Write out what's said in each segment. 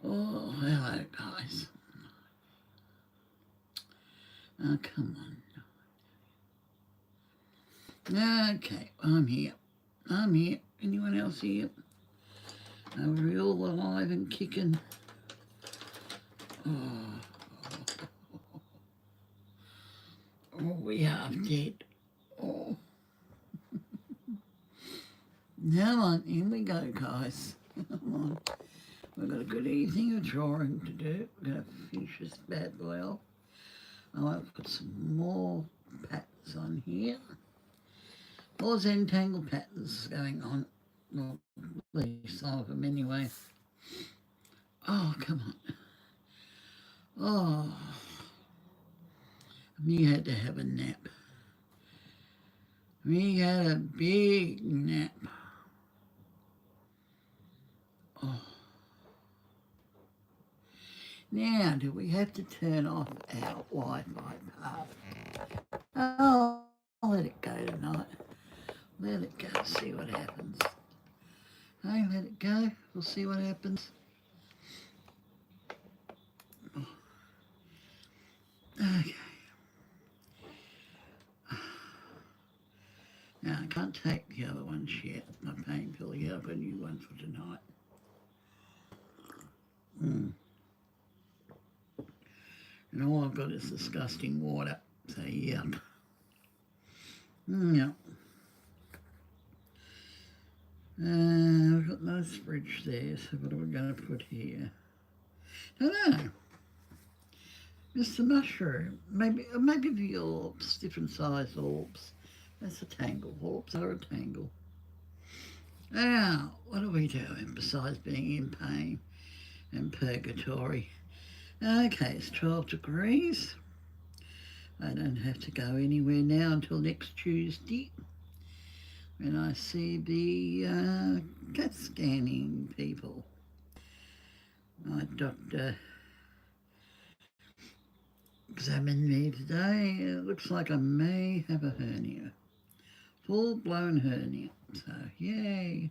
Oh, hello, guys. Oh, come on. Okay, I'm here. I'm here. Anyone else here? Are we all alive and kicking? Oh, we are dead. Oh, come on, in we go, guys. Come on. We've got a good evening of drawing to do. We're going to finish this bad boy off. Oh, I've got some more patterns on here. More Zentangle patterns going on. Well, at least some of them anyway. Oh, come on. Oh, me had to have a nap. We had a big nap. Oh. Now, do we have to turn off our Wi-Fi part? Oh, I'll let it go tonight. Let it go, see what happens. Hey, let it go. We'll see what happens. Oh. Okay. Now, I can't take the other ones yet. My pain pill yet. I've got a new one for tonight. And all I've got is disgusting water. So, yuck. Yeah. We've got no fridge there, so what are we going to put here? I don't know. Just the mushroom. Maybe the orbs, different size orbs. That's a tangle. Orbs are a tangle. Now, what are we doing besides being in pain and purgatory? Okay, it's 12 degrees. I don't have to go anywhere now until next Tuesday when I see the CAT scanning people. My doctor examined me today. It looks like I may have a hernia. Full-blown hernia. So, yay.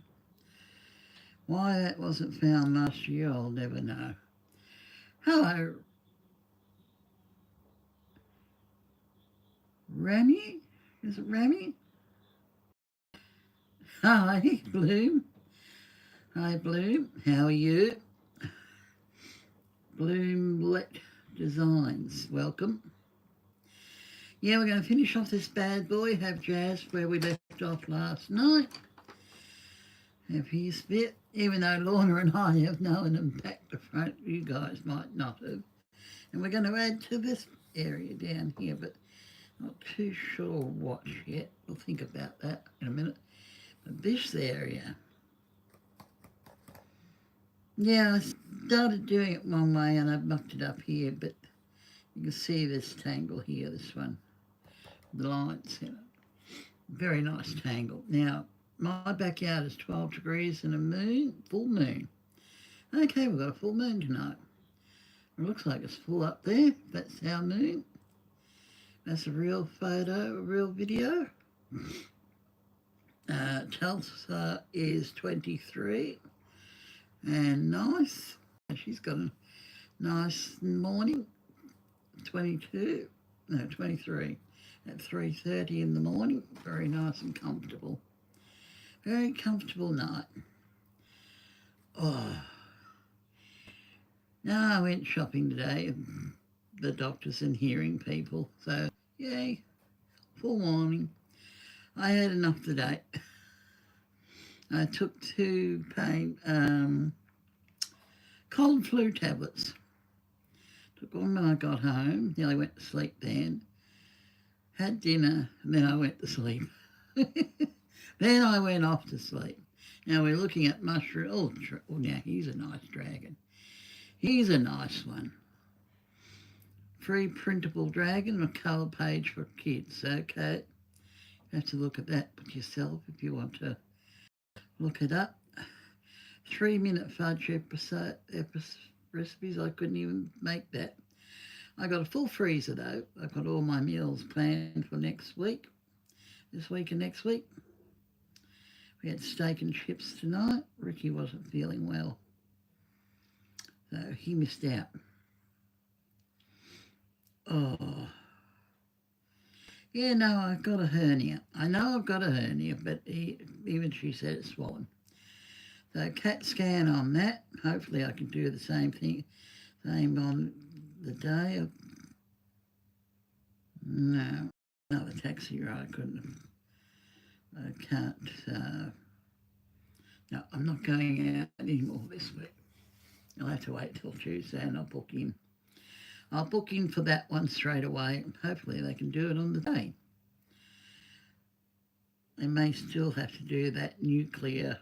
Why that wasn't found last year, I'll never know. Hello, Rami? Is it Rami? Hi, Bloom. Hi, Bloom. How are you? Bloomlet Designs. Welcome. Yeah, we're going to finish off this bad boy, have jazz where we left off last night. Have his bit, even though Lorna and I have known them back to front, you guys might not have. And we're going to add to this area down here, but not too sure what yet. We'll think about that in a minute. But this area, yeah, I started doing it one way and I've mucked it up here, but you can see this tangle here, this one, the lines in it. Very nice tangle. Now, my backyard is 12 degrees and a moon, full moon. Okay, we've got a full moon tonight. It looks like it's full up there. That's our moon. That's a real photo, a real video. Tulsa is 23 and nice. She's got a nice morning, 23 at 3:30 in the morning. Very nice and comfortable. Very comfortable night. Oh. Now I went shopping today. The doctors and hearing people. So, yay, full morning. I had enough today. I took 2 cold flu tablets. Took one when I got home. Nearly went to sleep then. Had dinner, and then I went to sleep. Then I went off to sleep. Now we're looking at mushroom. Oh, now he's a nice dragon. He's a nice one. Free printable dragon, a colour page for kids. Okay, you have to look at that yourself if you want to look it up. 3-minute fudge recipes. I couldn't even make that. I got a full freezer though. I've got all my meals planned for next week. This week and next week. We had steak and chips tonight. Ricky wasn't feeling well. So he missed out. Oh. Yeah, no, I've got a hernia. I know I've got a hernia, but even she said it's swollen. So CAT scan on that. Hopefully I can do the same thing, same on the day. No, another taxi ride. I couldn't. I can't. No, I'm not going out anymore this week. I'll have to wait till Tuesday and I'll book in. I'll book in for that one straight away. Hopefully they can do it on the day. They may still have to do that nuclear,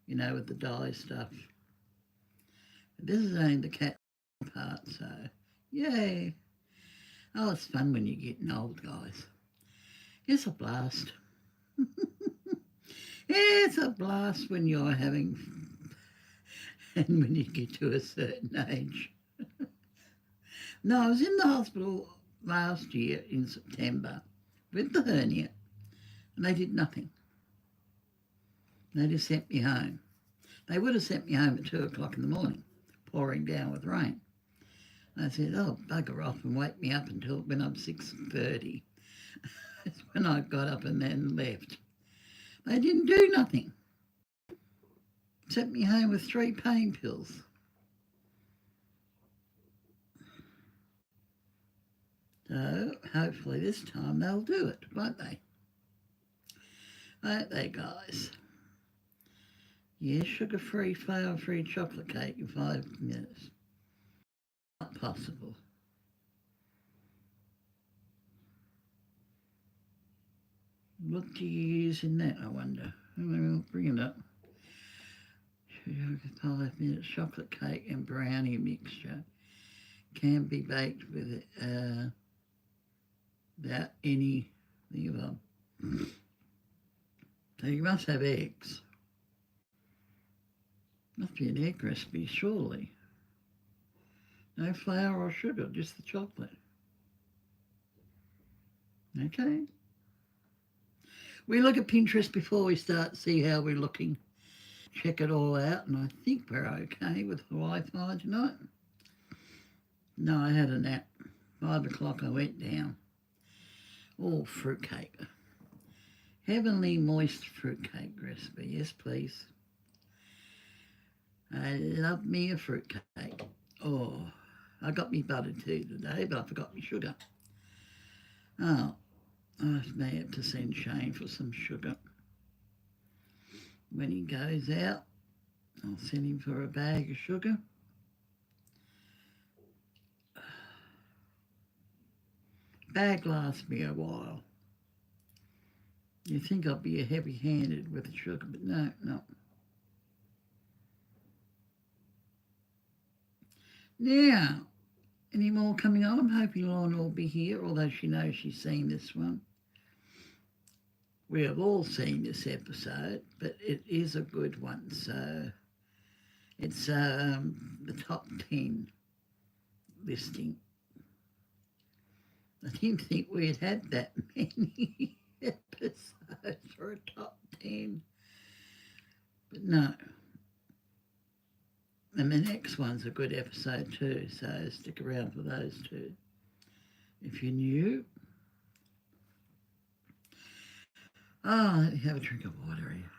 with the dye stuff. But this is only the CAT part, so yay. Oh, it's fun when you're getting old, guys. It's a blast. It's a blast when you're having, and when you get to a certain age. No, I was in the hospital last year in September with the hernia, and they did nothing. They just sent me home. They would have sent me home at 2 o'clock in the morning, pouring down with rain. I said, oh, bugger off and wake me up until when I'm 6:30. That's when I got up and then left. They didn't do nothing. Sent me home with 3 pain pills. So hopefully this time they'll do it, won't they? Won't they, guys? Yeah, sugar-free, flour-free chocolate cake in 5 minutes. Not possible. What do you use in that, I wonder? I'll bring it up. 5 minutes chocolate cake and brownie mixture. Can be baked with without anything of them. So you must have eggs. Must be an egg recipe, surely. No flour or sugar, just the chocolate. Okay. We look at Pinterest before we start, see how we're looking. Check it all out, and I think we're okay with Wi-Fi tonight. No, I had a nap. 5 o'clock I went down. Oh, fruitcake. Heavenly moist fruitcake recipe. Yes, please. I love me a fruitcake. Oh, I got me butter too today, but I forgot my sugar. Oh, I may have to send Shane for some sugar. When he goes out, I'll send him for a bag of sugar. Bag lasts me a while. You think I'd be heavy-handed with the sugar, but no. Now, any more coming on? I'm hoping Lorna will be here, although she knows she's seen this one. We have all seen this episode, but it is a good one. So it's the top 10 listing. I didn't think we'd had that many episodes for a top 10. But no. And the next one's a good episode too, so stick around for those two. If you're new. Oh, let me have a drink of water here.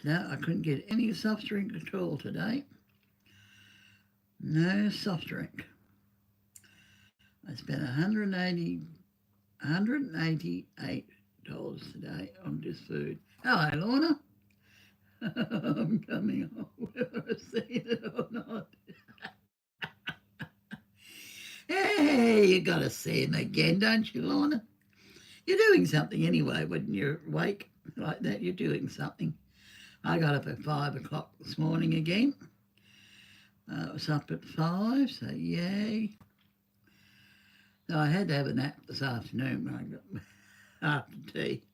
No, I couldn't get any soft drink at all today. No soft drink. I spent $188 today on just food. Hello, Lorna. I'm coming home, whether I've seen it or not. Hey, you got to see him again, don't you, Lorna? You're doing something anyway when you're awake like that. You're doing something. I got up at 5 o'clock this morning again. I was up at 5, so yay. So I had to have a nap this afternoon when I got after tea.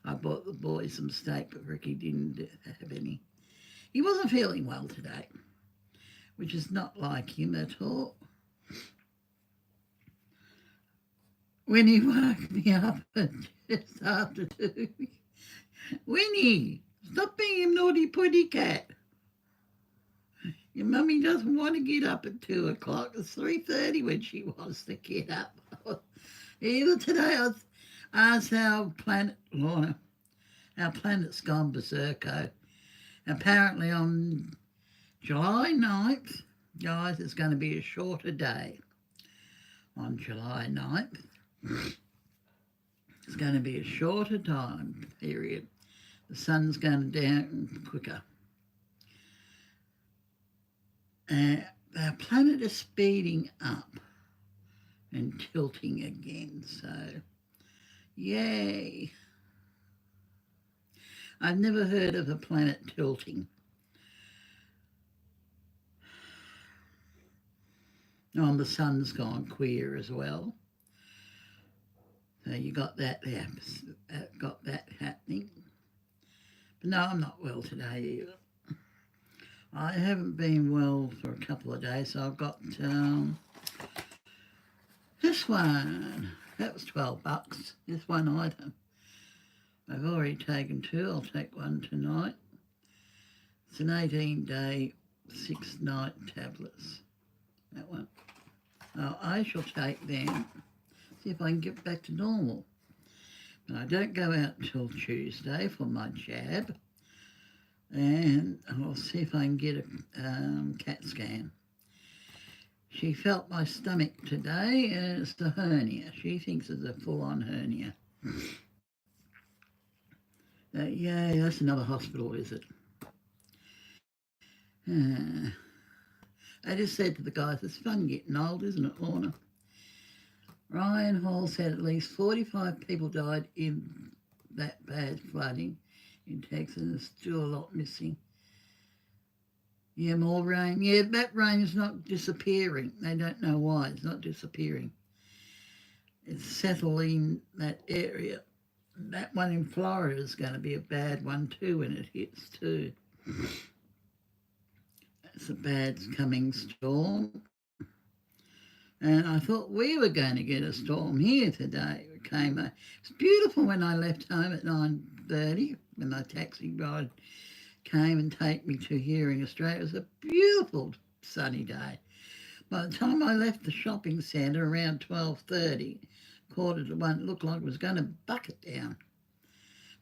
I bought the boys some steak, but Ricky didn't have any. He wasn't feeling well today, which is not like him at all. Winnie woke me up at just after 2. Winnie, stop being a naughty putty cat. Your mummy doesn't want to get up at 2 o'clock. It's 3:30 when she wants to get up. Even today I asked our planet, Lorna, our planet's gone berserko. Apparently on July 9th, guys, it's going to be a shorter day. On July 9th, it's going to be a shorter time period. The sun's going down quicker. Our planet is speeding up and tilting again, so yay. I've never heard of a planet tilting. Oh, the sun's gone queer as well. So you got that happening. But no, I'm not well today either. I haven't been well for a couple of days, so I've got this one. That was $12. This one item. I've already taken 2. I'll take one tonight. It's an 18-day, 6-night tablets. That one. Oh, I shall take them. See if I can get back to normal. But I don't go out until Tuesday for my jab. And I'll see if I can get a CAT scan. She felt my stomach today and it's a hernia. She thinks it's a full-on hernia. Yay, that's another hospital visit. I just said to the guys, it's fun getting old, isn't it, Lorna? Ryan Hall said at least 45 people died in that bad flooding in Texas. There's still a lot missing. Yeah, more rain. Yeah, that rain is not disappearing. They don't know why it's not disappearing. It's settling that area. That one in Florida is going to be a bad one too when it hits too. It's a bad coming storm. And I thought we were going to get a storm here today. It came. It's beautiful when I left home at 9:30 when my taxi ride came and take me to here in Australia. It was a beautiful sunny day. By the time I left the shopping centre around 12:30, 1:45, it looked like it was going to bucket down.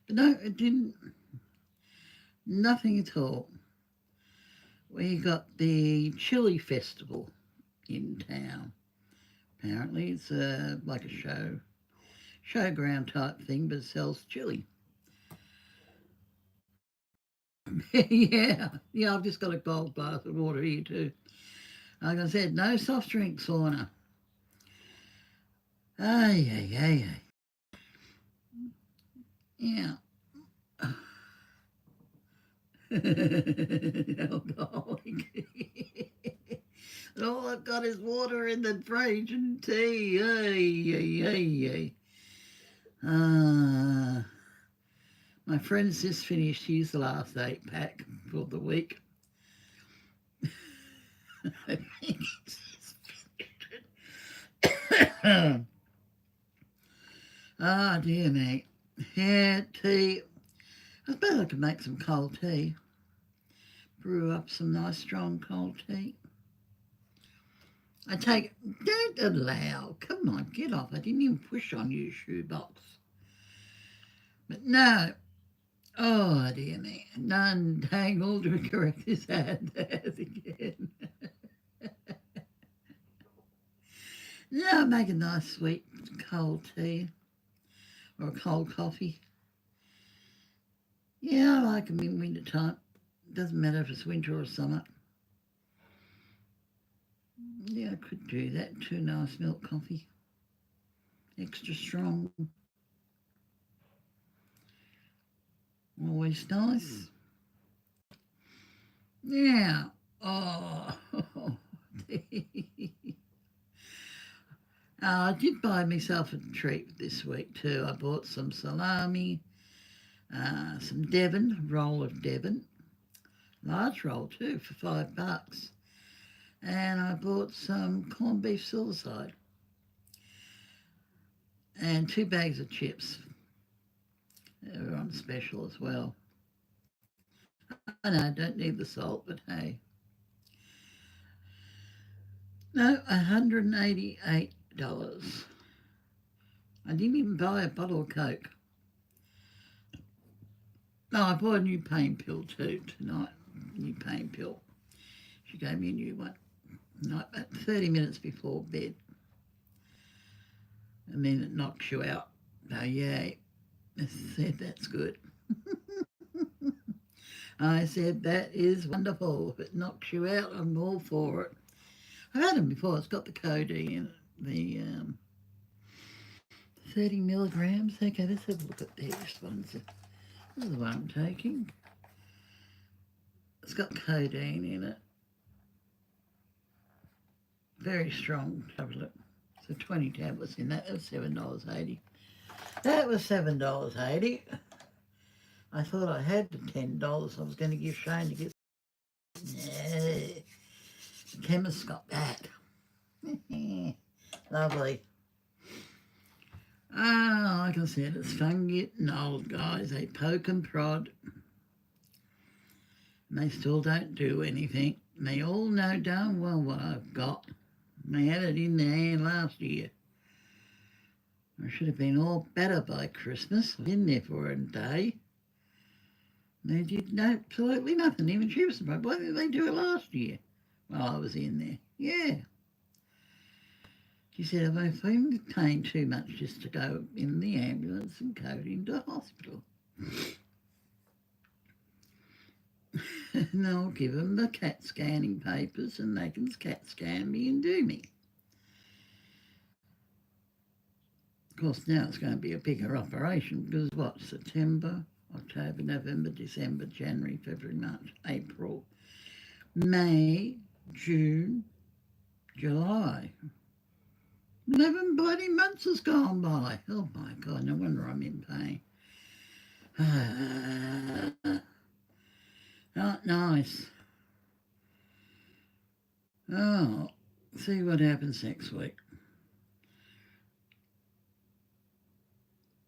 But no, it didn't. Nothing at all. We got the chili festival in town. Apparently it's like a showground type thing, but it sells chili. yeah, I've just got a cold glass of water here too. Like I said, no soft drinks, Lorna. Ay. Yeah. Alcoholic. All I've got is water in the fridge and tea. Ay. My friend's just finished his last 8-pack for the week. I think it's oh dear me. Yeah, tea. I suppose I could make some cold tea. Brew up some nice strong cold tea. I take it. Don't allow. Come on, get off. I didn't even push on you, shoebox. But no. Oh dear me. Untangled to correct his hand again. Yeah, make a nice sweet cold tea or a cold coffee. Yeah, I like them in winter time. Doesn't matter if it's winter or summer. Yeah, I could do that. 2 nice milk coffee. Extra strong. Always nice. Yeah. Oh. I did buy myself a treat this week too. I bought some salami, some Devon, roll of Devon, large roll too for $5. And I bought some corned beef silverside. and 2 bags of chips. They were on special as well. I know, don't need the salt, but hey. No, $188. I didn't even buy a bottle of Coke. No, I bought a new pain pill too tonight. New pain pill. She gave me a new one. About 30 minutes before bed. And then it knocks you out. Oh, yay. I said, that's good. I said, that is wonderful. If it knocks you out, I'm all for it. I've had them before. It's got the codeine in it. The 30 milligrams. Okay, let's have a look at this one. This is the one I'm taking. It's got codeine in it. Very strong tablet. So 20 tablets in that. That was $7.80. That was $7.80. I thought I had the $10 I was going to give Shane to get. No, the chemist got that. Lovely. Like I said, it's fun getting old, guys. They poke and prod. And they still don't do anything. They all know darn well what I've got. They had it in their hand last year. I should have been all better by Christmas. I was in there for a day. They did absolutely nothing. Even she was surprised. Why didn't they do it last year while I was in there? Yeah. She said, I've been paying too much just to go in the ambulance and go into hospital. And I'll give them the CAT scanning papers and they can CAT scan me and do me. Of course, now it's going to be a bigger operation because what, September, October, November, December, January, February, March, April, May, June, July. 11 bloody months has gone by. Oh my God, no wonder I'm in pain. Not nice. Oh, see what happens next week.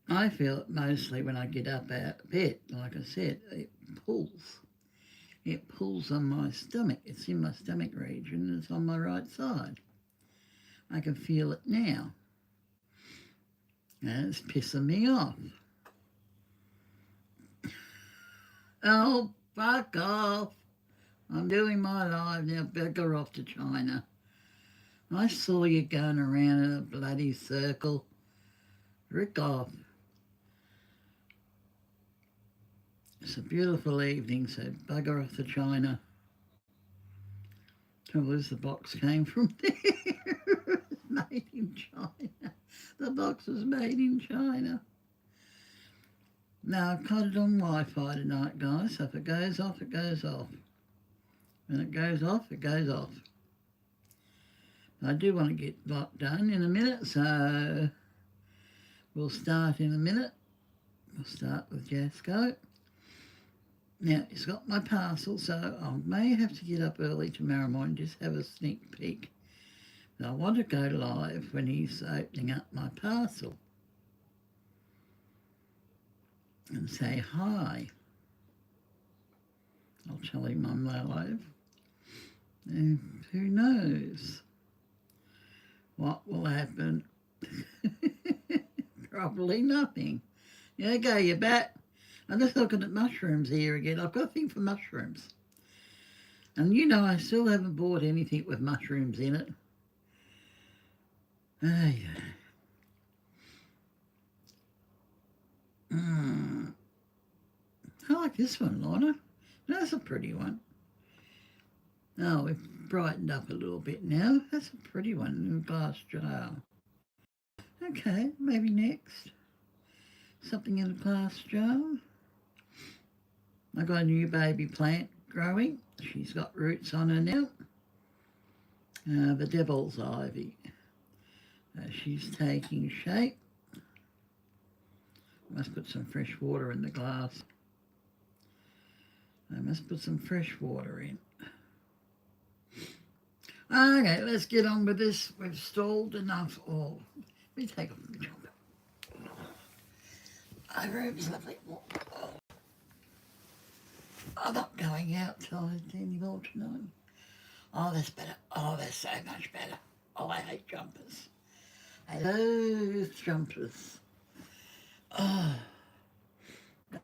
I feel it mostly when I get up out of bed. Like I said, it pulls. It pulls on my stomach. It's in my stomach region. It's on my right side. I can feel it now. And it's pissing me off. Oh, fuck off. I'm doing my live now. Bugger off to China. I saw you going around in a bloody circle. Rick off. It's a beautiful evening, so bugger off to China. Trouble is the box came from there. It's made in China. The box was made in China. Now, I've got it on Wi-Fi tonight, guys, so if it goes off, it goes off. When it goes off, it goes off. I do want to get that done in a minute, so we'll start in a minute. We'll start with Jasko. Now, it's got my parcel, so I may have to get up early tomorrow morning, just have a sneak peek. But I want to go live when he's opening up my parcel and say hi. I'll tell him I'm live. And who knows what will happen? Probably nothing. Yeah, go, you bat. I'm just looking at mushrooms here again. I've got a thing for mushrooms. And you know, I still haven't bought anything with mushrooms in it. Oh, yeah. I like this one, Lorna. That's a pretty one. Oh, we've brightened up a little bit now. That's a pretty one in a glass jar. Okay, maybe next. Something in a glass jar. I got a new baby plant growing. She's got roots on her now. The devil's ivy. She's taking shape. Must put some fresh water in the glass. I must put some fresh water in. Okay, let's get on with this. We've stalled enough. Oh, let me take off my jumper. My room's lovely. I'm not going outside anymore tonight. Oh, that's better. Oh, that's so much better. Oh, I hate jumpers. I loathe jumpers. Oh,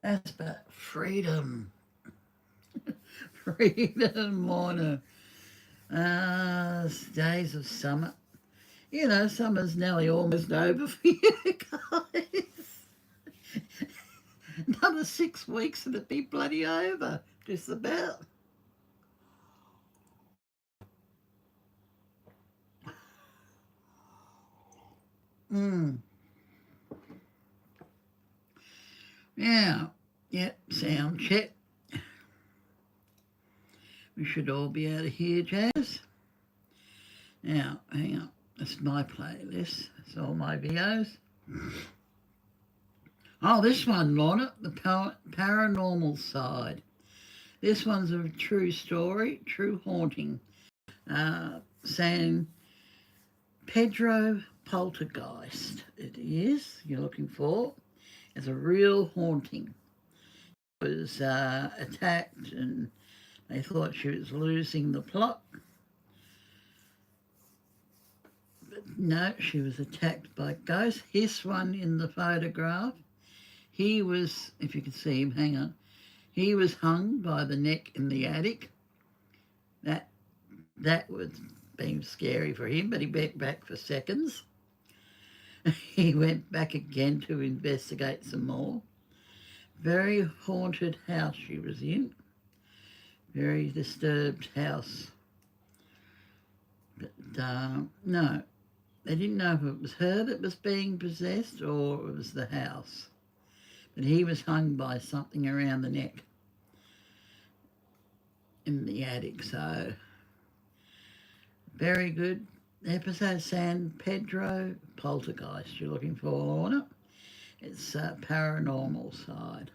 that's better. Freedom. Freedom on days of summer. You know, summer's nearly almost over for you guys. Another 6 weeks and it'd be bloody over. Just about. Now, yep, sound check. We should all be able to hear Jazz. Now, hang on. That's my playlist. That's all my videos. Oh, this one, Lorna, the paranormal side. This one's a true story, true haunting. San Pedro poltergeist. It is, you're looking for. It's a real haunting. It was attacked and they thought she was losing the plot. But no, she was attacked by ghosts. This one in the photograph, he was, if you can see him, hang on, he was hung by the neck in the attic. That was being scary for him, but he went back for seconds. He went back again to investigate some more. Very haunted house she was in. Very disturbed house. But no, they didn't know if it was her that was being possessed or it was the house. But he was hung by something around the neck in the attic, so very good episode. San Pedro poltergeist you're looking for on it. It's paranormal side.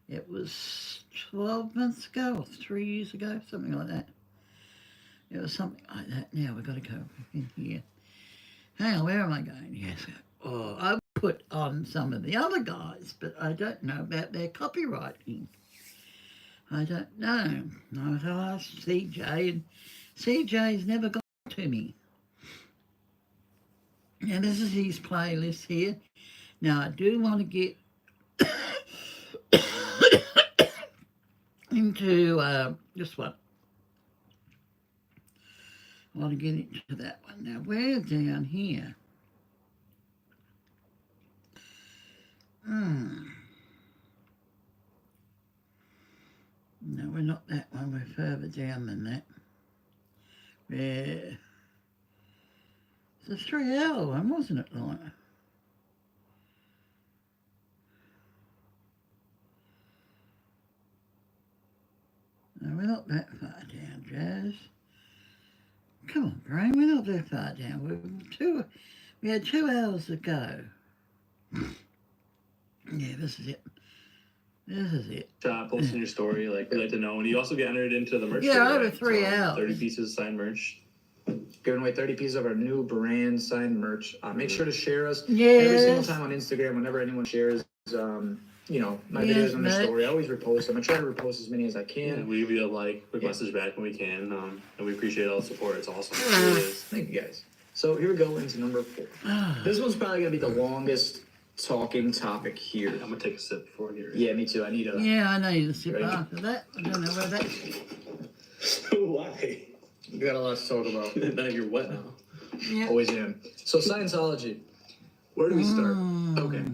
It was 12 months ago or 3 years ago, something like that. It was something like that. Now we've got to go in here. Hang on, where am I going? Yes. Oh, I put on some of the other guys, but I don't know about their copywriting. I don't know. I asked CJ, and CJ's never got to me. Now, this is his playlist here. Now, I do want to get into this one. I want to get into that one. Now, we're down here. No, we're not that one. We're further down than that. It's a 3-hour one, wasn't it, Lorna? No, we're not that far down, Jazz. Come on, brain, we're not that far down. We had 2 hours to go. Yeah, this is it. This is it. Posting your story, like, we'd like to know. And you also get entered into the merch. Yeah, over 3 hours. 30 pieces signed merch. Giving away 30 pieces of our new brand signed merch. Make sure to share us yes. every single time on Instagram. Whenever anyone shares, my videos on their story, I always repost them. I try to repost as many as I can. Yeah, we give you a quick message back when we can, and we appreciate all the support. It's awesome. It is. Thank you guys. So here we go into number 4. This one's probably gonna be the longest talking topic here. I'm gonna take a sip before I get ready. Yeah, me too. I need a. Yeah, I need a sip after that. I don't know where that's. Why? We got a lot to talk about. Now you're wet now. Yeah. Always am. So Scientology. Where do we start? Okay.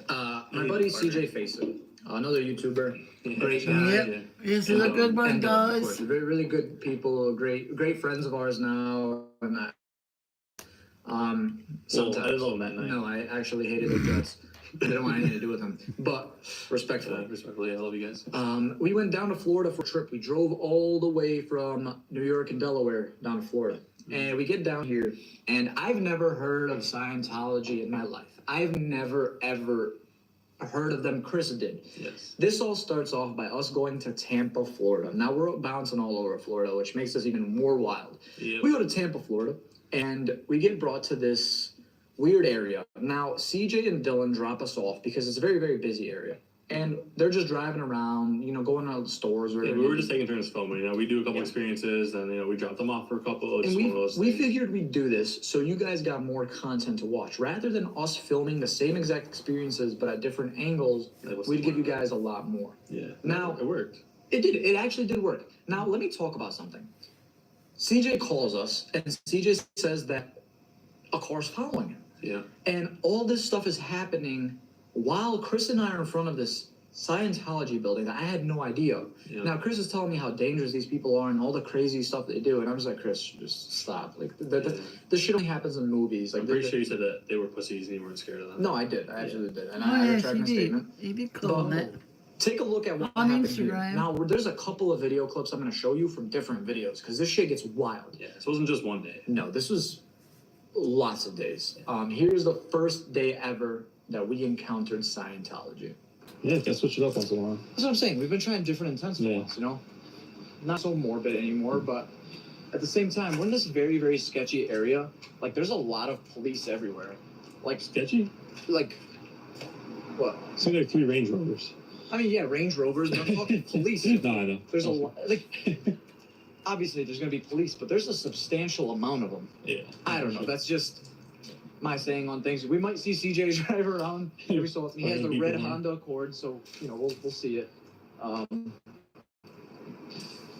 My buddy CJ Faison, another YouTuber, great guy. Yep. This is a good one, guys. Of course, very, really good people, great friends of ours now, and that. Sometimes. I love him that night. No, I actually hated their guts. I didn't want anything to do with them. But respectfully. Respectfully, I love you guys. We went down to Florida for a trip. We drove all the way from New York and Delaware down to Florida. And we get down here, and I've never heard of Scientology in my life. I've never, ever heard of them. Chris did. Yes. This all starts off by us going to Tampa, Florida. Now, we're bouncing all over Florida, which makes us even more wild. Yep. We go to Tampa, Florida, and we get brought to this weird area. Now, CJ and Dylan drop us off because it's a very, very busy area. And they're just driving around, you know, going out to the stores. Yeah, we were just taking turns filming. You know, we do a couple experiences, and you know, we dropped them off for a couple. And we figured we'd do this so you guys got more content to watch. Rather than us filming the same exact experiences but at different angles, we'd give you guys a lot more. Yeah. Now, it worked. It did. It actually did work. Now, let me talk about something. CJ calls us, and CJ says that a car's following him. Yeah. And all this stuff is happening while Chris and I are in front of this Scientology building that I had no idea. Yeah. Now, Chris is telling me how dangerous these people are and all the crazy stuff they do, and I'm just like, Chris, just stop. Like, this shit only happens in movies. Like, I'm pretty sure you said that they were pussies and you weren't scared of them. No, I did. I actually did. And Oh, I yes, retract he my did. statement. He did call that. Take a look at what On happened here. Instagram. Now, there's a couple of video clips I'm going to show you from different videos because this shit gets wild. Yeah, this wasn't just one day. No, this was lots of days. Here's the first day ever that we encountered Scientology. Yeah, that's what you up once in a while. That's what I'm saying. We've been trying different intensive ones, you know? Not so morbid anymore, but at the same time, we're in this very, very sketchy area. Like, there's a lot of police everywhere. Like, Sketchy? like, what? Seems like 3 Range Rovers. I mean, yeah, Range Rovers, but I'm talking police. No, I know. There's a lot, like, obviously there's going to be police, but there's a substantial amount of them. Yeah. I don't know. That's just my saying on things. We might see CJ drive around every so often. He has the red Honda Accord, so, you know, we'll see it.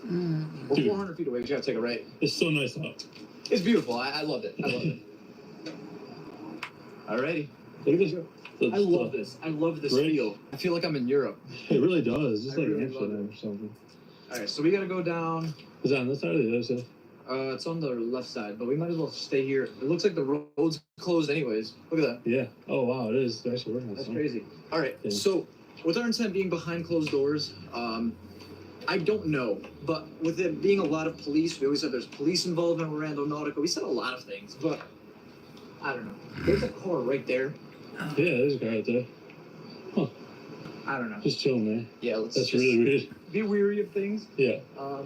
We're 400 feet away. We just gotta take a right. It's so nice out. It's beautiful. I loved it. I loved it. Alrighty. Look at this. I love this. I love this feel. I feel like I'm in Europe. It really does. Just I like really Amsterdam or something. Alright, so we gotta go down. Is that on this side or the other side? It's on the left side, but we might as well stay here. It looks like the road's closed anyways. Look at that. Yeah. Oh, wow. It is. They're actually working on That's something. crazy. Alright, Yeah. so with our intent being behind closed doors, I don't know, but with it being a lot of police, we always said there's police involvement with Randonautica. We said a lot of things, but I don't know. There's a car right there. Yeah, there's a guy right there. Huh. I don't know. Just chilling there. Yeah, let's That's just really weird. be weary of things. Yeah. I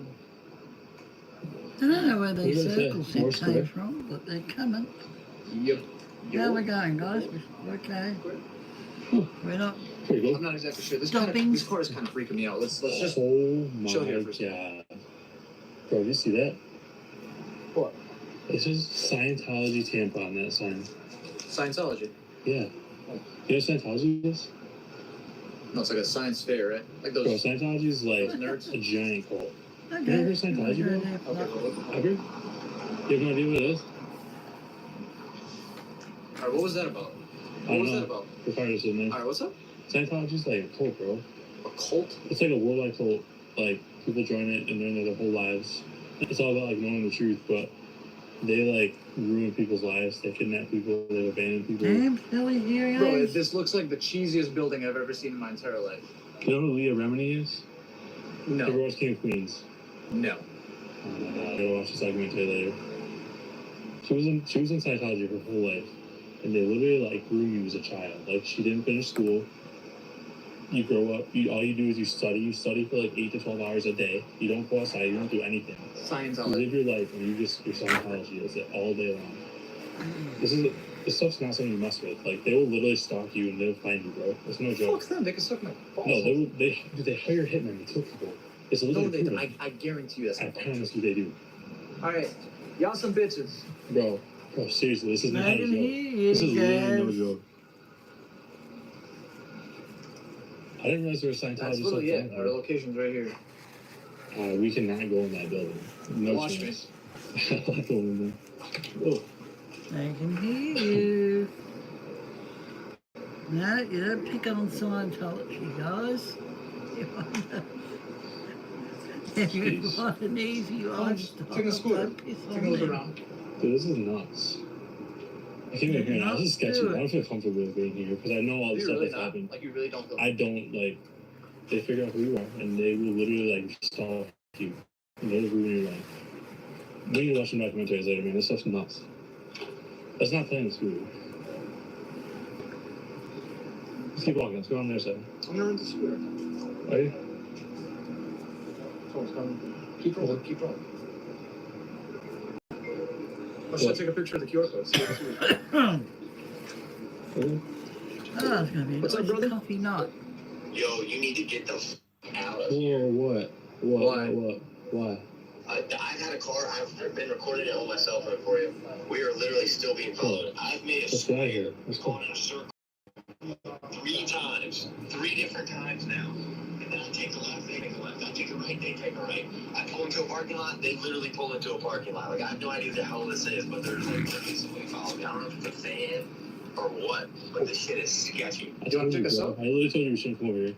don't know where these What is that? circles More came square? from, but they're coming. Yep. How we going, guys? Okay. We're not. Pretty cool. I'm not exactly sure. This Stoppings. car is kind of freaking me out. Let's just Oh my chill here for a second. god. Bro, you see that? What? This is Scientology Tampa on that sign. Scientology. Yeah. You know what Scientology is? No, it's like a science fair, right? Like Bro, those Scientology is like nerds. a giant cult. Okay. You never heard of Scientology, bro? Okay, well, look. Ever? You have no idea what it is? Alright, what was that about? I What don't was know. that about? The fire is in there. Alright, what's up? Scientology's like a cult, bro. A cult? It's like a worldwide cult. Like, people join it and learn their whole lives. It's all about, like, knowing the truth, but they, like, ruin people's lives. They kidnap people. They abandon people. Damn silly here, Bro, guys. this looks like the cheesiest building I've ever seen in my entire life. You know who Leah Remini is? No. Ever watched King of Queens? No. Oh my god, I gotta watch this documentary later. She was in Scientology her whole life. And they literally, like, grew you as a child. Like, she didn't finish school. You grow up, all you do is you study for like 8 to 12 hours a day. You don't go outside, you don't do anything. You Scientology. live your life and you're Scientology. That's it, all day long. This stuff's not something you mess with. Like, they will literally stalk you and they'll find you, bro. It's no joke. Fuck them, they can suck my balls. No, they hire hitmen to kill people. It's No, literally they don't. proven. I guarantee you that's I not promise you they do. Alright, y'all some bitches. Bro, seriously, this is not a Megan, joke. here This is you literally no guys. joke. I didn't realize there was That's Scientology literally stuff it. down Our here. location's right here. We cannot go in that building. No Watch chance. I'm not going in there. Oh. I can hear you. No, you don't pick on Scientology, guys. If you Jeez. want an easy lifestyle, Take a scooter. don't piss Take on a look them. around. Dude, this is nuts. I can't even hear now. This is sketchy. I don't feel comfortable with being here because I know all the You stuff really that's not. happened. Like, you really don't feel I don't, like, they figure out who you are and they will literally, like, stalk you. And they'll ruin your life. We need to watch some documentaries later, man. This stuff's nuts. That's not playing the scooter. Let's keep walking. Let's go on their side. I'm gonna run the scooter. Are you? Someone's coming. Keep rolling, keep rolling. Let's What? take a picture of the QR code. See what it's Oh, it's gonna be What's up, nice brother? coffee night. Yo, you need to get the out of Whoa, here. what? Why? I've had a car. I've been recording it on my cell phone for you. We are literally still being followed. I've made a Let's get out of swing. here. Let's We've go. gone in a circle 3 times. 3 different times now. And then I take a left, they take a left. I take a right, they take a right. I pull into a parking lot, they literally pull into a parking lot. Like, I have no idea who the hell this is, but there's like somebody following me. I don't know if it's a fan or what, but this shit is sketchy. I You wanna told pick us bro. up? I literally told you we shouldn't come over here.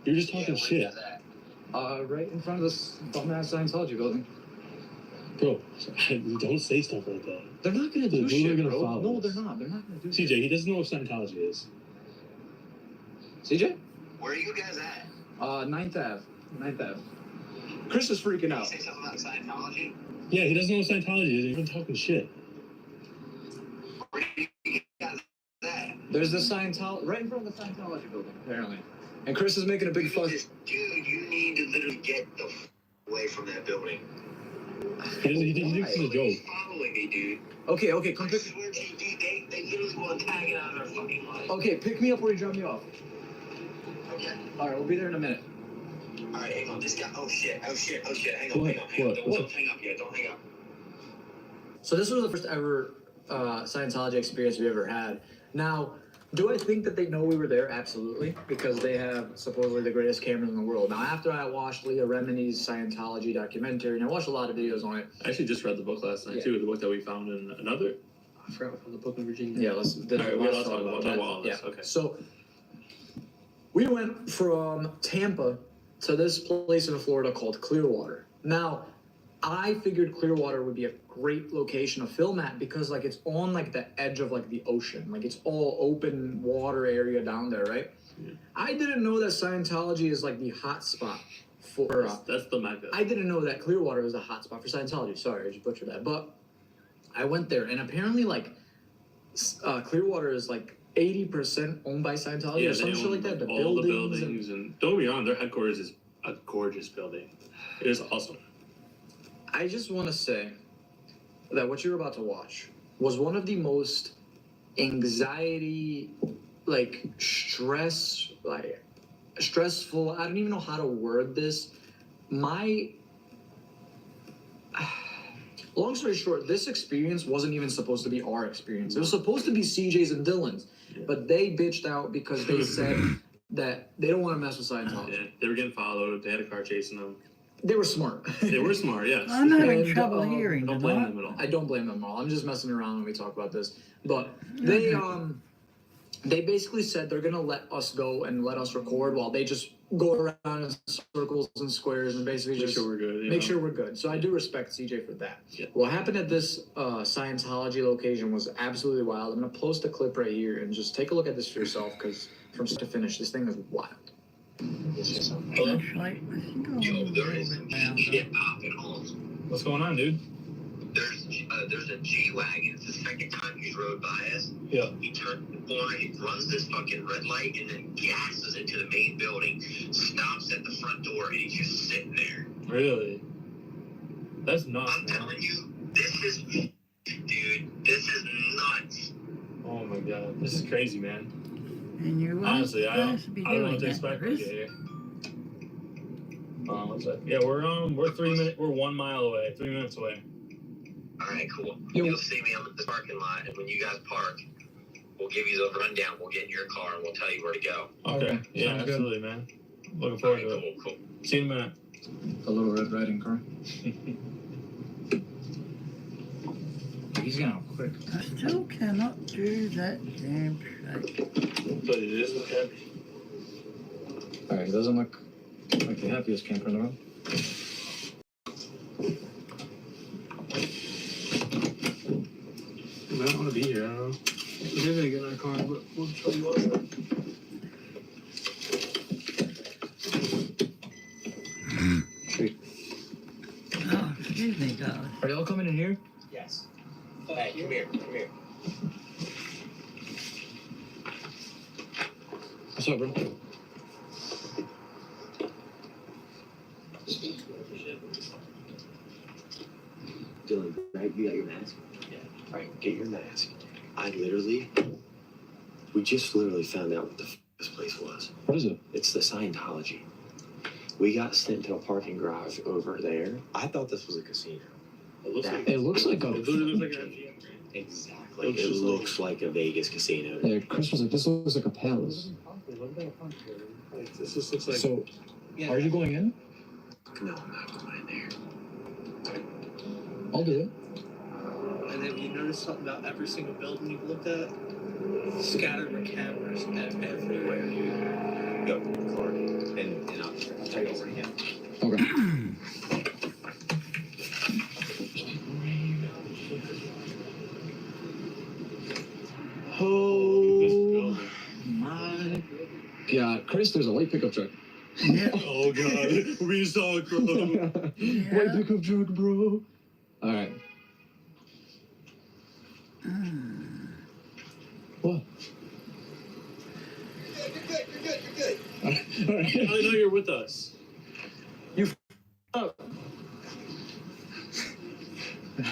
You're just talking where shit. is that? Right in front of this bum-ass Scientology building. Bro, don't say stuff like that. They're not gonna They're do shit, gonna bro. follow No, us. they're not. They're not gonna do CJ, shit. he doesn't know what Scientology is. CJ? Where are you guys at? 9th Ave. 9th Ave. Chris is freaking Can you out. say something about Scientology? Yeah, he doesn't know what Scientology is. He's been talking shit. Where are you guys at? There's the Scientology right in front of the Scientology building, apparently. And Chris is making a big fuss. Dude, you need to literally get the away from that building. He thinks it's a joke. He's following me, dude. Okay, I come pick. swear to you, dude, they literally want to tag it out of their fucking life. Okay, pick me up where you drop me off. Okay. All right, we'll be there in a minute. All right, hang on. This guy. Oh shit. Hang What? on. What? Don't hang up yet. Don't hang up. So this was the first ever Scientology experience we ever had. Now, do I think that they know we were there? Absolutely, because they have supposedly the greatest cameras in the world. Now, after I watched Leah Remini's Scientology documentary, and I watched a lot of videos on it. I actually just read the book last night too. The book that we found in another. I forgot what the book in Virginia. Yeah, let's. All right, let's we'll talk about that. all this. Yeah. Okay. So we went from Tampa to this place in Florida called Clearwater. Now, I figured Clearwater would be a great location to film at because like it's on like the edge of like the ocean. Like it's all open water area down there, right? Yeah. I didn't know that Scientology is like the hot spot for That's the mecca. I didn't know that Clearwater was a hot spot for Scientology. Sorry, I just butchered that. But I went there, and apparently, like, Clearwater is like 80% owned by Scientology or some shit like that. All the buildings and don't be wrong, their headquarters is a gorgeous building. It is awesome. I just want to say that what you're about to watch was one of the most anxiety, like stressful. I don't even know how to word this. Long story short, this experience wasn't even supposed to be our experience. It was supposed to be CJ's and Dylan's, but they bitched out because they said that they don't want to mess with Scientology. Yeah, they were getting followed. They had a car chasing them. They were smart. They were smart, yes. I'm having And, trouble hearing. Don't blame them at all. I don't blame them at all. I'm just messing around when we talk about this. But they basically said they're gonna let us go and let us record while they just go around in circles and squares and basically Make just sure we're good. make sure we're good. So I do respect CJ for that. Yeah. What happened at this Scientology location was absolutely wild. I'm gonna post a clip right here and just take a look at this for yourself because from start to finish, this thing is wild. Hello? Actually, I think I'll Yo, move a there little is bit now. shit popping off. What's going on, dude? There's a G-Wagon. It's the second time he's rode by us. Yeah. He turns the corner, he runs this fucking red light, and then gasses into the main building, stops at the front door, and he's just sitting there. Really? That's nuts, I'm man. telling you, this is nuts. Oh my god. This is crazy, man. And you weren't Honestly, I supposed to be don't know doing what to that, expect when Chris. you get here. What's that? Yeah, we're 1 mile away, 3 minutes away. All right, cool. Yo. You'll see me in the parking lot, and when you guys park, we'll give you the rundown. We'll get in your car, and we'll tell you where to go. Okay. Yeah, Sounds good. absolutely, man. Looking All forward right, to it. cool. See you in a minute. The little Red Riding car. He's gonna quick. I still cannot do that damn shake. But it is okay. Alright, he doesn't look like the happiest camper in the world. I don't want to be here. I don't know. We're gonna get in our car, but we'll show you what. Oh, excuse me, darling. Are y'all coming in here? Yes. Hey, come here. What's up, bro? Dylan, right? You got your mask? Yeah. All right, get your mask. I literally We just literally found out what the this place was. What is it? It's the Scientology. We got sent to a parking garage over there. I thought this was a casino. It looks like It looks like a. it literally looks like an MGM. Exactly. Looks It just looks like a Vegas casino. Yeah, Chris was like, this looks like a palace. Like, this just looks like. So, are you going in? No, I'm not going there. I'll do it. And have you noticed something about every single building you've looked at? Scattered with cameras everywhere. Go, car, and I'll take over again. Okay. Oh my God, Chris, there's a white pickup truck. Yeah. Oh god, we saw it, bro. White pickup truck, bro. All right. What? You're good. All right. I know you're with us. All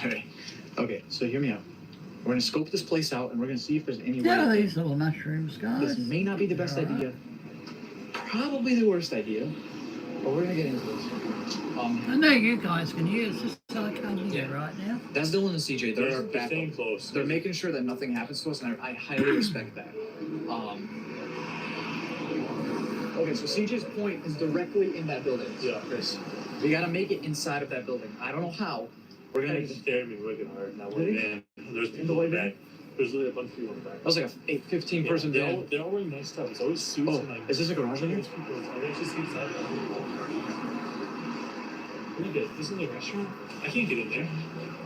right. Okay, so hear me out. We're gonna scope this place out, and we're gonna see if there's any Yeah, way. these little mushrooms, guys. This may not be the best idea. Probably the worst idea. But we're gonna get into this. I know you guys can hear. It's just so I can't hear right now. That's Dylan and CJ. They're our They're staying backup. close. They're making sure that nothing happens to us, and I highly respect that. Okay, so CJ's point is directly in that building. Yeah. Chris. We gotta make it inside of that building. I don't know how. We're We're gonna. gonna stare at me wicked hard. Now Really? we're in. There's In the people white in the back. There's literally a bunch of people in the back. That was like a 15 person they're van. all, they're all wearing nice stuff. It's always suits Oh, and like. is this a garage in here? There's people. Are they just inside? Look at this. This is a restaurant. I can't get in there.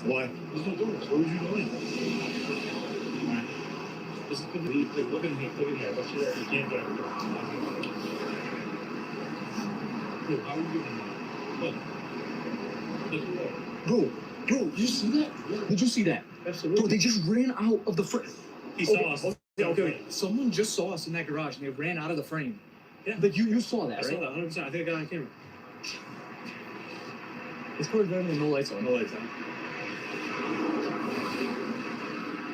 Why? There's no doors. Where would you go in? Alright. This is good. Look at me. Look at here. What's your? You can't go in. Dude, how are you getting in there? Look. Look at that. Bro, did you see that? Yeah. Did you see that? Absolutely. Bro, they just ran out of the frame. He saw us. Okay. Someone just saw us in that garage and they ran out of the frame. Yeah. Like you saw that, I right? saw that 100%. I think I got on camera. It's probably better than no lights on. No lights on.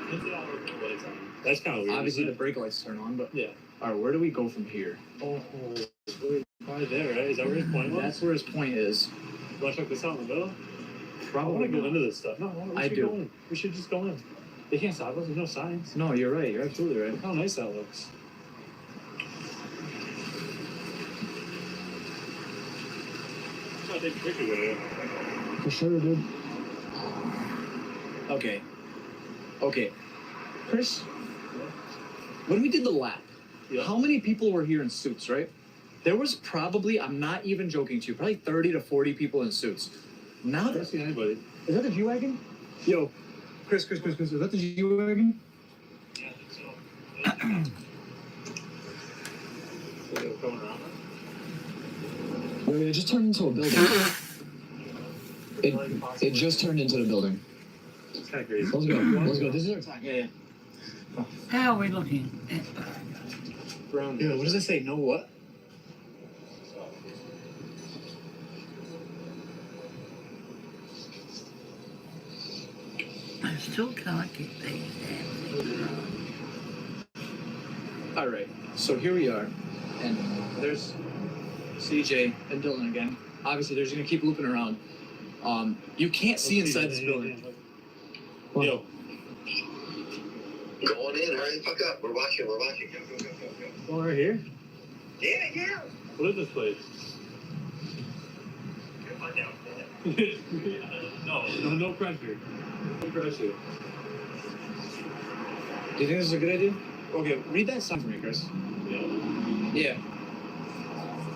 No lights on. That's kind of weird. Obviously, the isn't brake lights turn on, but it? Yeah. all right, where do we go from here? Oh, probably there, right? Is that where his point was? That's where his point is. You want to check this out in the middle? I want Probably to go not. into this stuff. No, we I should do. go in. We should just go in. They can't stop us. There's no signs. No, you're right. You're absolutely right. Look how nice that looks. I'll take a picture with it. For sure, dude. Okay. Okay. Chris, when we did the lap, Yeah. how many people were here in suits, right? There was probably, I'm not even joking to you, probably 30 to 40 people in suits. Now I that, don't see anybody. is that the G-Wagon? Yo, Chris, is that the G-Wagon? Yeah, I think so. They're coming around us? It just turned into a building. It just turned into the building. It's kind of crazy. Let's go. This is our time. Yeah. How are we looking? Brown. Yeah, what does it say? No what? I still can't get these damn All right. So here we are, and there's CJ and Dylan again. Obviously, they're just gonna keep looping around. You can't see inside this building. Yo. Go on in, hurry the fuck up. We're watching. Go. Oh, right here? Yeah. What is this place? Find out. No pressure. No pressure. Do you think this is a good idea? Okay, read that sign for me, Chris. Yeah. Yeah.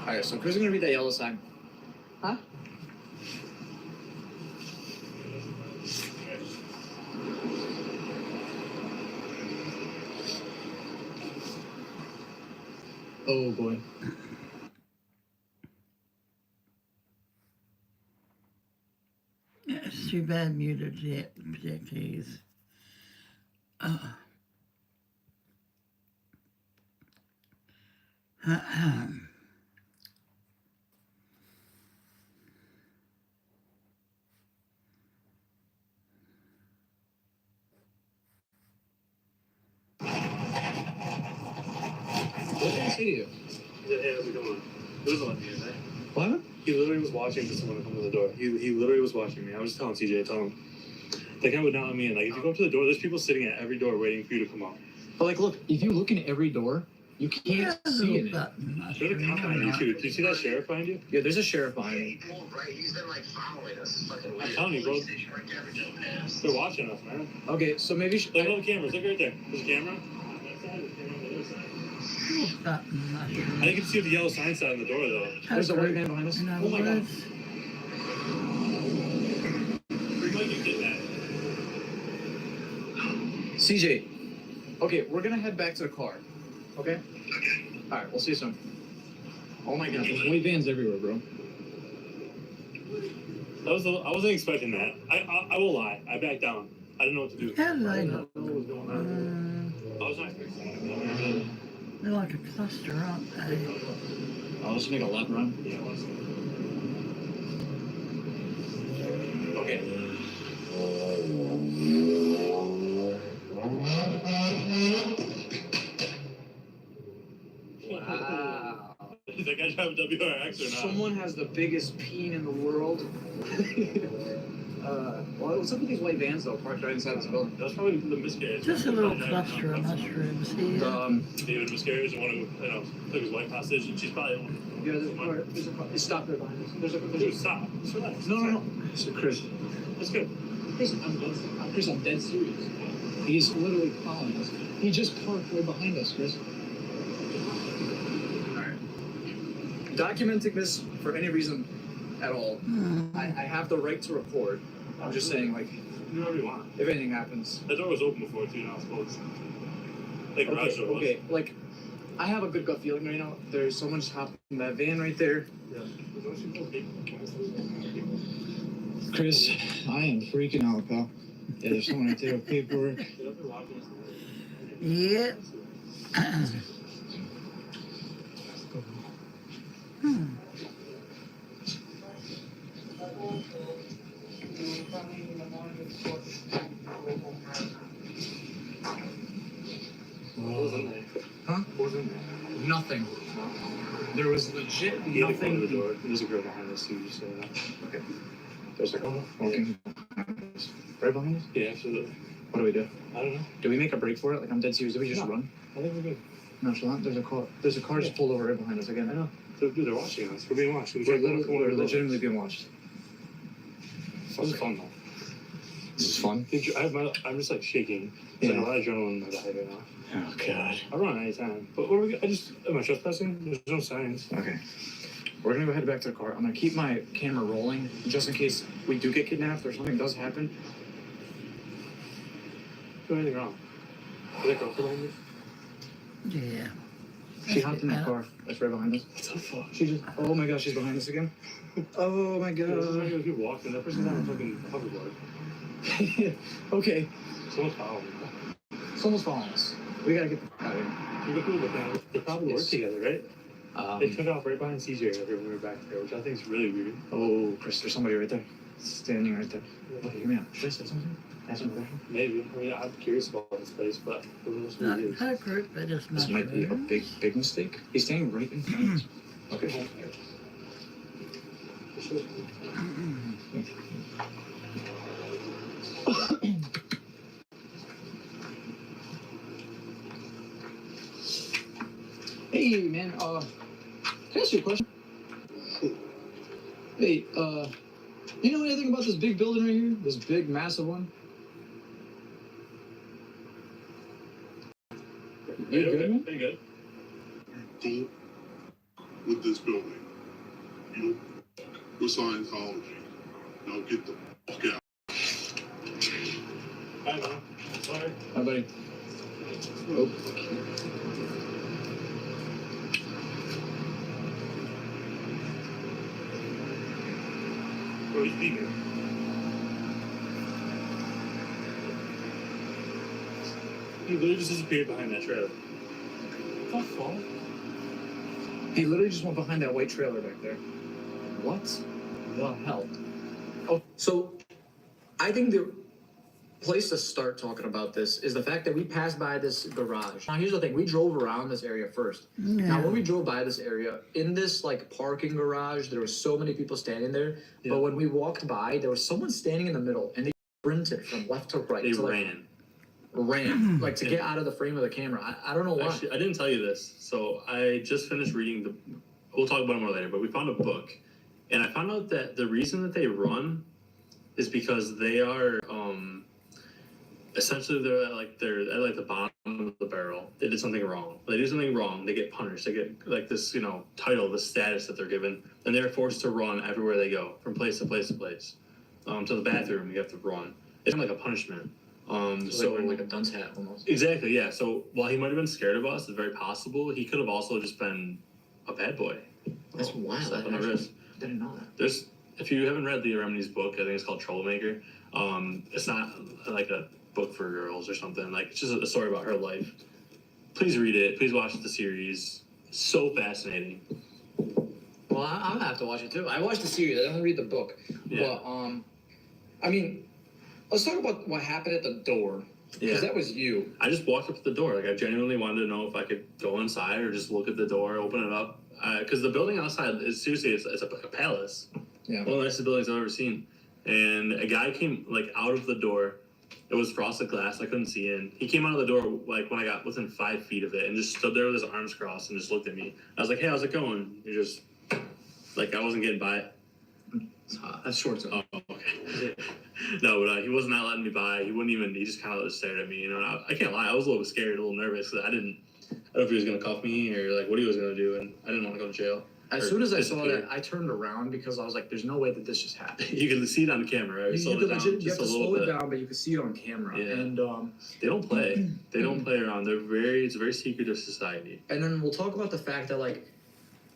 All right, so Chris is gonna read that yellow sign. Huh? Oh boy. It's too bad muted yet, projectees. What did he say to you? He said, hey, how's it going? He wasn't letting me in there. What? He literally was watching for someone to come to the door. He literally was watching me. I was just telling CJ, tell him. That guy would not let me in. Like, if you go up to the door, there's people sitting at every door waiting for you to come out. But like, look, if you look in every door, you can't see in it. There's a cop behind you, too. Do you see that sheriff behind you? Yeah, there's a sheriff behind Yeah, me. he pulled right. He's been like following us. It's fucking weird. I'm telling you, bro. Police station right there, but no pass. They're watching us, man. Okay, so maybe Look at all the cameras. Look right there. There's a camera. I didn't get to see what the yellow sign said on the door, though. there's a white man behind us. In other Oh my god. words, We might get kidnapped. CJ. Okay, we're gonna head back to the car. Okay? Alright, we'll see you soon. Oh my god, there's white vans everywhere, bro. I wasn't expecting that. I will lie. I backed down. I didn't know what to do. how do I they didn't look? know what was going on. I was not expecting that. They're like a cluster, aren't they? I'll just make a left run. Yeah, it was. Okay. Wow. Does that guy drive a WRX or not? Someone has the biggest peen in the world. Well, what's up with these white vans though, parked right inside this building? That was probably the miscarriage. Just a little cluster of mushrooms here. David miscarriage and one who, took his wife hostage, and she's probably the one. Yeah, there's a car. It's stopped there behind us. Dude, stop. Just relax. No. So Chris, That's good. Chris, I'm dead serious. He's literally following us. He just parked right behind us, Chris. Alright. Documenting this for any reason at all, I have the right to record. I'm just saying, like, Do whatever you want. if anything happens. That door was open before, too, now it's closed. Like, garage door was. Okay, like, I have a good gut feeling right now. There's someone just hopped in that van right there. Yeah. Chris, I am freaking out, pal. Yeah, there's someone right there with paperwork. Yeah. What was in there? Huh? What was in there? Nothing. There was legit He had to go nothing. to the door. There's a girl behind us, too, just so that. Okay. There's a girl walking behind us. Right behind us? Yeah, absolutely. What do we do? I don't know. Do we make a break for it? Like, I'm dead serious. Do we just No. run? I think we're good. Nonchalant? There's a car. There's a car just pulled over right behind us again. I know. They're watching us. We're being watched. We're legitimately being watched. This is fun, though. This is fun. I'm just like shaking. It's like a lot of adrenaline in my body right now. Oh, God. I run anytime. But am I trespassing? There's no signs. Okay. We're gonna go head back to the car. I'm gonna keep my camera rolling just in case we do get kidnapped or something does happen. Do anything wrong? Is that girl behind me? Yeah. She hopped in that car. That's right behind us. What the fuck? She just. Oh my gosh, she's behind us again. Oh my There's god. like people walking. That person's on a fucking hoverboard. Okay. Someone's following me. Someone's following us. We gotta get the out of here. You look cool, but they probably work together, right? They took off right behind CJ when we were back there, which I think is really weird. Oh, Chris, there's somebody right there. Standing right there. Okay, give me out. Should I say something? Ask him a question? Maybe. I mean, I'm curious about this place, but who knows who he is? Her group, but it's This might be a big mistake. He's standing right in front of us. Okay. Hey, man, can I ask you a question? Hey, you know anything about this big building right here? This big, massive one? You good, man? Pretty good. Go with this building. You with Scientology. Now get the fuck out. Bye, man. Sorry. Hi, buddy. Oh. Where he's leaving. He literally just disappeared behind that trailer. What the fuck? He literally just went behind that white trailer back there. What the hell? Oh, so I think place to start talking about this is the fact that we passed by this garage. Now, here's the thing: we drove around this area first. Now, when we drove by this area, in this like parking garage, there were so many people standing there. Yeah. But when we walked by, there was someone standing in the middle, and they sprinted from left to right. They to, like, ran. like to get out of the frame of the camera. I don't know why. Actually, I didn't tell you this. So I just finished reading the. We'll talk about it more later. But we found a book, and I found out that the reason that they run is because they are essentially they're at like the bottom of the barrel. They did something wrong. When they do something wrong, they get punished. They get like this, title, this status that they're given, and they're forced to run everywhere they go, from place to place to place. To the bathroom, you have to run. It's like a punishment. So wearing like a dunce hat almost. Exactly, yeah. So while he might have been scared of us, it's very possible he could have also just been a bad boy. That's wild. Slap on the wrist. Didn't know that. There's, if you haven't read the Remini's book, I think it's called Troublemaker. It's not like a book for girls or something. Like, it's just a story about her life. Please read it. Please watch the series. So fascinating. Well, I'm gonna have to watch it too. I watched the series. I didn't read the book. Yeah. But I mean, let's talk about what happened at the door. Because that was you. I just walked up to the door. Like, I genuinely wanted to know if I could go inside or just look at the door, open it up. Because the building outside is seriously, it's a palace. Yeah. One of the nicest buildings I've ever seen. And a guy came like out of the door. It was frosted glass. I couldn't see in. He came out of the door like when I got within 5 feet of it and just stood there with his arms crossed and just looked at me. I was like, "Hey, how's it going?" He just like I wasn't getting by it. That's short. Oh, okay. No, but he was not letting me by. He wouldn't even. He just kind of stared at me. And I can't lie. I was a little scared, a little nervous because I don't know if he was gonna cuff me or like what he was gonna do, and I didn't want to go to jail. As soon as I saw that, I turned around because I was like, "There's no way that this just happened." You can see it on the camera. Right? You have to slow it down, but you can see it on camera. Yeah. And they don't play. They don't play around. It's a very secretive society. And then we'll talk about the fact that like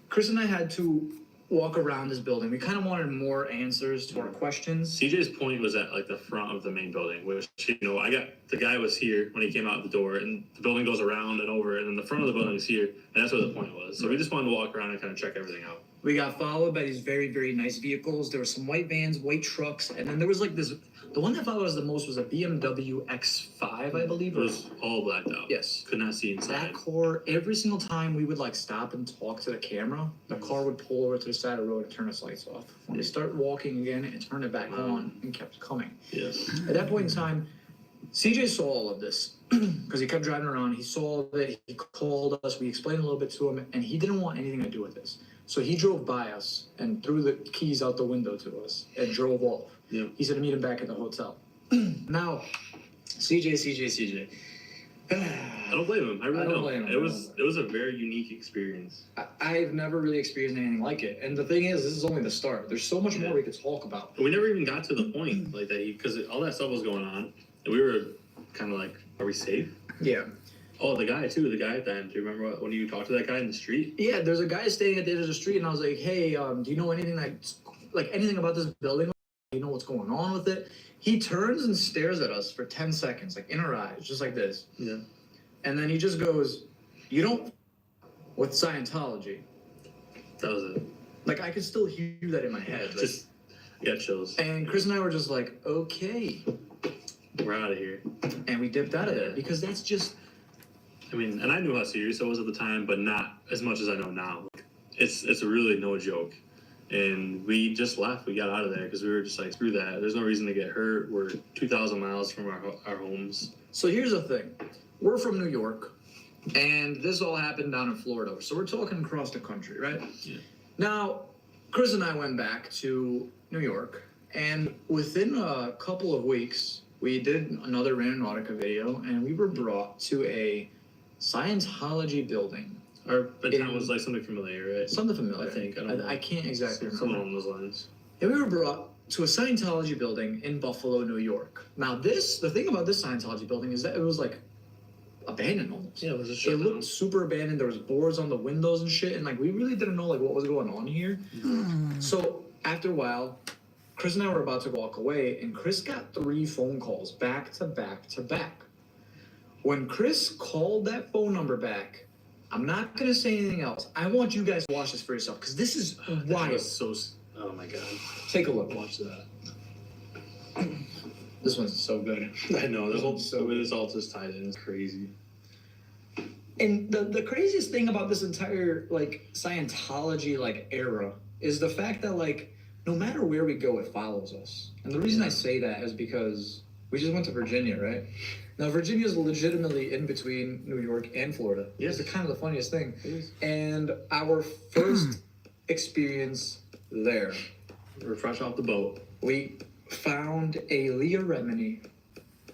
Chris and I had to walk around this building. We kind of wanted more answers to our questions. CJ's point was at like the front of the main building, which the guy was here when he came out the door, and the building goes around and over, and then the front of the building is here, and that's where the point was. So we just wanted to walk around and kind of check everything out. We got followed by these very, very nice vehicles. There were some white vans, white trucks, and then there was like this. The one that followed us the most was a BMW X5, I believe. It was all blacked out. Yes. Could not see inside. That car, every single time we would like stop and talk to the camera, the car would pull over to the side of the road and turn its lights off. When we start walking again, it turned it back on and kept coming. Yes. At that point in time, CJ saw all of this because he kept driving around. He saw that he called us. We explained a little bit to him, and he didn't want anything to do with this. So he drove by us and threw the keys out the window to us and drove off. Yeah. He said to meet him back at the hotel. Now, CJ. I don't blame him. I really don't. Blame him. It was a very unique experience. I've never really experienced anything like it. And the thing is, this is only the start. There's so much more we could talk about. We never even got to the point like that because all that stuff was going on, and we were kind of like, "Are we safe?" Yeah. Oh, the guy at the end. Do you remember when you talked to that guy in the street? Yeah, there's a guy staying at the end of the street, and I was like, "Hey, do you know anything anything about this building? Do you know what's going on with it?" He turns and stares at us for 10 seconds, like in our eyes, just like this. Yeah. And then he just goes, "You don't with Scientology." That was it. Like I could still hear that in my head. Like, Just got chills. and Chris and I were just like, "Okay," We're out of here. and we dipped out of there because that's just. I mean, and I knew how serious it was at the time, but not as much as I know now. It's really no joke. And we just left. We got out of there because we were just like, screw that. There's no reason to get hurt. We're 2,000 miles from our homes. So here's the thing. We're from New York, and this all happened down in Florida. So we're talking across the country, right? Yeah. Now, Chris and I went back to New York, and within a couple of weeks, we did another RANDONAUTICA video, and we were brought to a Scientology building. Our town was like something familiar, right? Something familiar. I think. I don't know. I can't exactly remember. Something along those lines. And we were brought to a Scientology building in Buffalo, New York. Now the thing about this Scientology building is that it was like abandoned almost. Yeah, it was a It shutdown. looked super abandoned. There was boards on the windows and shit, and like we really didn't know like what was going on here. So after a while, Chris and I were about to walk away, and Chris got 3 phone calls back to back to back. When Chris called that phone number back, I'm not gonna say anything else. I want you guys to watch this for yourself because this is That wild. was so. Oh my god. Take a look. Watch that. This one's so good. I know this whole So- this all just tied in. It's crazy. And the craziest thing about this entire like Scientology like era is the fact that like no matter where we go, it follows us. And the reason I say that is because we just went to Virginia, right? Now Virginia is legitimately in between New York and Florida. Yes. It's kind of the funniest thing. It is. And our first experience there, We're fresh off the boat. we found a Leah Remini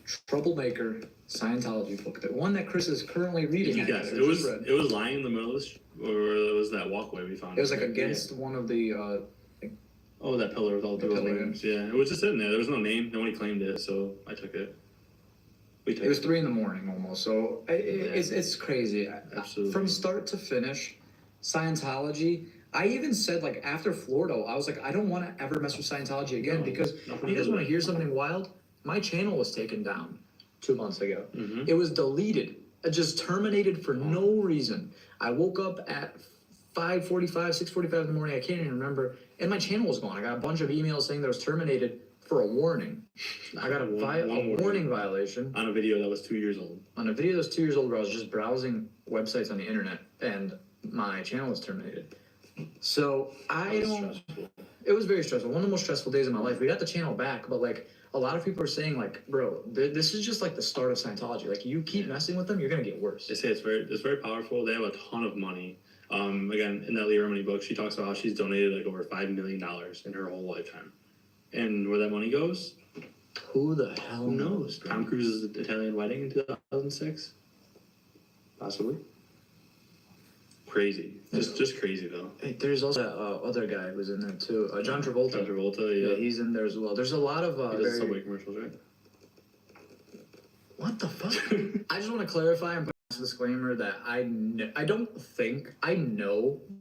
troublemaker Scientology book, the one that Chris is currently reading. Yes, actually, it I was just read. it was lying in the middle of the or it was that walkway we found. It was like right? against one of the Oh, that pillar with all the pillar, names. Yeah, it was just sitting there. There was no name. Nobody claimed it, so I took it. We took It was 3 a.m. almost, so it's crazy. Absolutely. From start to finish, Scientology. I even said like after Florida, I was like, I don't want to ever mess with Scientology again No, because nothing you guys to do want to with hear something wild? My channel was taken down 2 months ago. Mhm. It was deleted, just terminated for no reason. I woke up at 5:45, 6:45 in the morning. I can't even remember, and my channel was gone. I got a bunch of emails saying that it was terminated for a warning. I got a warning violation on a video that was 2 years old. on a video that was 2 years old where I was just browsing websites on the internet and my channel was terminated. So I That was don't. stressful. It was very stressful. One of the most stressful days of my life. We got the channel back, but like a lot of people are saying, like, bro, this is just like the start of Scientology. Like, you keep messing with them, you're gonna get worse. They say it's very powerful. They have a ton of money. Again, in that Leah Remini book, she talks about how she's donated like over $5 million in her whole lifetime, and where that money goes, Who the hell who knows? bro? Tom Cruise's Italian wedding in 2006, possibly. Crazy, just crazy though. Hey, there's also that other guy who's in there too, John Travolta. John Travolta, Yeah, yeah. he's in there as well. There's a lot of He does very- Subway commercials, right? What the fuck? I just want to clarify and put a disclaimer that I know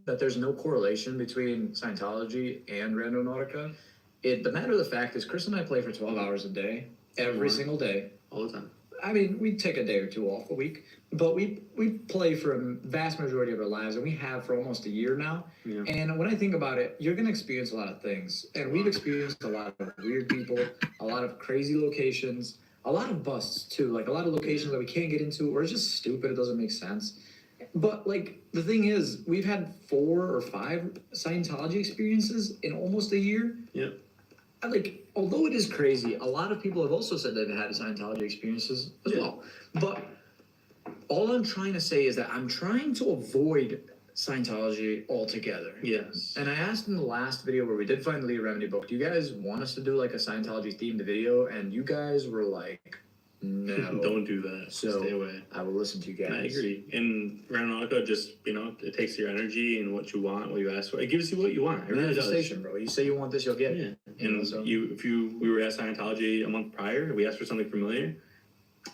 that there's no correlation between Scientology and Randonautica. The matter of the fact is, Chris and I play for 12 hours a day, every Wow. single day. All the time. I mean, we take a day or two off a week, but we play for a vast majority of our lives, and we have for almost a year now. Yeah. And when I think about it, you're gonna experience a lot of things, and we've experienced a lot of weird people, a lot of crazy locations, a lot of busts too, like a lot of locations that we can't get into, or it's just stupid. It doesn't make sense. But like the thing is, we've had 4 or 5 Scientology experiences in almost a year. Yep. Like, although it is crazy, a lot of people have also said they've had Scientology experiences as well. But all I'm trying to say is that I'm trying to avoid Scientology altogether. Yes. And I asked in the last video where we did find the Leah Remini book, do you guys want us to do like a Scientology themed video? And you guys were like, no. Don't do that. So, stay away. I will listen to you guys. I agree. And Randonautica just, it takes your energy and what you want, what you ask for. It gives you what you want. It really does. Manifestation, bro. You say you want this, you'll get Yeah. it. And So- we were at Scientology a month prior, we asked for something familiar.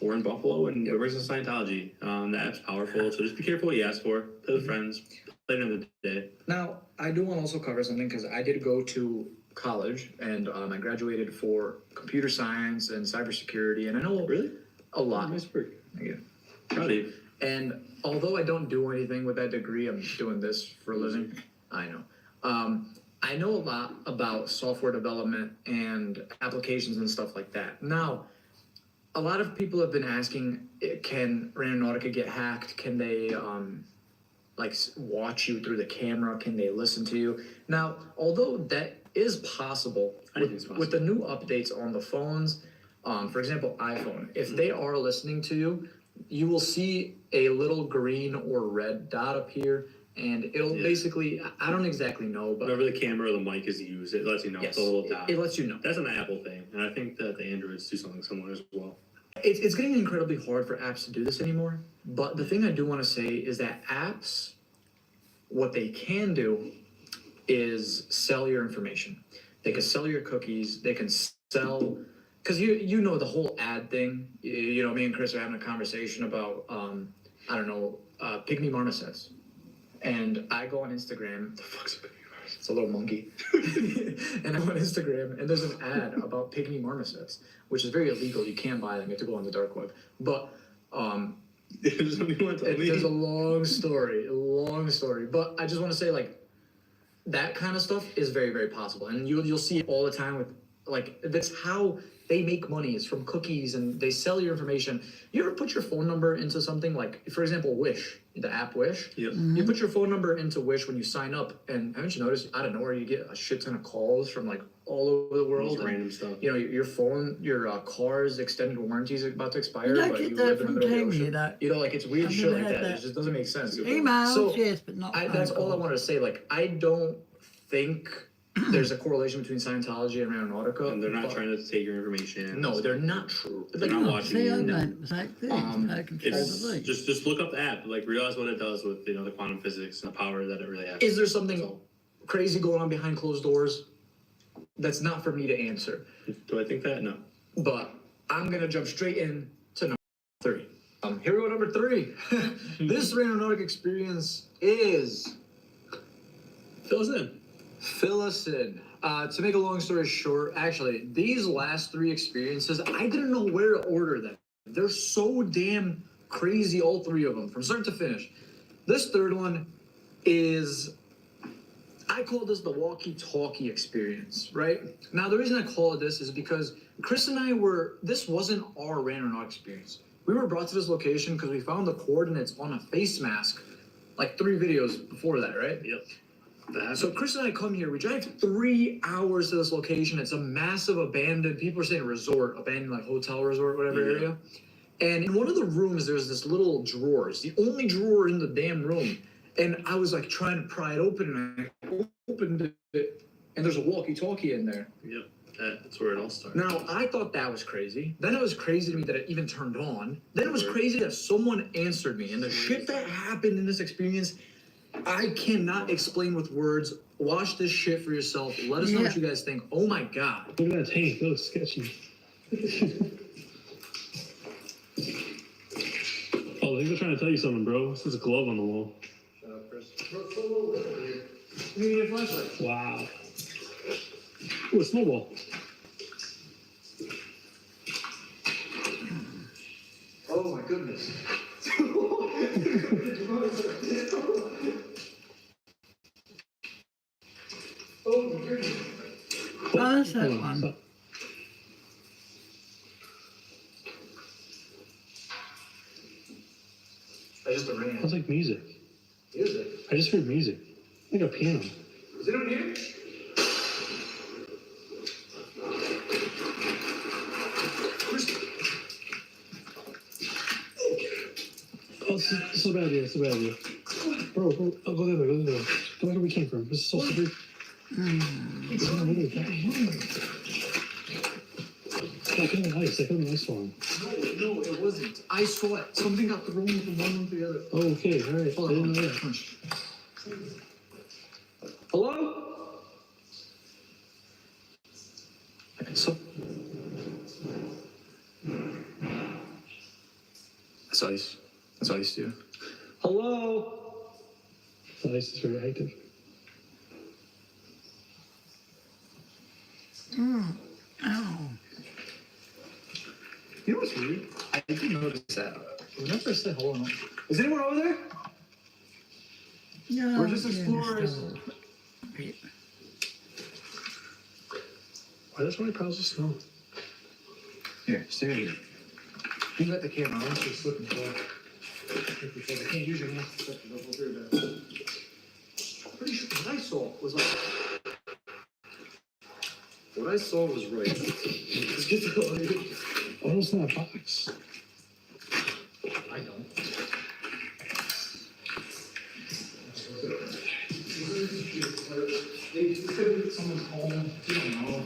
We're in Buffalo and we're in Scientology. The app's powerful, so just be careful what you ask for. Play with friends. Play in the day. Now, I do want to also cover something because I did go to college and I graduated for computer science and cybersecurity, and I know Really? a lot. Nice work. Thank you. Proud of you. And although I don't do anything with that degree, I'm doing this for a living. I know. I know a lot about software development and applications and stuff like that. Now, a lot of people have been asking, can Randonautica get hacked? Can they watch you through the camera? Can they listen to you? Now, although that is possible, Anything's possible. with the new updates on the phones, for example, iPhone, if they are listening to you, you will see a little green or red dot appear, and it'll basically, I don't exactly know, but Whenever the camera or the mic is used, it lets you know. yes, It's a little dot. it lets you know. That's an Apple thing, and I think that the Androids do something similar as well. It's getting incredibly hard for apps to do this anymore. But the thing I do want to say is that apps, what they can do is sell your information. They can sell your cookies. They can sell, because you know the whole ad thing. You know, me and Chris are having a conversation about pygmy marmosets, and I go on Instagram. The fuck's a pygmy marmoset? It's a little monkey. And I'm on Instagram, and there's an ad about pygmy marmosets, which is very illegal. You can't buy them. You have to go on the dark web. But There's there's a long story. But I just want to say, like, that kind of stuff is very, very possible, and you'll see it all the time with Like that's how they make money, is from cookies, and they sell your information. You ever put your phone number into something like, for example, Wish, the app Wish? Yep. You put your phone number into Wish when you sign up, and haven't you noticed out of nowhere you get a shit ton of calls from like all over the world? Just random stuff. You know, your phone, your car's extended warranty is about to expire, You don't but get you that live in the from middle of the Tammy, ocean. though. You know, like it's weird I've shit never like had that. It that. just doesn't make sense. Emails, So, yes, but not that's phone all I calls. wanted to say. Like, I don't think there's a correlation between Scientology and Randonautica. And they're not but- trying to take your information. No, they're not true. They're Like, not watching See, I you. made the same thing. I control the It's lead. just look up the app. Like realize what it does with the quantum physics and the power that it really has. is there something crazy going on behind closed doors? That's not for me to answer. Do I think that? No. But I'm gonna jump straight in to number 3. Here we go, number 3. This Randonautic experience is Fill us in. fill us in. To make a long story short, actually, these last 3 experiences, I didn't know where to order them. They're so damn crazy, all 3 of them, from start to finish. This 3rd one is, I call this the walkie-talkie experience, right? Now, the reason I call it this is because Chris and I this wasn't our Randonautic experience. We were brought to this location because we found the coordinates on a face mask, like 3 videos before that, right? Yep. So Chris and I come here. We drive 3 hours to this location. It's a massive abandoned, people are saying resort, abandoned like hotel resort, whatever Yeah. area. And in one of the rooms, there's this little drawer. It's the only drawer in the damn room. And I was like trying to pry it open, and I opened it, and there's a walkie-talkie in there. Yep. That's where it all started. Now, I thought that was crazy. Then it was crazy to me that it even turned on. Then it was crazy that someone answered me. And the shit that happened in this experience, I cannot explain with words. Watch this shit for yourself. Let us know what you guys think. Oh my God. Look at that tank. That looks sketchy. Oh, I think they're trying to tell you something, bro. This is a glove on the wall. Shut up, Chris. You need a flashlight. Wow. Ooh, a snowball. Oh my goodness. Oh my goodness. Oh, that's that Hold on, one. stop. I just ran. Sounds like music. Is it? I just heard music. Like a piano. Is anyone here? Oh, this is a bad idea. It's a bad idea. Bro, oh, go the other way. Go the other way. Go back where we came from. This is so stupid. Like in the ice. Like in the ice storm. No, it wasn't. I saw it. Something got thrown from one room to the other. Oh, okay. All right. Hold I on. didn't know that. Hello? So, that's ice. That's ice, dude. Hello? The ice is very active. Oh. You know what's weird? I didn't notice that. Whenever I say hello, is anyone over there? No, We're just yeah, explorers. still- Why are there so many piles of snow? Here, stay here. You got the camera. I want you to slip and fall. I can't use your hands to touch it. I'll do that. Pretty sure what I saw was like. What I saw was right. Let's get the hell out of here. What was in that box? I don't. They could be someone's home. You don't know.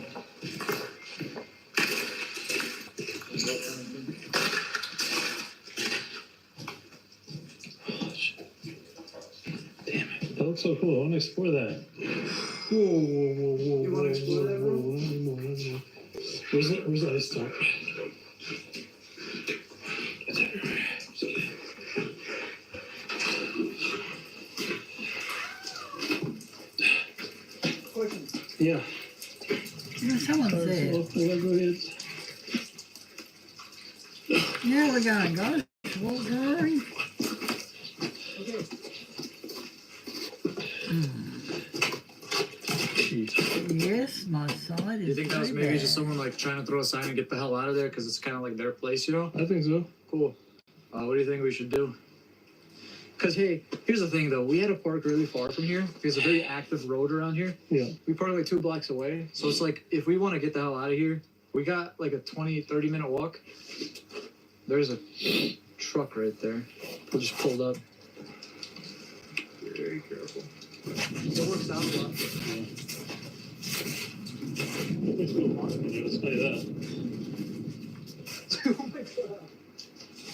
Oh, shit. Damn it. That looks so cool. I want to explore that. Whoa, whoa, whoa, whoa. You wanna explore that, bro? Let me move. Where's the ice start? Yeah. Yeah, someone said, Go ahead. yeah, we got a ghost walking. Yes, my side. You think that was maybe just someone like trying to throw a sign and get the hell out of there because it's kind of like their place, you know? I think so. Cool. What do you think we should do? Because, hey, here's the thing, though. We had to park really far from here. There's a very active road around here. Yeah. We parked like 2 blocks away. So it's like, if we want to get the hell out of here, we got like a 20, 30-minute walk. There's a truck right there. We just pulled up. Very careful. It works out a lot. Let's tell you that. Oh my god.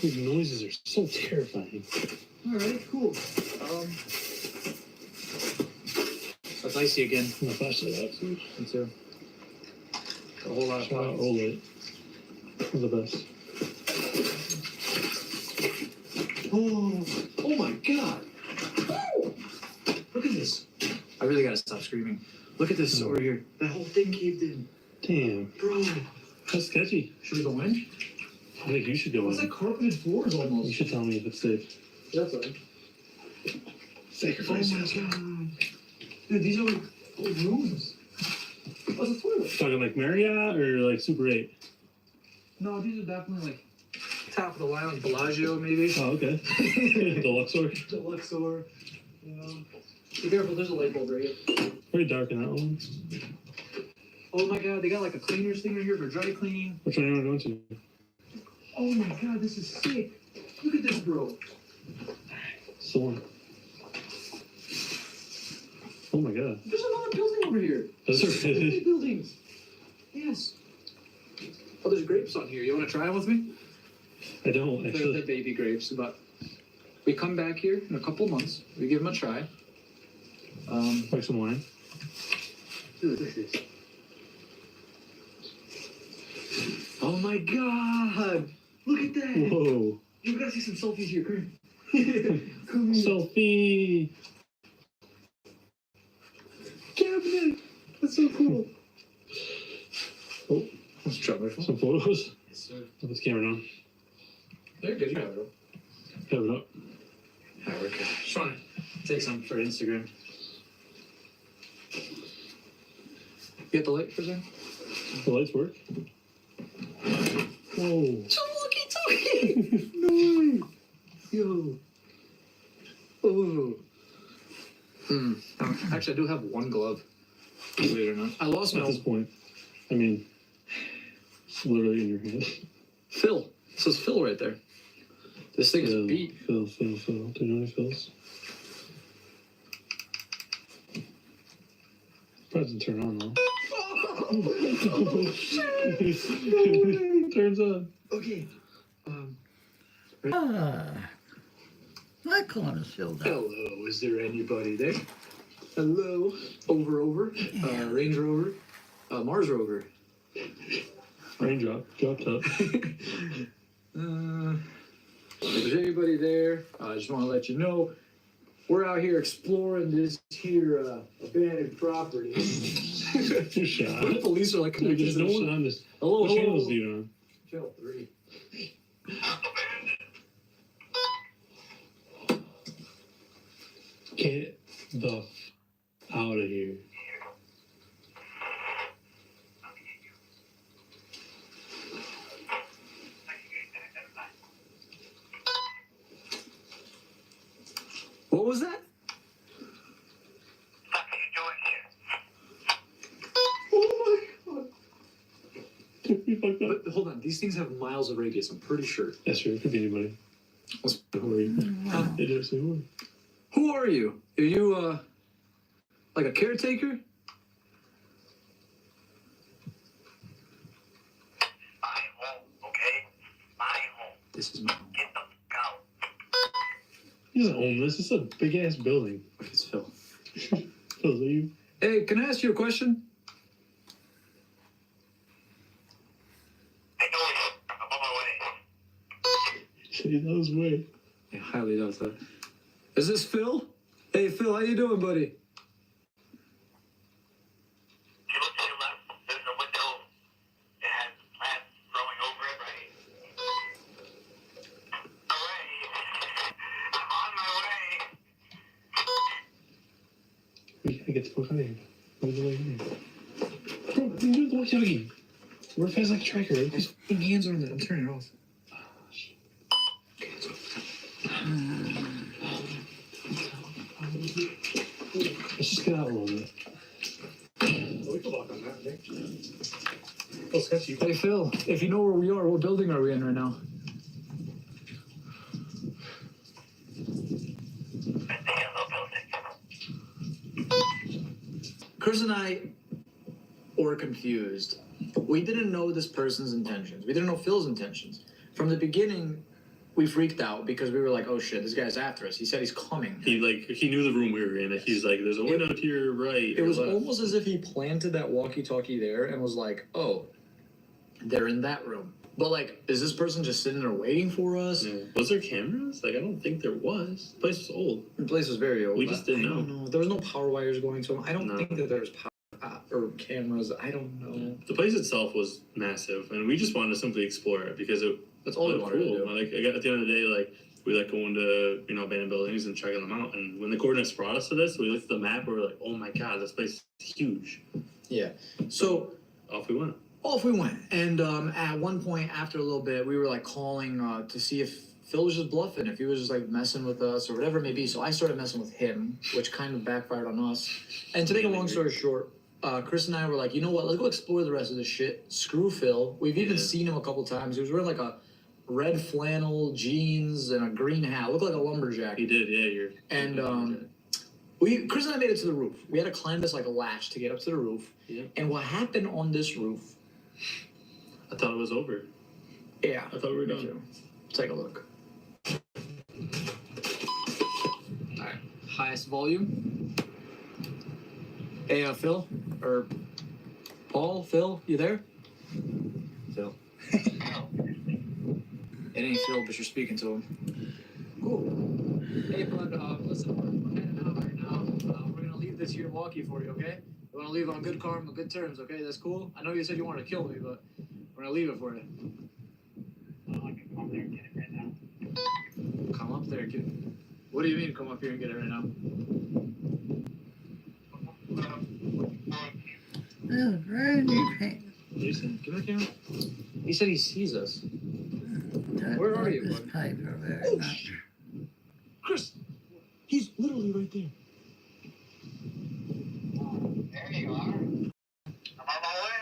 These noises are so terrifying. Alright, cool. That's icy again. I'm gonna flash that out too. Me too. A whole lot of Shout out pockets. Olet. They're the best. Oh my god. Look at this. I really gotta stop screaming. Look at this over here. That whole thing caved in. Damn. Bro. That's sketchy. Should we go in? I think you should go It's in. like carpeted floors You almost. should tell me if it's safe. That's right. Sacrifice. Oh my god. Dude, these are like old rooms. What's a toilet? Talking like Marriott or like Super 8? No, these are definitely like top of the line, like Bellagio maybe. Oh, okay. Deluxor. Luxor. Be careful, there's a light bulb right here. Very dark in that one. Oh my god, they got like a cleaners thing right here for dry cleaning. Which one are you going to? Oh my god, this is sick. Look at this, bro. Someone. Oh my god. There's another building over here. Those are So many really. buildings. Yes. Oh, there's grapes on here. You want to try them with me? I don't They're actually. baby grapes, but we come back here in a couple months. We give them a try. Like some wine. Dude, look at this. Oh my god! Look at that! Whoa. You gotta see some selfies here. Come here. Come here. Selfie. Cabinet! That's so cool. Oh, Let's try my phone. some photos. Yes, sir. Put this camera down. They're good. You have it. Have it up. Alright, we're good. Just wanna take some for Instagram. You get the light for a second? The lights work. Whoa. So walkie-talkie! No way! Yo. Oh. Actually, I do have one glove. Believe it or not. I lost my At this old point, I mean, it's literally in your hand. Phil. It says Phil right there. This thing is Phil, beat. Phil. Do you know any Phils? Probably doesn't turn on though. Oh, shit! Turns on. Okay. That corner's filled up. Hello, is there anybody there? Hello. Over. Range Rover. Mars Rover. Raindrop. Drop top. If there's anybody there, I just want to let you know we're out here exploring this here abandoned property. You're shot. The police are like Dude, connected there's to no the one shop. on this. Hello, What channels do you on? Channel 3. Get the out of here. What was that? Oh my god. We fucked up. But hold on, these things have miles of radius, I'm pretty sure. That's true. It could be anybody. Let's- Who are you? It is who? Who are you? Are you, like a caretaker? My home, okay? My home. This is my home. Get the fuck out. He doesn't own this. It's a big ass building. It's Phil. Phil, are you? Hey, can I ask you a question? I know it. I'm on my way. He knows way. I highly doubt that. Is this Phil? Hey, Phil, how you doing, buddy? You look to your left, there's a window. It has plants growing over it, right? Alright. I'm on my way. We gotta get the fuck out of here. What is the way in? You do the walkie-talkie. We're fast like a tracker. Right? His fucking hands are on it. I'm turning it off. Let's just get out a little bit. We can walk on that, Nick. Oh, sketchy. Hey Phil, if you know where we are, what building are we in right now? Chris and I were confused. We didn't know this person's intentions. We didn't know Phil's intentions. From the beginning, we freaked out because we were like, "Oh shit, this guy's after us." He said he's coming. He knew the room we were in. He's like, "There's a window to your right." It was almost as if he planted that walkie-talkie there and was like, "Oh, they're in that room." But like, is this person just sitting there waiting for us? Yeah. Was there cameras? Like, I don't think there was. The place was old. The place was very old. We just didn't I don't know. There was no power wires going to them. I don't No. think that there was power or cameras. I don't know. The place itself was massive, and we just wanted to simply explore it because it That's all we looked wanted to cool. do. Like, at the end of the day, like, we like going to abandoned buildings and checking them out. And when the coordinates brought us to this, we looked at the map and we were like, "Oh my god, this place is huge." Yeah. So Off we went. off we went, and at one point after a little bit, we were like calling to see if Phil was just bluffing, if he was just like messing with us or whatever it may be. So I started messing with him, which kind of backfired on us. And to make a long story short, Chris and I were like, you know what? Let's go explore the rest of this shit. Screw Phil. We've even seen him a couple times. He was wearing like a red flannel jeans and a green hat. Looked like a lumberjack. He did, yeah. And Chris and I made it to the roof. We had to climb this like a latch to get up to the roof. Yeah. And what happened on this roof? I thought it was over. Yeah. I thought we were Me done. too. Take a look. Alright. Highest volume. Hey, Phil? Or Paul? Phil? You there? Phil. It ain't Phil, but you're speaking to him. Cool. Hey, bud, listen, we're heading out right now. We're gonna leave this here walkie for you, okay? We wanna leave on good karma, good terms, okay? That's cool? I know you said you wanted to kill me, but we're gonna leave it for you. I can come up there and get it right now. Come up there, kid. What do you mean come up here and get it right now? That's a brand new paint. What did he say? Give me the camera. He said he sees us. Don't Where are like you, this bud? paper very Oh, much. Chris! He's literally right there. There you are. I'm on my way.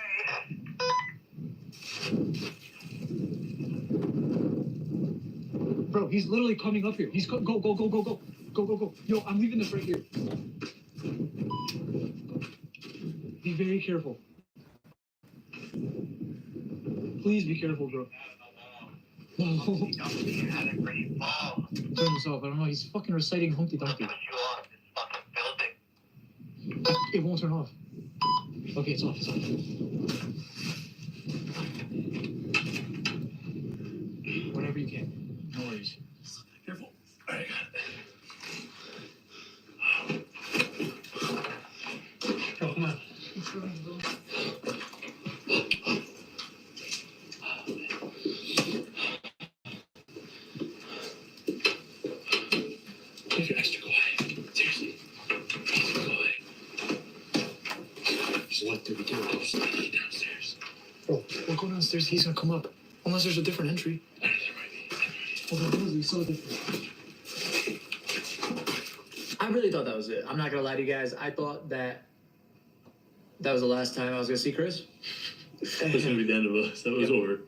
Bro, he's literally coming up here. He's go. Yo, I'm leaving this right here. Be very careful. Please be careful, bro. No. You had it pretty full. Turn this off. I don't know. He's fucking reciting Humpty Dumpty. Put you on this fucking building. It won't turn off. Okay, it's off. It's off. Whenever you can. No worries. Careful. All right, got it. Oh, come on. If you're extra quiet, seriously, extra quiet. Just what do we do? Just lay downstairs. Bro, we'll go downstairs. He's gonna come up. Unless there's a different entry. I don't know, there might be. Hold on, what is he so different? I really thought that was it. I'm not gonna lie to you guys. I thought that was the last time I was gonna see Chris. That was gonna be the end of us. That was over.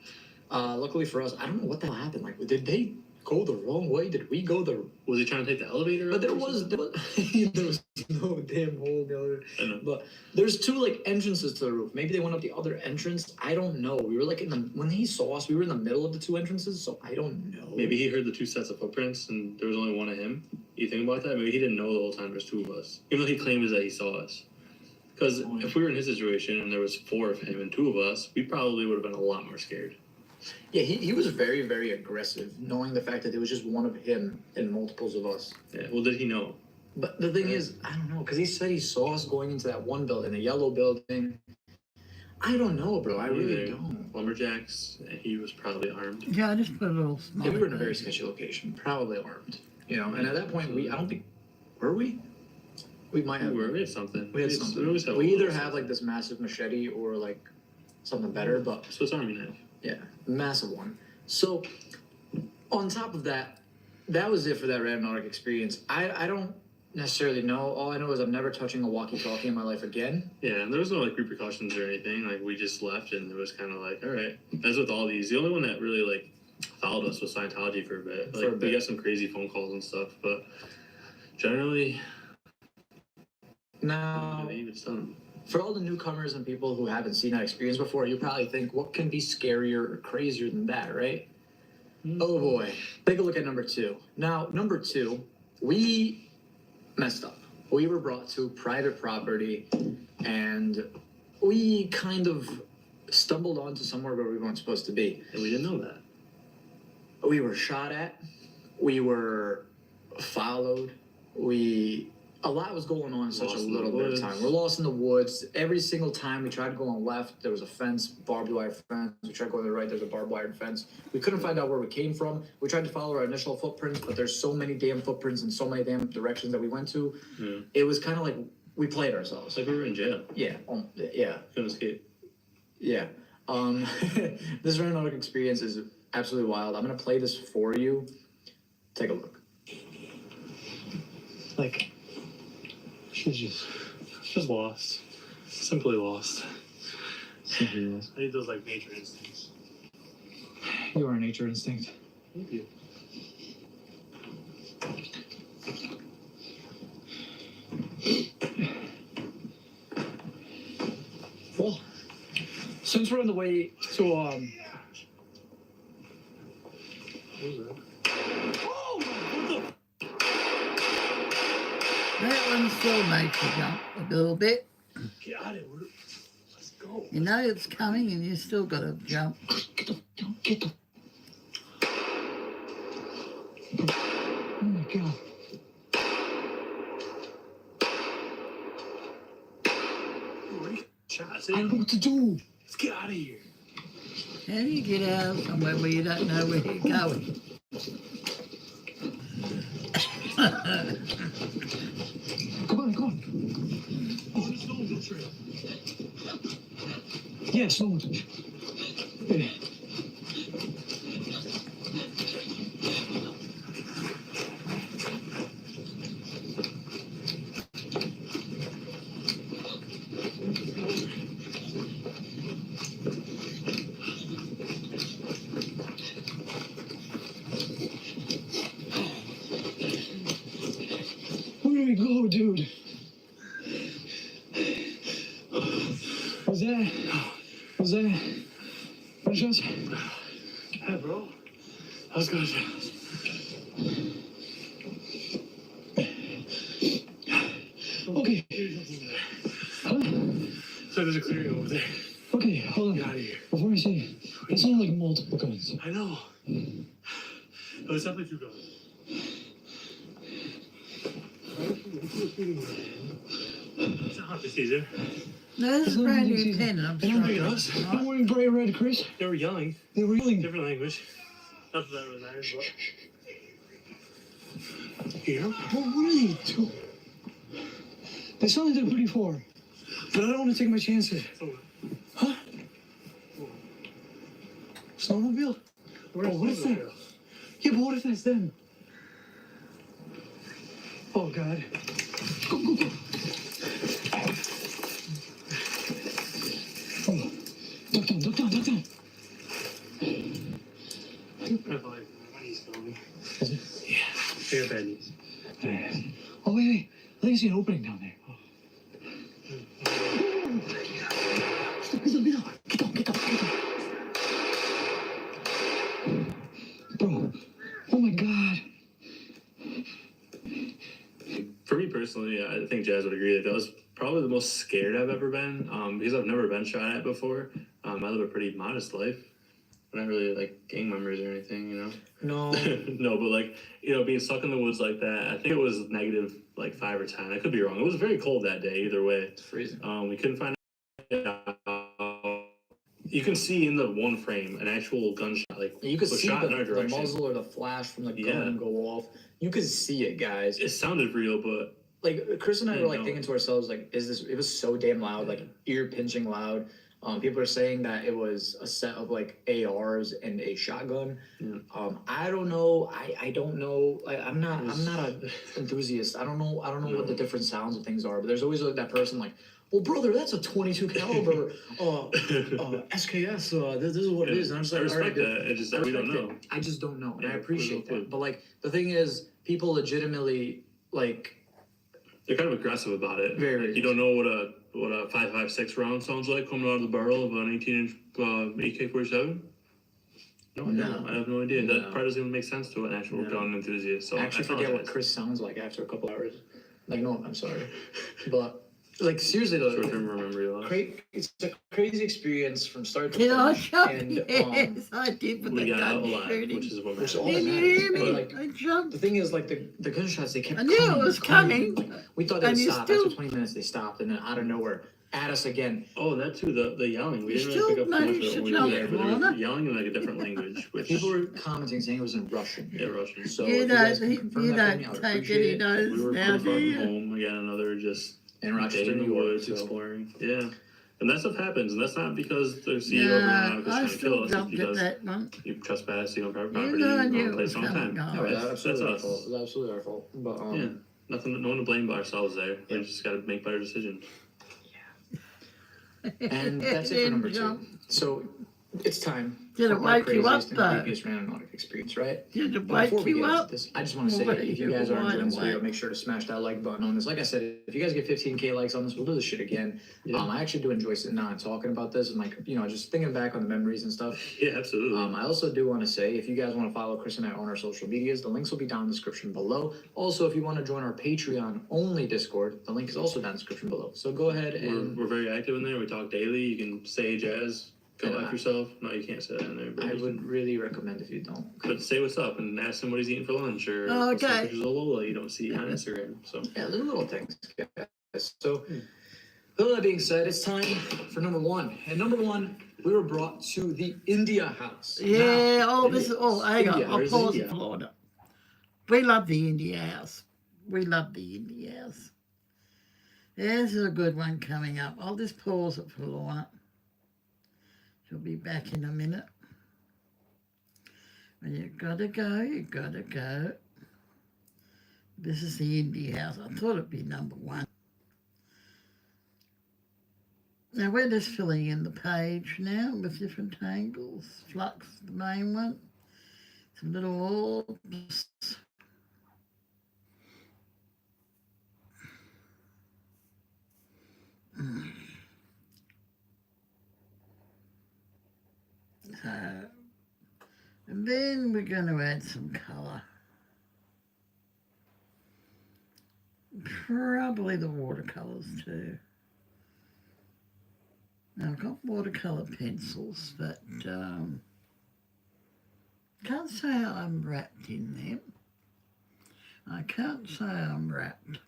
Luckily for us, I don't know what the hell happened. Like, did they go the wrong way? Did we go the? Was he trying to take the elevator? But up there or was something? there was no damn hole in the other. I know. But there's two like entrances to the roof. Maybe they went up the other entrance. I don't know. We were like when he saw us, we were in the middle of the two entrances. So I don't know. Maybe he heard the two sets of footprints and there was only one of him. You think about that? Maybe he didn't know the whole time there's two of us. Even though he claims that he saw us. Because if we were in his situation and there was four of him and two of us, we probably would have been a lot more scared. Yeah, he was very, very aggressive, knowing the fact that there was just one of him and multiples of us. Yeah. Well, did he know? But the thing is, I don't know, because he said he saw us going into that one building, the yellow building. I don't know, bro. I really Either don't. Lumberjacks, and he was probably armed. Yeah, I just put a little small. Yeah, we were in a very sketchy location, probably armed. You know, and at that point, I don't think, were we? We might have. We had something. We had We something. always have We a either little have like this massive machete or like something better, but Swiss Army knife. yeah, massive one. So on top of that, that was it for that Randonautic experience. I don't necessarily know. All I know is I'm never touching a walkie-talkie in my life again. Yeah, and there was no like repercussions or anything. Like we just left, and it was kind of like, all right. As with all these, the only one that really like followed us was Scientology for a bit. Like we got some crazy phone calls and stuff, but generally, Now, it's done. for all the newcomers and people who haven't seen that experience before, you probably think, what can be scarier or crazier than that, right? Oh boy. Take a look at number 2. Now, number 2, we messed up. We were brought to private property and we kind of stumbled onto somewhere where we weren't supposed to be. And we didn't know that. We were shot at. We were followed. A lot was going on in such a little bit of time. We're lost in the woods. Every single time we tried to go on left, there was a fence, barbed wire fence. We tried going to the right, there's a barbed wire fence. We couldn't find out where we came from. We tried to follow our initial footprints, but there's so many damn footprints in so many damn directions that we went to. Yeah. It was kind of like we played ourselves. It's like we were in jail. Yeah, yeah. Couldn't escape. Yeah. This Randonautic experience is absolutely wild. I'm gonna play this for you. Take a look. Like, she's just lost. Simply lost. Simply lost. I need those like nature instincts. You are a nature instinct. Thank you. Well, since we're on the way to What was that? oh, what That one still makes you jump a little bit. Get out of here. Let's go. You know it's coming and you still got to jump. Get the. Oh my god. Shots I don't know in. what to do. Let's get out of here. How do you get out of somewhere where you don't know where you're going? Come on, come on. Oh, the snowmobile trail. Yeah, slow. Yeah. Where do we go, dude? Was that? Just? Yeah, bro. That was good. Okay. Huh? So there's a clearing over there. Okay, hold on. Get out of here. Before I say, it's not like multiple guns. I know. Oh, it's definitely 2 guns. It's not hunter season. No, this is a brand new pen and I'm And I'm struggling. Look at us. I'm wearing bright red, Chris. They were yelling. They were yelling. Different language. Not that that really matters, but. Here? What are they doing? They sound like they're pretty far. But I don't want to take my chances. Huh? Snowmobile? Where's Oh, what is that? Yeah, but what if that's them? Oh, God. Go, go, go. Oh. Duck down, duck down, duck down. My knee's killing me. Is it? Yeah. I got bad knees. Oh, wait, wait. I think I see an opening down there. Get down, get down, get down. Bro, oh my God. For me personally, I think Jazz would agree that was probably the most scared I've ever been, because I've never been shot at before. I live a pretty modest life. I'm not really like gang members or anything, you know. No. No, but like, you know, being stuck in the woods like that, I think it was negative like 5 or 10. I could be wrong. It was very cold that day. Either way, It's freezing. we couldn't find. You can see in the one frame an actual gunshot, like You could was see shot in our the direction. muzzle or the flash from the gun Yeah. go off. You could see it, guys. It sounded real, but like Chris and I were like thinking to ourselves, like, is this? It was so damn loud, like ear pinching loud. People are saying that it was a set of like ARs and a shotgun. Yeah. I don't know. I don't know. Like, I'm not an enthusiast. I don't know what the different sounds of things are. But there's always like that person like, well, brother, that's a 22 caliber SKS. This is what it is. And I'm just like, I respect all right, that. It's just that we don't know. I just don't know, and Yeah, I appreciate we don't that. But like the thing is, people legitimately like. They're kind of aggressive about it. Very. Like, you don't know what a 5.56 round sounds like coming out of the barrel of an 18-inch AK-47. No, I have no idea. No. That probably doesn't even make sense to an actual gun enthusiast. So I actually forget what Chris sounds like after a couple hours. Like, no, I'm sorry, but like seriously though, Short-term memory loss. it's a crazy experience from start to Did I finish. jump? And Yes, I did with We the got out gun alive, shooting. which is what Which matters. all Did that you matters. hear me? And, like, I jumped. the thing is, like the gunshots, they kept. I knew it was coming. Like, we thought they would And you stop still- after 20 minutes. They stopped, and then out of nowhere, at us again. Oh, that too. The yelling. We You didn't still really pick up too much of managed it to when we were jump, there, but they Lorna. were yelling in like a different language, which People were commenting saying it was in Russian. yeah, Russian. So You if you guys don't, can confirm you that for me, I don't would take appreciate any it. notice We were now, pretty do far from you? home again. Another just In day Rochester, in the New York, woods so- exploring. Yeah, and that stuff happens, and that's not because the CEO of No, RANDONAUTICA is I trying to kill still us. It's jumped at because that one. you trespassing on private You property, know I wrong knew it place, was wrong coming, time. No, guys. that's absolutely our us. fault. It was absolutely our fault. But Yeah, no one to blame but ourselves there. Yeah. We just got to make better decisions. and that's it for number 2. So it's time. Did it for our wake you up, craziest and though? creepiest Randonautica experience, right? Did it But wake before we you get into up? this, I just want to say, Wake if you guys are you enjoying this wide video, awake. make sure to smash that like button on this. Like I said, if you guys get 15K likes on this, we'll do this shit again. Yeah. I actually do enjoy sitting down and talking about this and like, just thinking back on the memories and stuff. Yeah, absolutely. I also do want to say, if you guys want to follow Chris and I on our social medias, the links will be down in the description below. Also, if you want to join our Patreon only Discord, the link is also down in the description below. So go ahead and we're very active in there. We talk daily. You can say jazz, go And F yourself. No, you can't say that in there. But I you would really recommend if you don't. But say what's up and ask him what he's eating for lunch or Oh, post some okay. pictures of Lola you don't see on Instagram. So Yeah, the little things, guys. So, with all that being said, it's time for number 1. And number 1, we were brought to the India House. Yeah, Now, this is, hang on, India, I'll where's pause India? it, Florida. We love the India House. We love the India House. Yeah, this is a good one coming up. I'll just pause it for Lorna. She'll be back in a minute. When you gotta go, you gotta go. This is the India House. I thought it'd be number 1. Now we're just filling in the page now with different angles. Flux, the main one. Some little orbs. So, and then we're going to add some colour. Probably the watercolours too. Now I've got watercolour pencils, but can't say I'm wrapped in them. I can't say I'm wrapped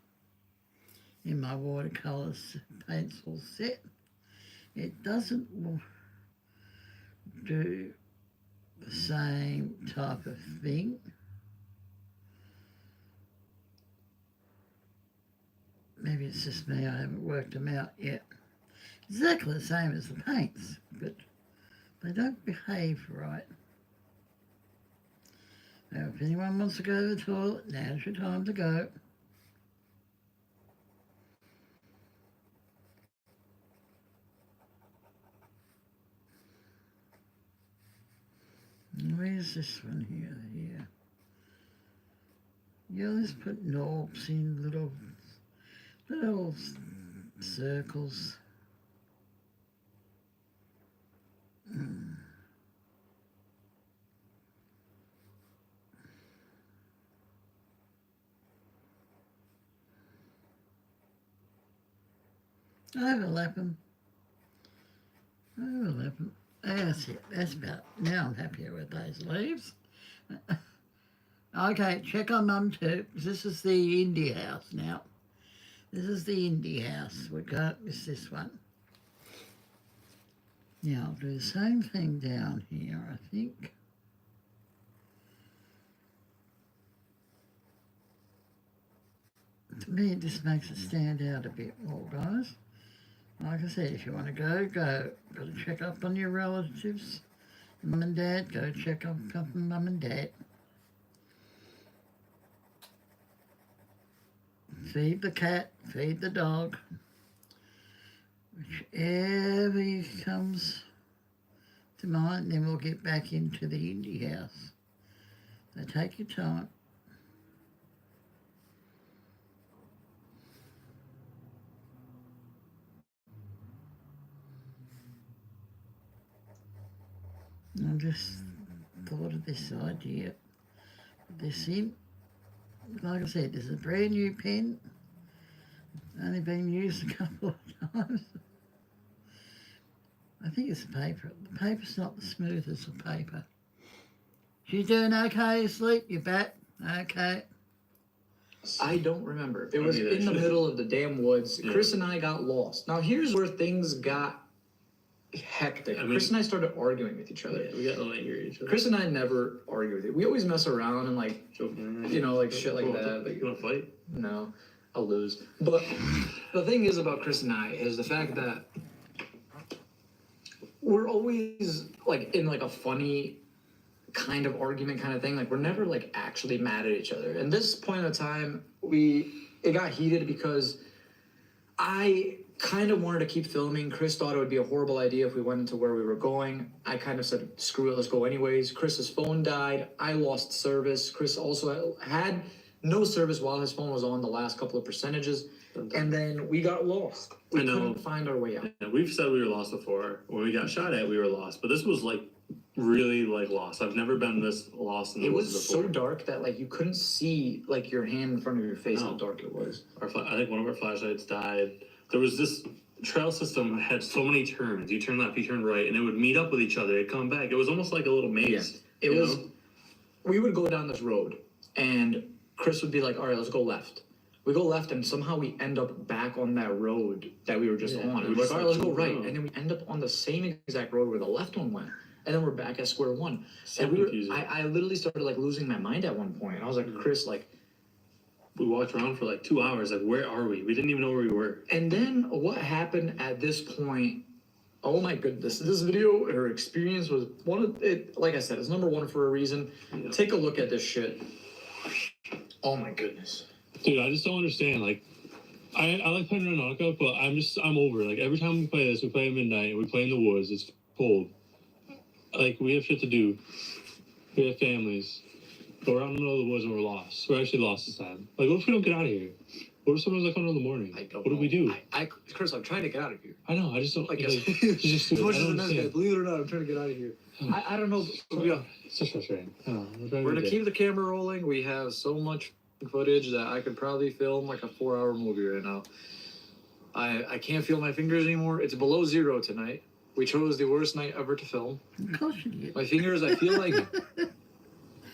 in my watercolour pencil set. It doesn't do the same type of thing. Maybe it's just me, I haven't worked them out yet. Exactly the same as the paints, but they don't behave right. Now, if anyone wants to go to the toilet, now's your time to go. Where's this one here? Here. Yeah, let's put knobs in little circles. Overlap them. That's it. That's about. Now I'm happier with those leaves. Okay, check on Mum too. This is the India House now. This is the India House. We got this one. Now I'll do the same thing down here, I think. To me, it just makes it stand out a bit more, guys. Like I said, if you want to go, go. Got to check up on your relatives. Mum and dad, go check up on mum and dad. Feed the cat, feed the dog. Whichever comes to mind, then we'll get back into the indie house. So take your time. I just thought of this idea. Put this in. Like I said, this is a brand new pen. Only been used a couple of times. I think it's the paper. The paper's not the smoothest of paper. You doing okay, sleep? You back? Okay. I don't remember. It was in the middle of the damn woods. Yeah. Chris and I got lost. Now here's where things got hectic. Chris and I started arguing with each other. Yeah, we got a little angry at each other. Chris and I never argue with it. We always mess around and like joking, you know, like shit like that. Like, you want to fight? No, I'll lose. But the thing is about Chris and I is the fact that we're always like in like a funny kind of argument kind of thing. Like we're never like actually mad at each other. And this point in time, it got heated because I kind of wanted to keep filming. Chris thought it would be a horrible idea if we went into where we were going. I kind of said, screw it, let's go anyways. Chris's phone died. I lost service. Chris also had no service while his phone was on the last couple of percentages. And then we got lost. We couldn't find our way out. Yeah, we've said we were lost before. When we got shot at, we were lost. But this was like really like lost. I've never been this lost in the woods before. It was so dark that like you couldn't see like your hand in front of your face how dark it was. I think one of our flashlights died. There was this trail system that had so many turns. You turn left, you turn right, and it would meet up with each other. It'd come back. It was almost like a little maze. Yeah. It was. Know? We would go down this road, and Chris would be like, "All right, let's go left." We go left, and somehow we end up back on that road that we were just on. And we're like, "All right, let's go right," and then we end up on the same exact road where the left one went, and then we're back at square one. So and confusing. I literally started like losing my mind at one point. I was like, "Chris, like." We walked around for like 2 hours. Like, where are we? We didn't even know where we were. And then what happened at this point? Oh my goodness! This video or experience was one of it. Like I said, it's number one for a reason. Yeah. Take a look at this shit. Oh my goodness, dude! I just don't understand. Like, I like playing RANDONAUTICA, but I'm over. Like every time we play this, we play at midnight. We play in the woods. It's cold. Like we have shit to do. We have families. But we're out in the middle of the woods and we're lost. We're actually lost this time. Like, what if we don't get out of here? What if someone's like coming in the morning? What do we do? Chris, I'm trying to get out of here. I know. I just don't like. It's just stupid. Believe it or not, I'm trying to get out of here. I don't know. It's so frustrating. We're gonna keep the camera rolling. We have so much footage that I could probably film like a 4-hour movie right now. I can't feel my fingers anymore. It's below 0 tonight. We chose the worst night ever to film. Of course you did. My fingers, I feel like.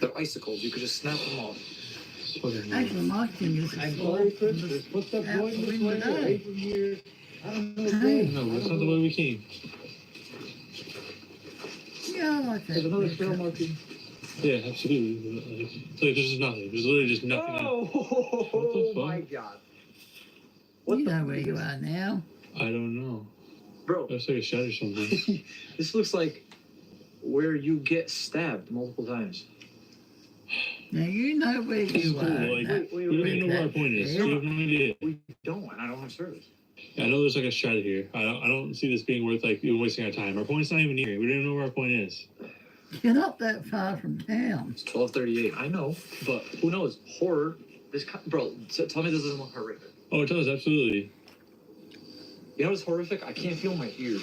They're icicles. You could just snap them off. Actually, my fingers are sorry, Chris. What's that going this way? Away from here. I don't know. Hey. No, that's not the way we came. Yeah, I like that. There's another trail marking. Yeah, absolutely. Like, there's just nothing. There's literally just nothing. Oh my god. What you know where you are now. I don't know. Bro. Looks like a shot or something. This looks like where you get stabbed multiple times. Now you know where you are. Like, we don't even know where our point is. We have no idea. We don't, and I don't have service. Yeah, I know there's like a strat here. I don't see this being worth like even wasting our time. Our point's not even here. We don't even know where our point is. You're not that far from town. It's 12:38. I know, but who knows? Horror. Bro, tell me this doesn't look horrific. Oh, it does absolutely. You know what's horrific? I can't feel my ear.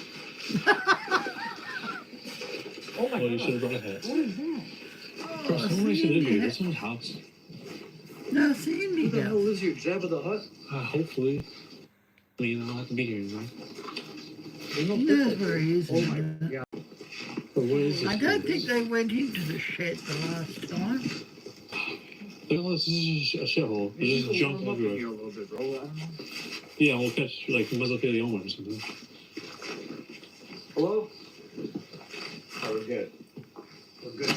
Oh my god! You should have brought a hat. What is that? Bro, someone should live here. That's someone's house. No, it's the indie Who the hell house. lives here? Jabba the Hutt? Hopefully. I mean, I don't have to be here anymore. He knows where he is. Oh my god. But what is this? I don't think they went into the shed the last time. Look at all this. This is a shithole. There's just junk everywhere. Here a little bit, bro. Yeah, we'll catch like mesothelioma or something. Hello? Oh, we're good. We're good.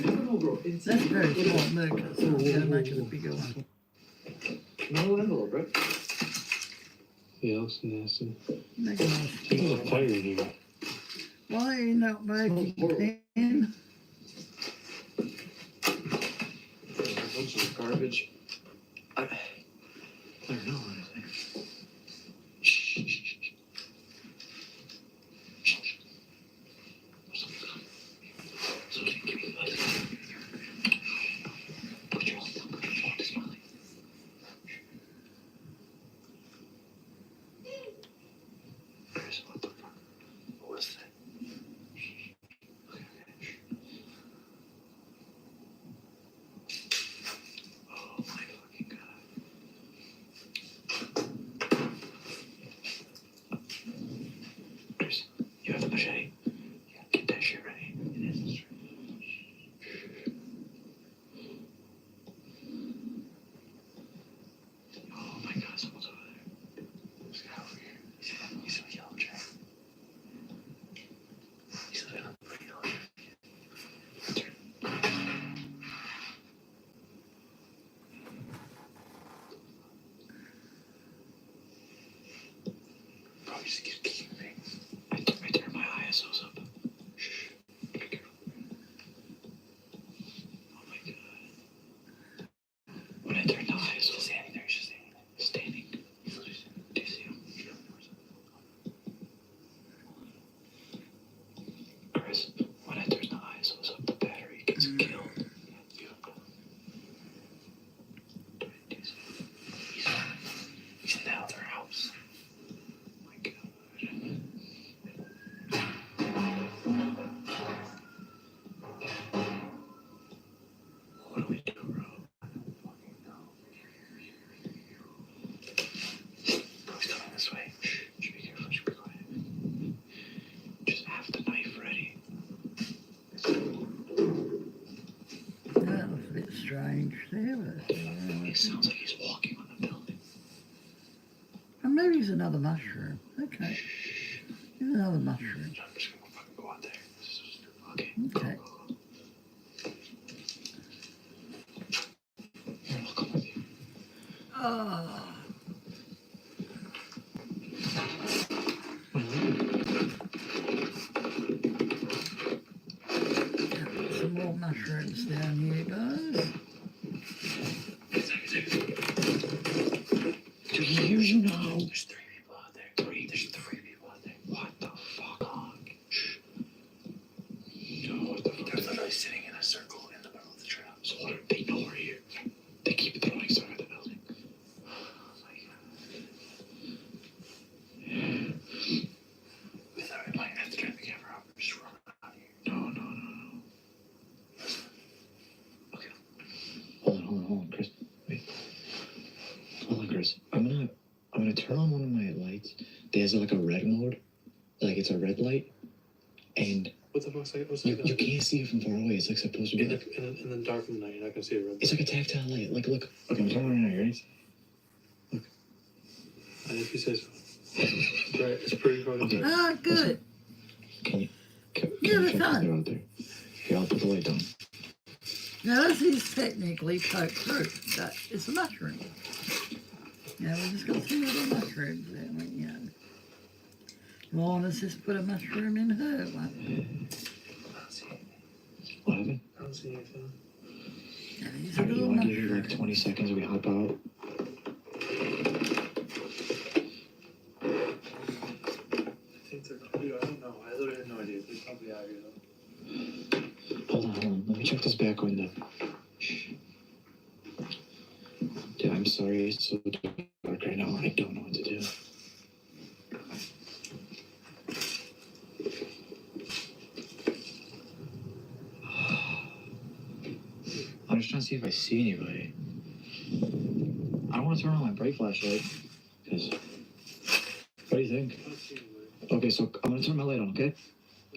No, bro. It's That's a very small marker, so I'm going to make it a bigger one. No envelope, right? Yeah, looks nasty. Make a nice There's big a one. fire in here. Why are you not making a pen? A bunch of garbage. I don't know what I think. Chris, what the fuck? What was that? Oh my fucking god. Chris, you have the machete? Yeah, get that shit ready. It is. Oh my god, someone's over there. This guy over here. He's in a yellow jacket. He's in a pretty yellow jacket. Bro, just keep kicking things. I turned my ISOs up. Shh. Be careful. Oh my god. When I turned the ISO, just standing there, he's just standing there. Standing. He's literally standing. Do you see him? Chris, when I turn the ISOs up, the battery gets killed. Do you see him? He's in the other house. Oh my god. What do we do, bro? I don't fucking know. Bro, he's coming this way. Shh. Should be careful. Should be quiet. Just have the knife ready. That was a bit strange there, but It sounds like he's walking on the building. and maybe it's another mushroom. Okay, it's another mushroom. I'm just gonna fucking go out there. This is so stupid. Okay. Okay. Go. Here, I'll come with you. Oh, some more mushrooms down here, guys. Dude, he hears you now. There's three people out there. There's three people out there. What the fuck? Shh. No, what the fuck? They're literally sitting in a circle in the middle of the trap. So what? They know we're here. They keep throwing stuff at the building. Oh my god. Without it, like, I have to turn the camera off. Just run out here. No. Listen. Okay. Hold on, Chris. Wait. Hold on, Chris. I'm gonna turn on one of my lights. There's like a red mode. Like it's a red light. And What the fuck's that? What's you that? can't see it from far away. It's like supposed to be like In the dark of the night, you're not gonna see it red. it's like a tactile light. Like look. Okay, I'm turning right now, you ready? And if you say so. Right, it's pretty fucking Okay. dark. Ah, good. Can you Yeah, check they're if fine. they're out there? Here, I'll put the light down. Now this is technically poked through, but it's a mushroom. Now we're just got some little mushrooms there, you know. Lorna's just put a mushroom in her one. I don't see anything. What happened? I don't see anything. Now these are Alright, you little wanna give you mushrooms. like 20 seconds we hop out? I think they're. Dude, I don't know. I literally have no idea. They're probably out here though. Hold on. Let me check this back window. Shh. Dude, I'm sorry. It's so dark right now. I don't know what to do. I'm just trying to see if I see anybody. I don't want to turn on my bright flashlight. Because. What do you think? I don't see anybody. Okay, so I'm going to turn my light on, okay?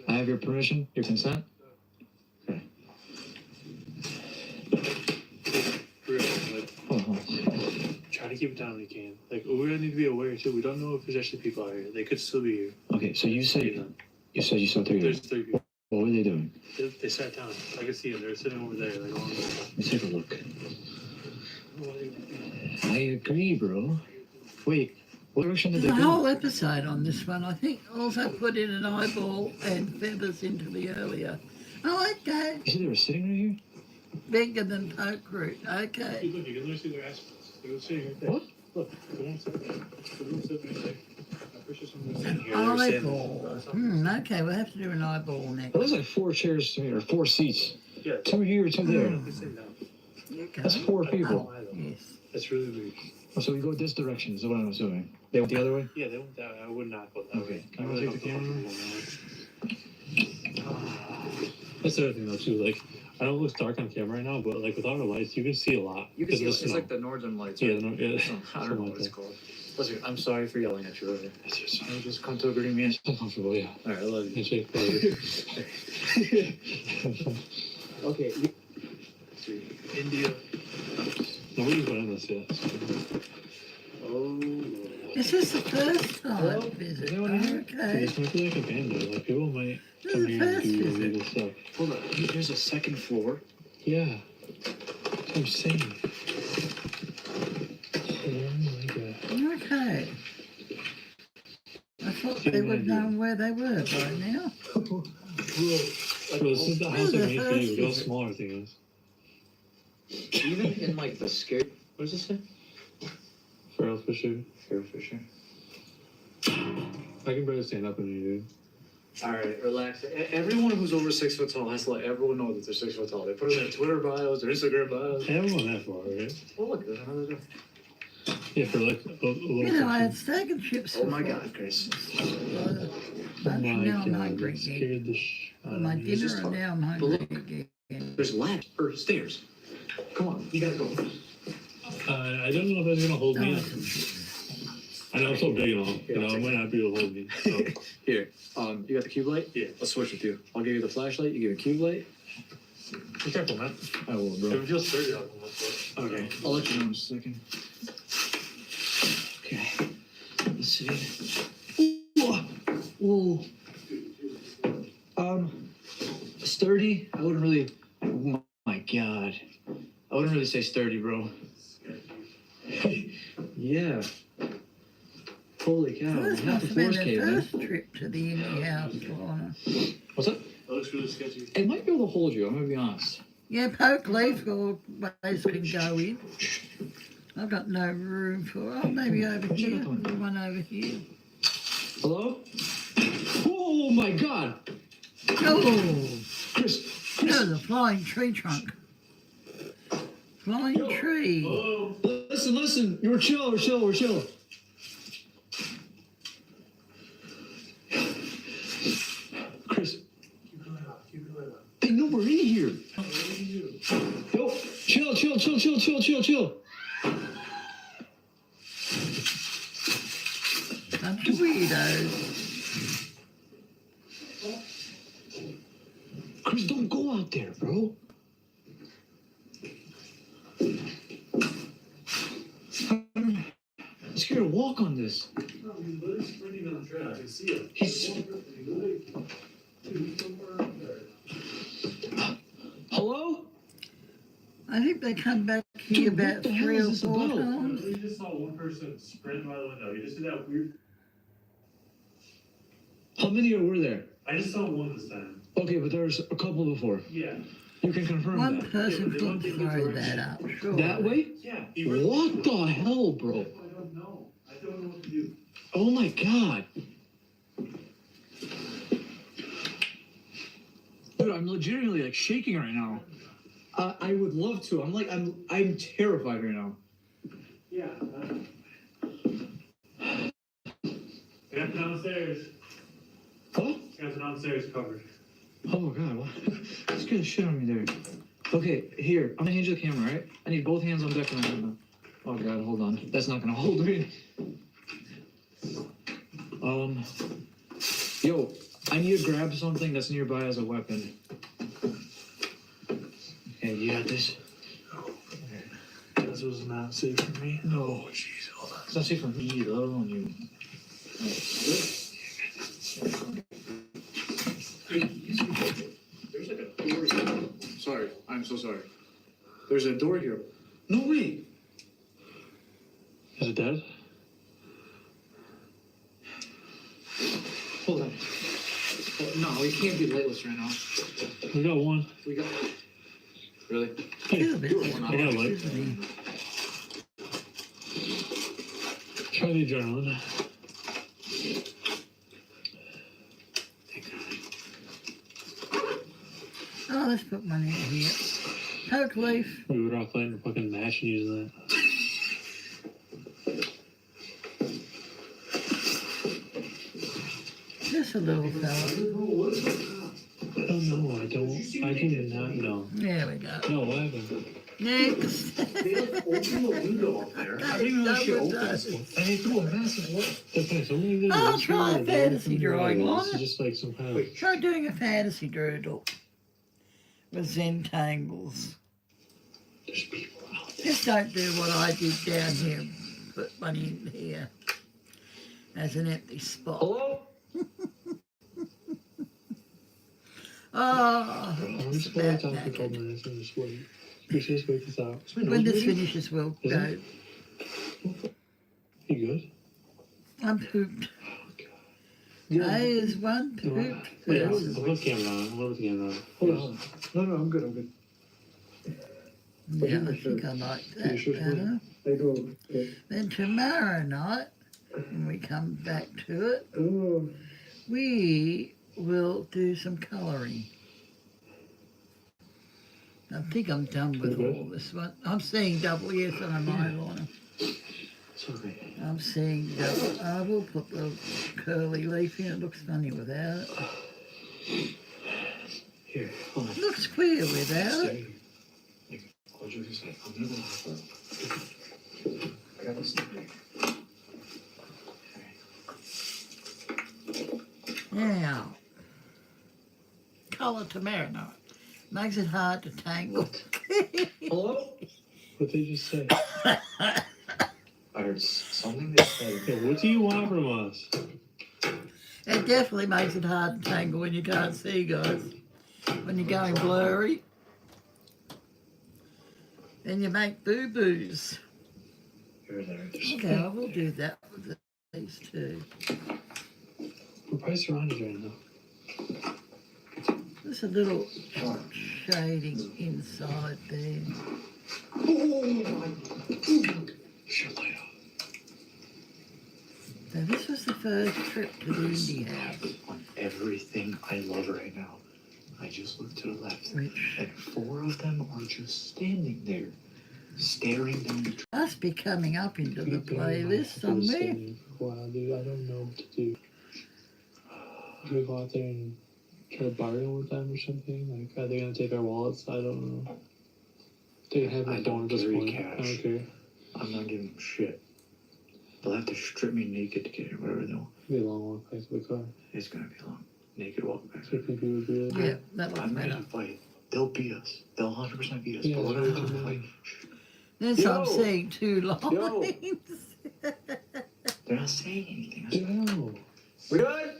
I have your permission, your consent? Okay. Real, like, Hold on. try to keep it down when you can. Like, we're gonna need to be aware too. We don't know if there's actually people out here. They could still be here. Okay, so you See said them. you saw three. There's 3 people. Well, what are they doing? They sat down. I can see them. They're sitting over there. Like, Let me take a look. I agree, bro. Wait, what direction did they There's a go? whole episode on this one. I think also put in an eyeball and feathers into the earlier. Oh, okay. You said they were sitting right here? Bigger than poke root. Hey, Okay. look, you can literally see their ass. They were sitting right there. What? Look, the one sitting right there. I'm pretty sure someone was sitting here. They were sitting Eyeball. Okay, we'll have to do an eyeball next. It looks like 4 chairs to me, or 4 seats. Yeah. 2 here, 2 there. They're sitting down. Okay. That's 4 people. Yes. That's really weird. Oh, so we go this direction, is what I'm assuming. They went the other way? Yeah, they went that way. I would not go that Okay. way. Can I you really take the don't feel camera? comfortable now. That's the other thing though too. Like, I know it looks dark on camera right now, but like without the lights, you can see a lot. You can because see of it's the snow. like the northern lights. Yeah, Right? no, yeah. I don't Something know like what it's that. called. Listen, I'm sorry for yelling at you earlier. I just come to agreement. It's uncomfortable, yeah. All right, I love you. Handshake. Okay. India. Nobody's been this yet. Oh. Is this the first time Hello? visit? Is anyone in here? Okay. This might be like a band though. Like people might This come is here and fast, do is it? illegal stuff. Hold on. There's a second floor. Yeah. That's what I'm saying. Oh my god. Okay. I thought they would know where they were by now. Bro, this is the house the that made for you. first Look how visit. small everything is. Even in like the scary. What does it say? Feral Fisher. Feral Fisher. I can barely stand up in here, dude. All right, relax. Everyone who's over 6 foot tall has to let everyone know that they're 6 foot tall. They put it in their Twitter bios, their Instagram bios. I haven't gone that far, right? Oh, look, there's another door. Yeah, for like a little You know, I had section. steak and chips. Oh my before. God, Chris. Uh, Oh my now I'm god, hungry that again. scared the sh For out of my me. dinner just and talk. now I'm But hungry look. again. There's ladder or stairs. Come on, you gotta go. I don't know if that's gonna hold me up. I know I'm so big and all. You know, it might not be able to hold me. So. Here, you got the cube light? Yeah. Let's switch with you. I'll give you the flashlight, you give me a cube light. Be careful, man. I will, If bro. it feels sturdy, I'll come up. Okay, I'll let you know in a second. Okay, let's see. Ooh. Sturdy. I wouldn't really. Oh my God. I wouldn't really say sturdy, bro. Yeah. Holy cow! So this Half must the have been floor's the caved in. first trip to the indie house, Lorna. What's that? That looks really sketchy. It might be able to hold you. I'm gonna be honest. Yeah, poke leaf or ways can go in. I've got no room for. Oh, maybe over Check here. out the one. There's one over here. Hello? Oh my God! Oh, Chris. that was a flying tree trunk. Flying tree. Oh, Listen. We're chill. Chris. keep going up. They know we're in here. Yo, chill. Bunch of weirdos. Chris, don't go out there, bro. I'm scared to walk on this. No, he's literally sprinting on the trail. I can see him. He's. Hello? I think they come back here Dude, what about the hell 3 is or this 4 about? I times. literally just saw one person sprint by the window. You just did that weird. How many were there? I just saw one this time. Okay, but there's a couple before. Yeah. You can confirm One that. person they could won't take throw the that up. Sure. That way? Yeah. What the hell, bro? I don't know. I don't know what to do. Oh my God. Dude, I'm legitimately like shaking right now. I would love to. I'm terrified right now. Yeah. I got downstairs. Huh? Got downstairs covered. Oh my God, what? You scared the shit out of me there. Okay, here, I'm gonna hand you the camera, right? I need both hands on deck when I have them. Oh God, hold on. That's not gonna hold me. Yo, I need to grab something that's nearby as a weapon. Okay, you got this? This was not safe for me. No, jeez, hold on. It's not safe for me either, let alone you. Alright, good. There's a door here. No way. Is it dead? Hold on. Oh, no, we can't be lightless right now. We got one. We got. Really? Feel a bit I got a light. electricity. Try the adrenaline. Oh, let's put one in here. Poke leaf. We would off lighting a fucking match and using that. Just a little fella. I don't know. I do not know. There we go. No, what happened? Next. They like opened the window up there. I didn't even know she opened this one. And they threw a massive one. Okay, so we did I'll this try one, a fantasy and drawing this one. is just like some kind of. Try doing a fantasy doodle with Zen tangles. There's people out there. Just don't do what I did down here. Put one in here as an empty spot. Hello? Oh, I'm it's just going about to talk for 12 knackered. minutes and just wait. We should just wait this out. When this finishes, we'll Is go. You good? I'm pooped. Oh, God. Yeah. I is one No, pooped wait, I'll person. put the camera on. I'll put the camera on. Hold on. No, I'm good. I'm good. Yeah, I think I like that You sure? better. I go. Then tomorrow night, when we come back to it, Oh. we will do some colouring. I think I'm done with Okay. all this one. I'm seeing double, yes, and I might on Sorry. I'm seeing double. I will put the curly leaf in. It looks funny without it. Here, hold on. It looks queer without it. Close your eyes. I'm gonna go first. I got this thing. Now, colour tomorrow night. Makes it hard to tangle. Hello? What they just say? I heard something that said. Yeah, what do you want from us? It definitely makes it hard to tangle when you can't see, guys. When you're going blurry. Then you make boo-boos. Here, there. Okay, I will do that with these two. What price around is right now? There's a little shading inside there. Shut light off. So this was the first trip to the indie house. On everything I love right now. I just looked to the left, Which and 4 of them are just standing there, staring down the must be coming up into the playlist I've been somewhere. standing for a while, dude. I don't know what to do. Should we go out there and try to bargain with them or something? Like, are they gonna take our wallets? I don't know. They have my I phone don't at this carry point. I cash. don't care. I'm not giving them shit. They'll have to strip me naked to get it, whatever they'll. It'll be a long walk back to the car. It's gonna be long. Naked walk back. So people would be like, Yeah, that looks I'm ready better. to fight. They'll beat us. They'll 100% beat us. Yeah, but we're gonna have to yeah. fight. There's I'm Yo! seeing 2 lines. Yo! They're not saying anything. I swear. no. We good?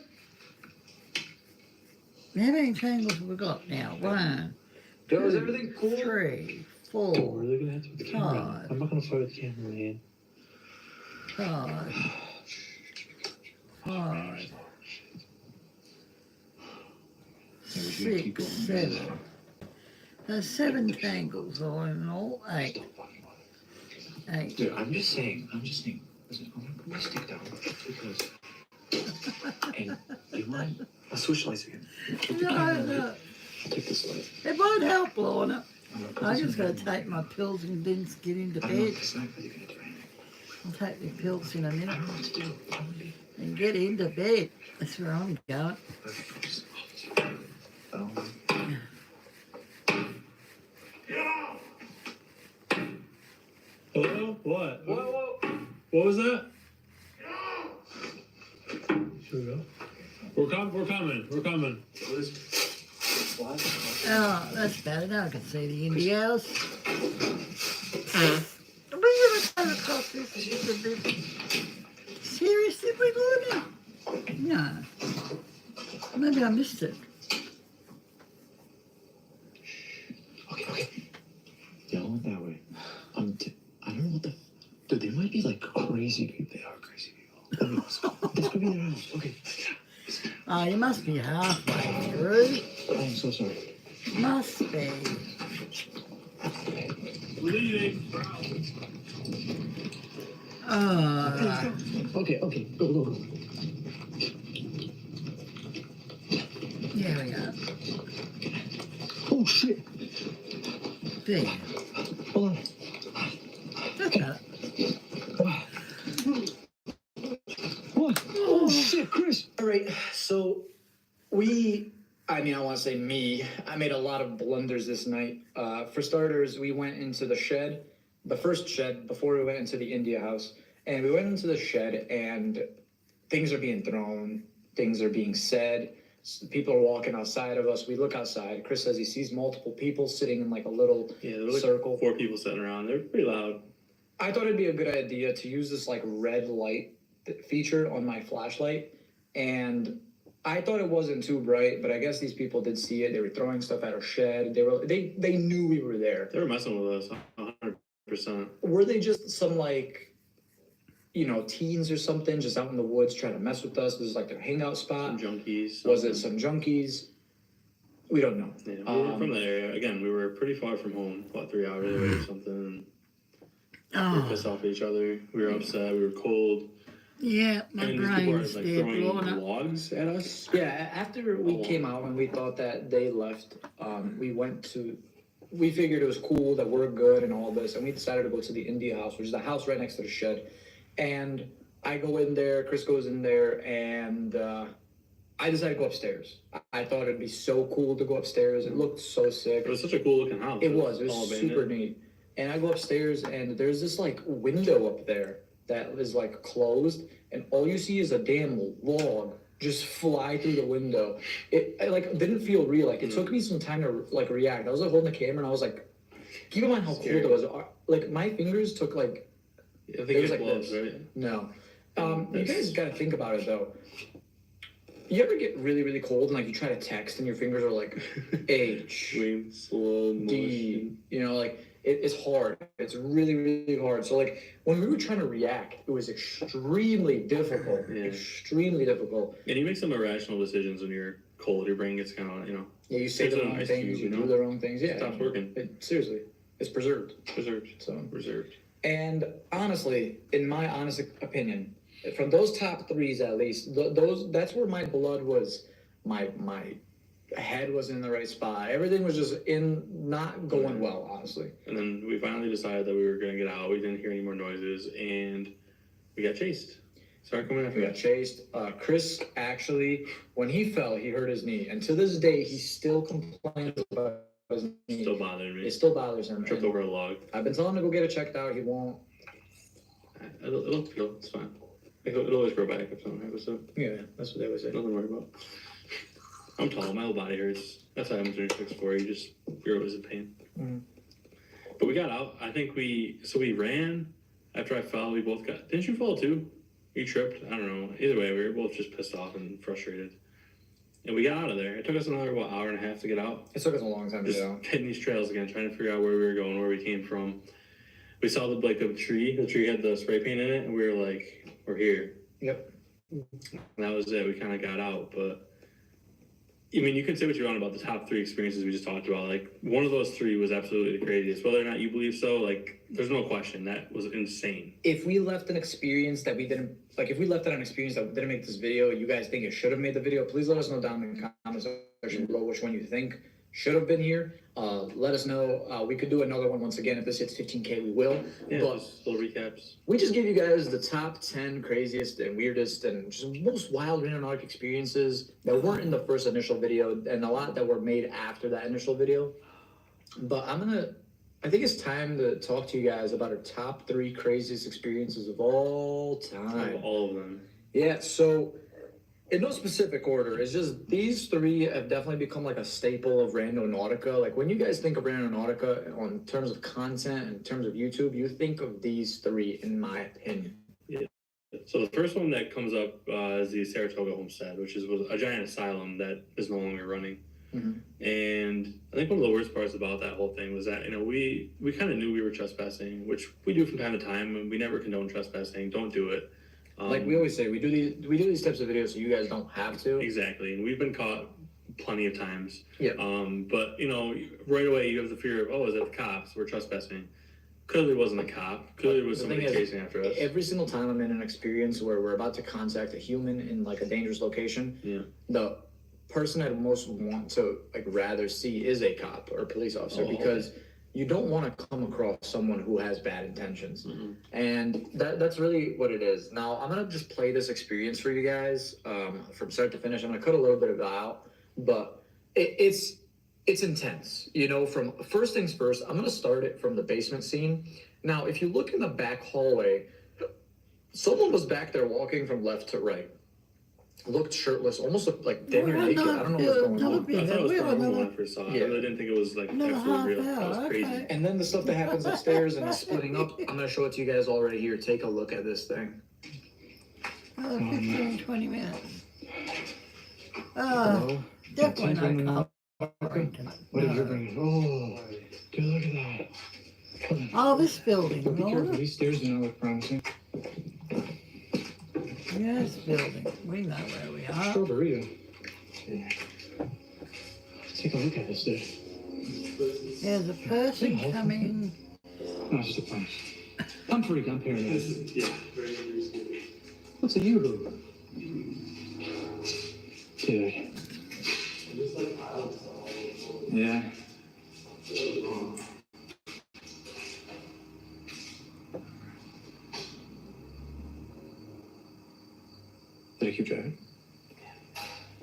How many tangles have we got now? 1, Yo, is everything cool? 3, We're 4, really gonna have to put the camera on. Five. I'm not gonna fight with the camera, man. 5, 5, Yeah, we should 6, keep going. 7. There's 7 tangles all in all. 8. Still fucking on it. 8. Dude, I'm just saying. Listen, I'm gonna put my stick down because. And you mind? I'll switch lights again. Put the camera No, on. no. I'll take this light. It won't help, Lorna. I'm gonna put I this just in gotta the- take my pills and then get into I don't know bed. if it's not really gonna do anything. I'll take the pills in a I minute don't know what to do. and get into bed. That's where I'm going. Okay, just- Hello? What? Whoa, whoa. What was that? Should we go? We're coming. Oh, that's better. Now I can see the indie house. Have we ever come across this seriously, Lorna? No. Maybe I missed it. Okay. Yellow and I don't know what the. Dude, they might be like crazy people. They are crazy people. This could be their house. Okay. Oh, you must be halfway through. I'm so sorry. Must be. We're leaving. Okay, go. There we go. Oh shit! There. Hold on. That's better. What? Oh shit, Chris! All right, so I want to say me, I made a lot of blunders this night. For starters, we went into the shed, the first shed, before we went into the India house. And we went into the shed, and things are being thrown, things are being said. People are walking outside of us. We look outside. Chris says he sees multiple people sitting in like a little there were like circle. 4 people sitting around. They're pretty loud. I thought it'd be a good idea to use this like red light feature on my flashlight, and I thought it wasn't too bright, but I guess these people did see it. They were throwing stuff at our shed. They knew we were there. They were messing with us 100%. Were they just some like, teens or something, just out in the woods trying to mess with us? This is like their hangout spot. Some junkies. Was it some junkies? We don't know. Yeah, we were from the area. Again, we were pretty far from home, about 3 hours away or something. We were pissed off at each other. We were upset. We were cold. Yeah, my And these people brain's were dead. throwing Blowing up. logs at us. Yeah, after we came out and we thought that they left, we figured it was cool that we're good and all this, and we decided to go to the India house, which is the house right next to the shed. And I go in there, Chris goes in there, and I decided to go upstairs. I thought it'd be so cool to go upstairs. It looked so sick. It was such a cool looking house. It was all super abandoned. neat. And I go upstairs, and there's this like window up there that is like closed, and all you see is a damn log just fly through the window. It like didn't feel real. Like it took me some time to like react. I was like holding the camera, and I was like, keep in mind how cold it was. Like my fingers took like. I think it was it like was, this. right? No. You guys gotta think about it though. You ever get really, really cold and like you try to text and your fingers are like H, Doing slow D, motion. like it's hard. It's really, really hard. So like when we were trying to react, it was extremely difficult. Yeah. Extremely difficult. And you make some irrational decisions when you're cold. Your brain gets kind of, Yeah, you say It's the an wrong ice things, cube, you you do know? the wrong things. Yeah. stops working. Seriously, it's preserved. Preserved. So Reserved. and honestly, in my honest opinion, from those top threes at least, that's where my blood was. My head was in the right spot. Everything was just not going well, honestly. And then we finally decided that we were going to get out. We didn't hear any more noises, and we got chased. Started coming after We got us. chased. Chris actually, when he fell, he hurt his knee, and to this day, he still complains about his knee. Still bothering me. It still bothers him. Tripped and over a log. I've been telling him to go get it checked out. He won't. It'll heal. It's fine. It'll always grow back if something happens to it. Yeah, that's what they would say. Nothing to worry about. I'm tall. My whole body hurts. That's why I'm doing 6'4". You're always in pain. Mhm. But we got out. I think we ran. After I fell, we both got. Didn't you fall too? You tripped. I don't know. Either way, we were both just pissed off and frustrated. And we got out of there. It took us another hour and a half to get out. It took us a long time to Just get out. hitting these trails again, trying to figure out where we were going, where we came from. We saw the tree. The tree had the spray paint in it, and we were like, "We're here." Yep. And that was it. We kind of got out, but I mean, you can say what you want about the top 3 experiences we just talked about. Like, one of those 3 was absolutely the craziest. Whether or not you believe so, like, there's no question. That was insane. If we left an experience that we didn't if we left it an experience that didn't make this video, you guys think it should have made the video, please let us know down in the comments section below which one you think should have been here. Let us know. We could do another one once again. If this hits 15K, we will. Yeah, But just little recaps. we just gave you guys the top 10 craziest and weirdest and just most wild randonautic experiences that weren't in the first initial video, and a lot that were made after that initial video. But I think it's time to talk to you guys about our top 3 craziest experiences of all time. All of them. Yeah, so in no specific order, it's just these 3 have definitely become like a staple of Randonautica. Like when you guys think of Randonautica in terms of content, in terms of YouTube, you think of these 3, in my opinion. So the first one that comes up is the Saratoga Homestead, which was a giant asylum that is no longer running. And I think one of the worst parts about that whole thing was that, you know, we kind of knew we were trespassing, which we do from time to time, and we never condone trespassing. Don't do it. Like we always say, we do these types of videos so you guys don't have to. Exactly, and we've been caught plenty of times. Yeah. But you know, right away you have the fear of, oh, is that the cops? We're trespassing. Clearly wasn't a cop. Clearly was somebody chasing after us. Every single time I'm in an experience where we're about to contact a human in like a dangerous location, the person I'd most want to like rather see is a cop or a police officer because you don't want to come across someone who has bad intentions. And that's really what it is. Now, I'm going to just play this experience for you guys from start to finish. I'm going to cut a little bit of it out, but it's intense. You know, from first things first, I'm going to start it from the basement scene. Now, if you look in the back hallway, someone was back there walking from left to right. Looked shirtless, almost looked like dead near naked. I don't know what's going on. I thought it was paranormal when I first saw it. I really didn't think it was like actually real. That was crazy. And then the stuff that happens upstairs and the splitting up, I'm going to show it to you guys all right here. Take a look at this thing. 15, 20 minutes. Definitely not Coprington. What did you bring? Oh, dude, look at that. Oh, this building. Be careful, these stairs do not look promising. Yes, building. We know where we are. Strawberry. Yeah. Take a look at this there. There's a person coming. No, it's just a punch. I'm freak, I'm paranoid. Yeah, very scary. What's a yoo-hoo? Dude. Yeah. Did I keep driving?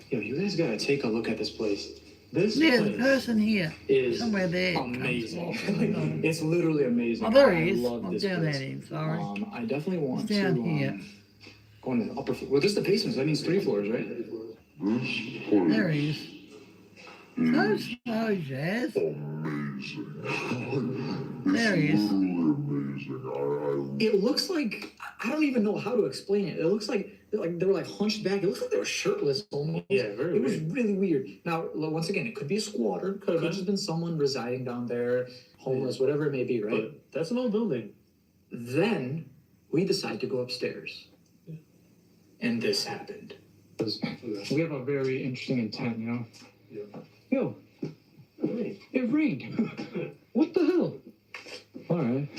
Yo, you guys gotta take a look at this place. This There's a place person here. is Somewhere there. amazing. It's literally amazing. Oh, there he is. I love I'm this down place. that end, sorry. I definitely want He's down to here. go on the upper floor. Well, this is the basement, so that means 3 floors, right? There he is. So slow, Jazz. There he is. It looks like, I don't even know how to explain it. It looks like they were like hunched back. It looks like they were shirtless almost. Yeah, very It was weird. really weird. Now, once again, it could be a squatter. Could have just been someone residing down there, homeless, whatever it may be, right? But that's an old building. Then we decide to go upstairs. And this happened. We have a very interesting intent, you know? Yo, it rained. What the hell? All right.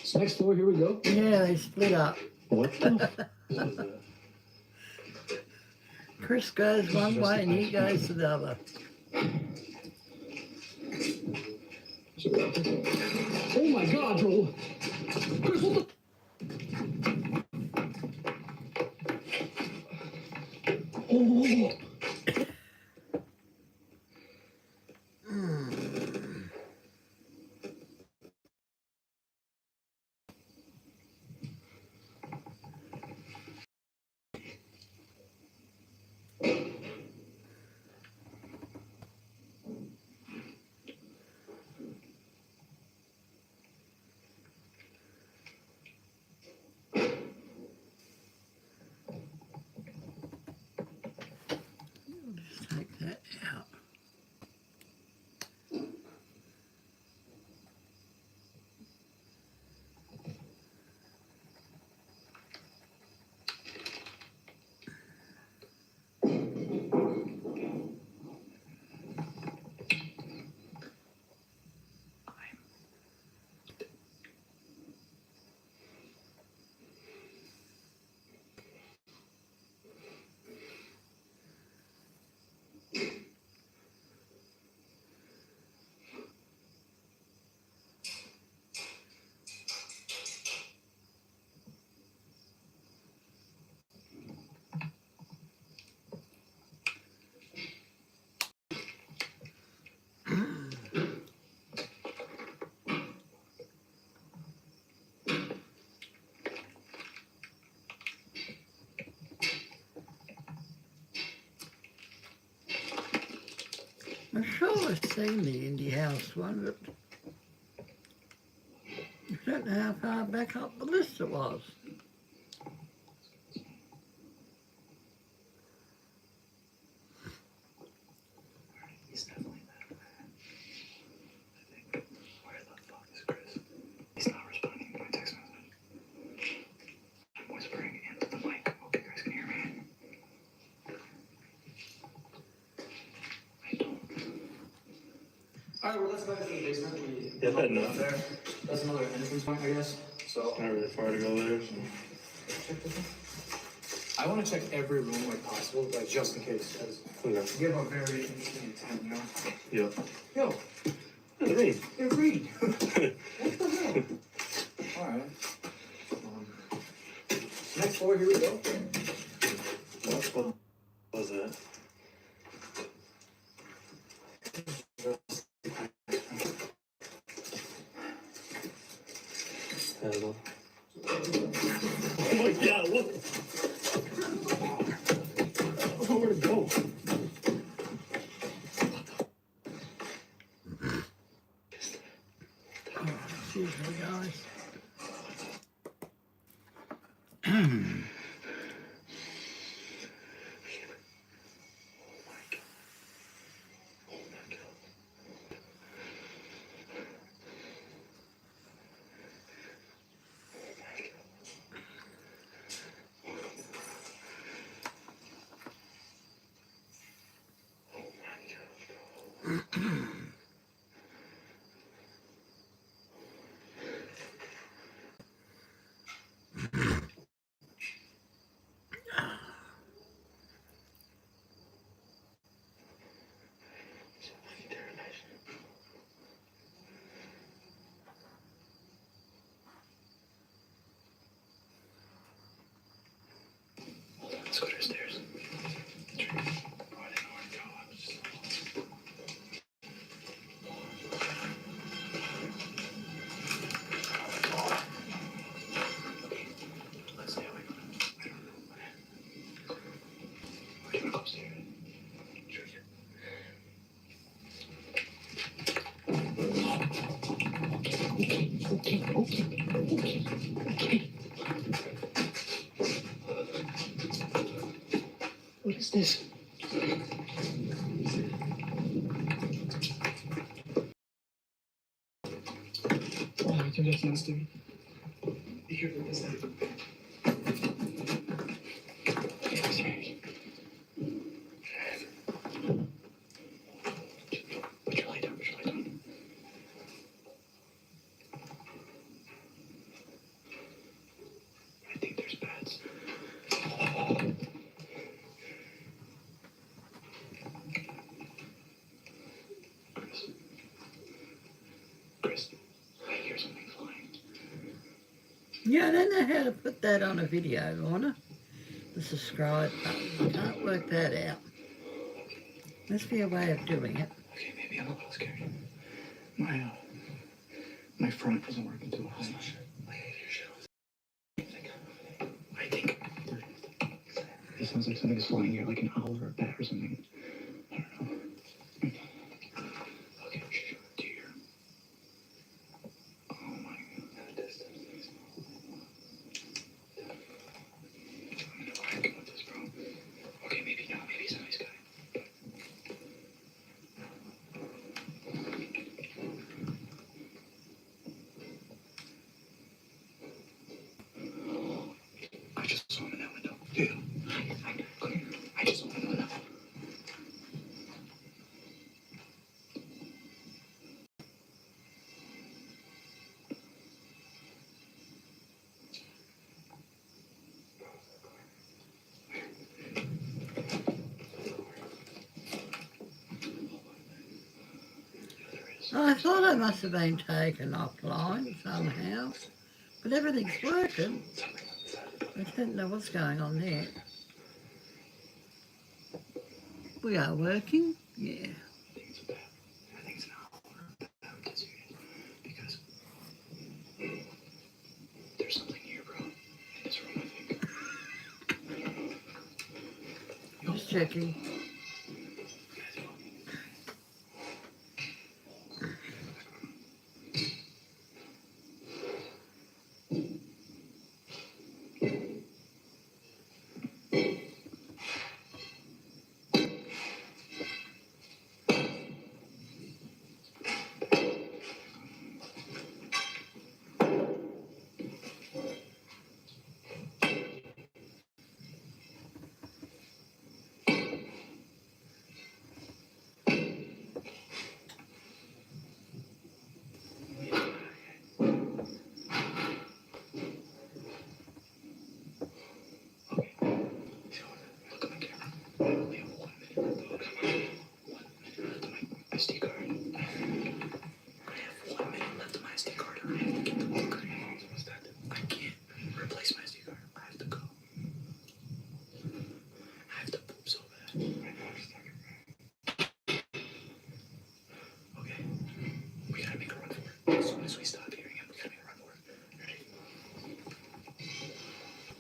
So next floor, here we go. Yeah, they split up. What the? Chris goes one way and he goes the other. Oh my God, Joel. Chris, what the? Oh. Just take that out. I'm sure I've seen the indie house one, but I don't know how far back up the list it was. ahead now. There. That's another entrance point, I guess. So Not really far to go there. check this one. I want to check every room like possible, like just in case, because Okay. you have a very interesting intent, you know. Yep. Yo, Yeah, the rain. it rained. What the hell? All right. Next floor, here we go. What was that? Hello. Oh my god, what? I don't know where to go. Excuse me, guys. Let's go to the stairs. Oh, I didn't know where to go. I was just let's stay away from it. I don't know. We're gonna go upstairs. Sure. Okay. What is this? Oh, I think that's nice, dude. Be careful with this thing. Okay, that's right. Put your light down, put your light down. I think there's bats. Chris, I hear something flying. Yeah, I don't know how to put that on a video, Lorna. The subscribe button. I can't work that out. Must be a way of doing it. Okay, maybe I'm a little scared. My front isn't working too well. I think it sounds like something's flying here, like an owl or a bat or something. I don't know. Okay, shh, do you hear? Oh my god, distance. I'm gonna whack him with this, bro. Okay, maybe not. Maybe he's a nice guy. I just saw him in that window. Yeah. Come here. I just saw him in the window. I thought I must have been taken offline somehow, but everything's working. I didn't know what's going on there. We are working? Yeah. I think it's a bat. I think it's an owl or a bat. That's it. Because there's something here, bro. In this room, I think. Just checking.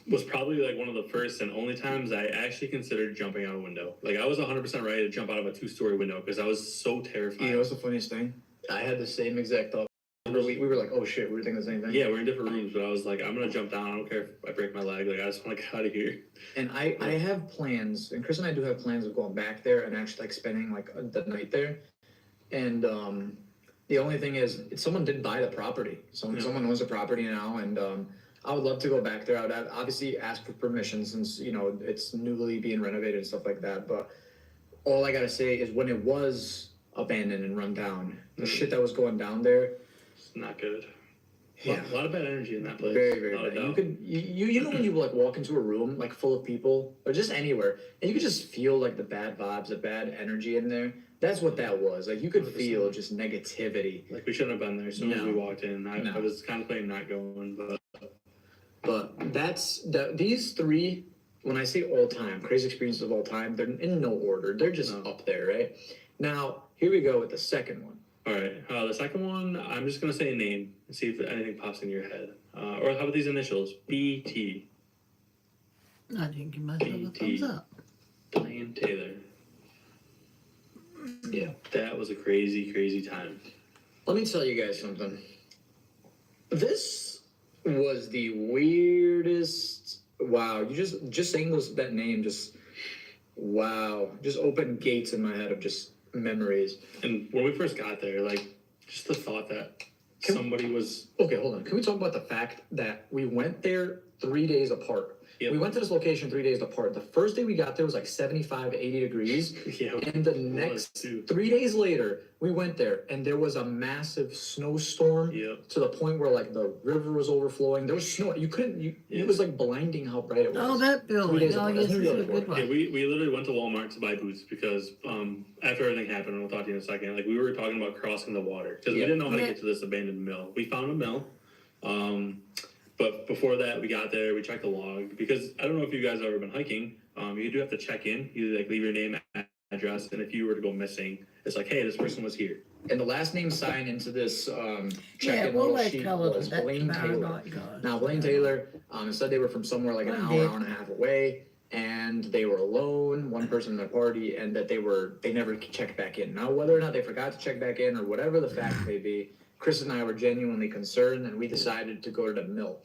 was probably like one of the first and only times I actually considered jumping out a window. Like I was 100% ready to jump out of a 2-story window because I was so terrified. You know what's the funniest thing? I had the same exact thought. We were like, oh shit, we were thinking the same thing. Yeah, we're in different rooms, but I was like, I'm gonna jump down. I don't care if I break my leg. Like I just want to get out of here. And I have plans, and Chris and I do have plans of going back there and actually like spending like the night there. And the only thing is, someone did buy the property. Someone owns the property now, and I would love to go back there. I would obviously ask for permission since it's newly being renovated and stuff like that. But all I gotta say is, when it was abandoned and run down, the shit that was going down there. Not good. Yeah, a lot of bad energy in that place. Very, very bad. You know when you like walk into a room like full of people or just anywhere, and you could just feel like the bad vibes, the bad energy in there. That's what that was. Like you could 100%. Feel just negativity. Like we shouldn't have been there. As soon as we walked in, I was contemplating not going, but these three. When I say all time, crazy experiences of all time, they're in no order. They're just up there, right? Now here we go with the second one. All right. The second one, I'm just going to say a name and see if anything pops in your head. Or how about these initials? BT. I didn't give myself a thumbs up. Blaine Taylor. Yeah, that was a crazy, crazy time. Let me tell you guys something. This was the weirdest. Wow, you just saying that name just opened gates in my head of just memories. And when we first got there, like just the thought that somebody was okay. Hold on. Can we talk about the fact that we went there 3 days apart? Yep. We went to this location 3 days apart. The first day we got there was like 75, 80 degrees. Yeah, and the next 3 days later, we went there and there was a massive snowstorm to the point where like the river was overflowing. There was snow. You couldn't, it was like blinding how bright it was. Oh, that building. Oh, yes, this is a good one. Yeah, we literally went to Walmart to buy boots because after everything happened, and we'll talk to you in a second, like we were talking about crossing the water because we didn't know how to get to this abandoned mill. We found a mill. But before that, we got there, we checked the log, because I don't know if you guys have ever been hiking, you do have to check in, you like leave your name, address, and if you were to go missing, it's like, hey, this person was here. And the last name signed into this check-in little sheet was Blaine Taylor. Now, Blaine Taylor said they were from somewhere like an hour and a half away, and they were alone, one person in their party, and that they never checked back in. Now, whether or not they forgot to check back in or whatever the fact may be, Chris and I were genuinely concerned, and we decided to go to the mill.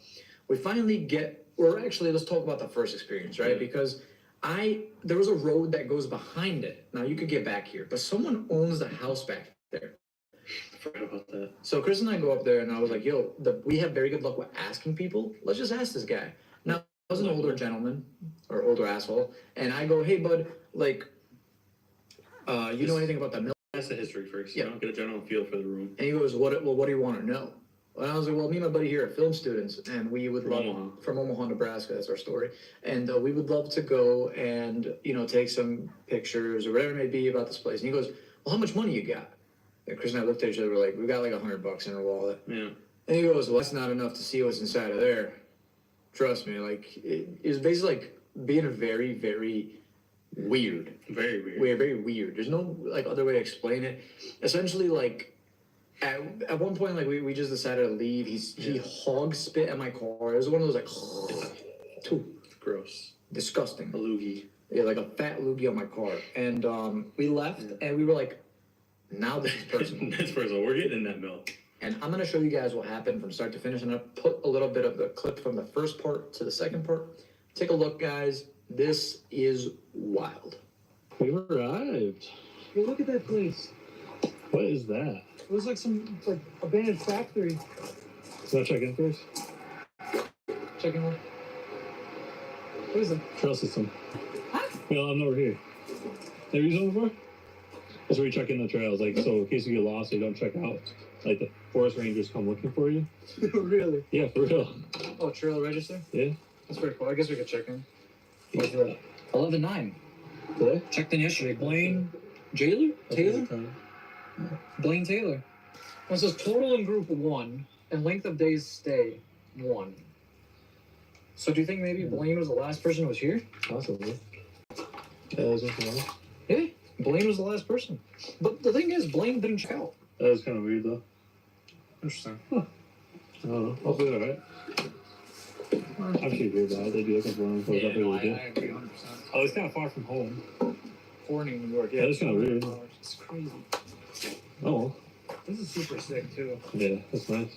We finally let's talk about the first experience, right? Because there was a road that goes behind it. Now, you could get back here, but someone owns the house back there. I forgot about that. So Chris and I go up there, and I was like, yo, we have very good luck with asking people. Let's just ask this guy. Now, I was an older gentleman, or older asshole, and I go, hey, bud, like, you know anything about the mill? That's the history first. Yeah. Get a general feel for the room. And he goes, what do you want to know? And I was like, well, me and my buddy here are film students, and we would from Omaha, Nebraska. That's our story. And we would love to go and, take some pictures or whatever it may be about this place. And he goes, well, how much money you got? And Chris and I looked at each other, we're like, we got like $100 in our wallet. Yeah. And he goes, well, that's not enough to see what's inside of there. Trust me. Like, it's basically like being a very, very weird. Very weird. Very weird. There's no like other way to explain it. Essentially, like at one point, like we just decided to leave. He hog spit at my car. It was one of those like gross, disgusting. A loogie. Yeah, like a fat loogie on my car. And we left, and we were like, now this is personal. That's personal. We're getting in that mill. And I'm gonna show you guys what happened from start to finish. And I put a little bit of the clip from the first part to the second part. Take a look, guys. This is wild. We arrived. Hey, look at that place. What is that? It was like some abandoned factory. Can I check in first? Check in. What is it? Trail system. Huh? Well, I'm over here. Have you used one before? That's where you check in the trails, like so in case you get lost, you don't check out. Like the forest rangers come looking for you. Really? Yeah, for real. Oh, trail register? Yeah. That's very cool. I guess we could check in. 11-9. Today? Checked in yesterday. Blaine Taylor? Blaine Taylor. Well, it says total in group 1 and length of days stay 1. So do you think maybe Blaine was the last person who was here? Possibly. Is that the one? Yeah, Blaine was the last person. But the thing is, Blaine didn't check out. That was kind of weird though. Interesting. Huh. I don't know. Hopefully, all right. I'm sure you hear that. They do like a foreign close up no, I every day. agree 100%. Oh, it's kind of far from home. Corning, New York. Yeah, that's kind of weird. It's crazy. Oh, This is super sick too. yeah, that's nice.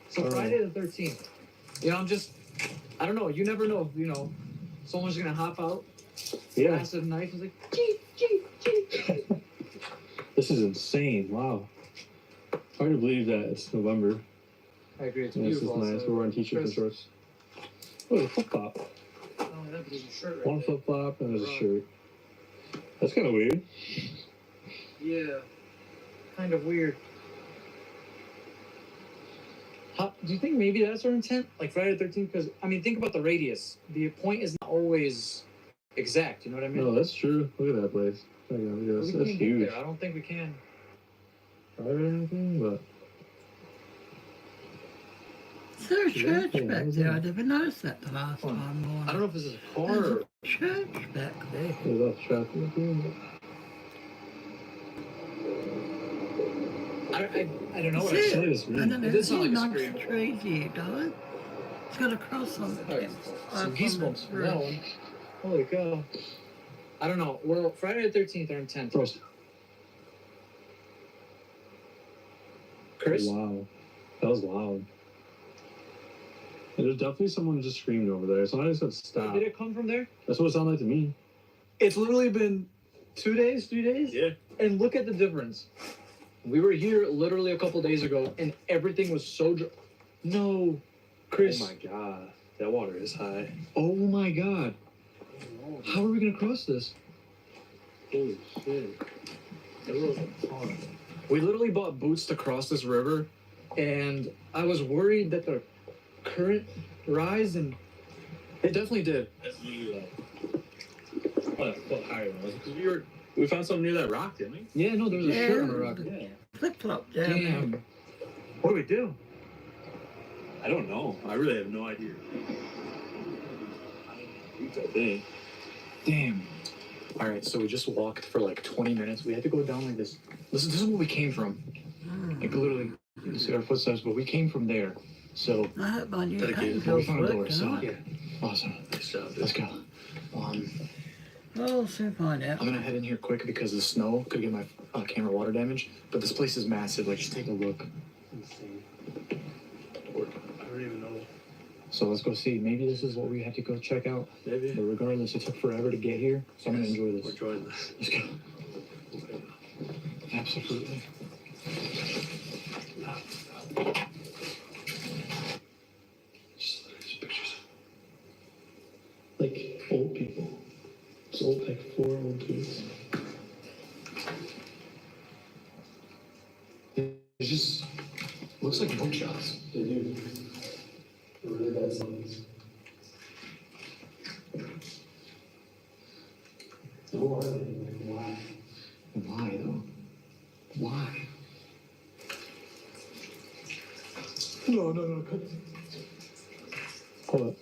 So Friday the 13th. You know, I don't know. You never know. You know, someone's gonna hop out. Yeah. Massive knife. Is like, gee, gee, gee. This is insane. Wow. Hard to believe that it's November. I agree. It's And this is beautiful. nice. outside. We're wearing t-shirts and Chris, shorts. Oh, a flip flop. oh, that was a shirt right One there. flip flop and there's a shirt. That's kind of weird. Yeah. Kind of weird. Do you think maybe that's our intent? Like Friday the 13th? Because, I mean, think about the radius. The point is not always exact. You know what I mean? No, that's true. Look at that place. Oh, yeah, look at We this. can't That's get huge. there. I don't think we can. Or anything, but Is there a church Yeah, back isn't there? I it? never noticed that the last time. I don't know if this is a car There's or... a church back there. there's that traffic up here. I don't know what I See? said. It's I don't know. It did sound like a Nice scream. trees here, guys. It's got a cross on the Alright, some on geese the bumps from roof. that one. Holy cow. I don't know. Well, Friday the 13th, our intent. Frost. Chris? Wow. That was loud. And there's definitely someone just screamed over there. Somebody said stop. Did it come from there? That's what it sounded like to me. It's literally been 2 days, 3 days? Yeah. And look at the difference. We were here literally a couple days ago, and everything was so No, Chris. Oh my god. That water is high. Oh my god. How are we gonna cross this? Holy shit. That was a pond. We literally bought boots to cross this river, and I was worried that the current rise, and it definitely did. That's literally like a foot higher than us. Because we found something near that rock, didn't we? Yeah, no, there was a Yeah. shirt on the rock. Yeah. Flip flop down there. Damn. What do we do? I don't know. I really have no idea. I think. Damn. All right, so we just walked for like 20 minutes. We had to go down like this. This is where we came from. Like literally, you can see our footsteps, but we came from there. So I hope my new Dedicated. paint we bills found a door. work So tonight. yeah, awesome. Nice job, dude. Let's go. We'll soon find out. I'm gonna head in here quick because the snow could get my camera water damage. But this place is massive. Like, just take a look. Insane. I don't even know. So let's go see. Maybe this is what we have to go check out. Maybe. But regardless, it took forever to get here, so I'm gonna enjoy We're this. enjoying this. Let's go. Absolutely. Just pictures. Like old people. It's old, like 4 old dudes. It just looks like bookshops. They do. They're really bad songs. Who are they? Like, why? Why though? Why? No, cut. Hold up.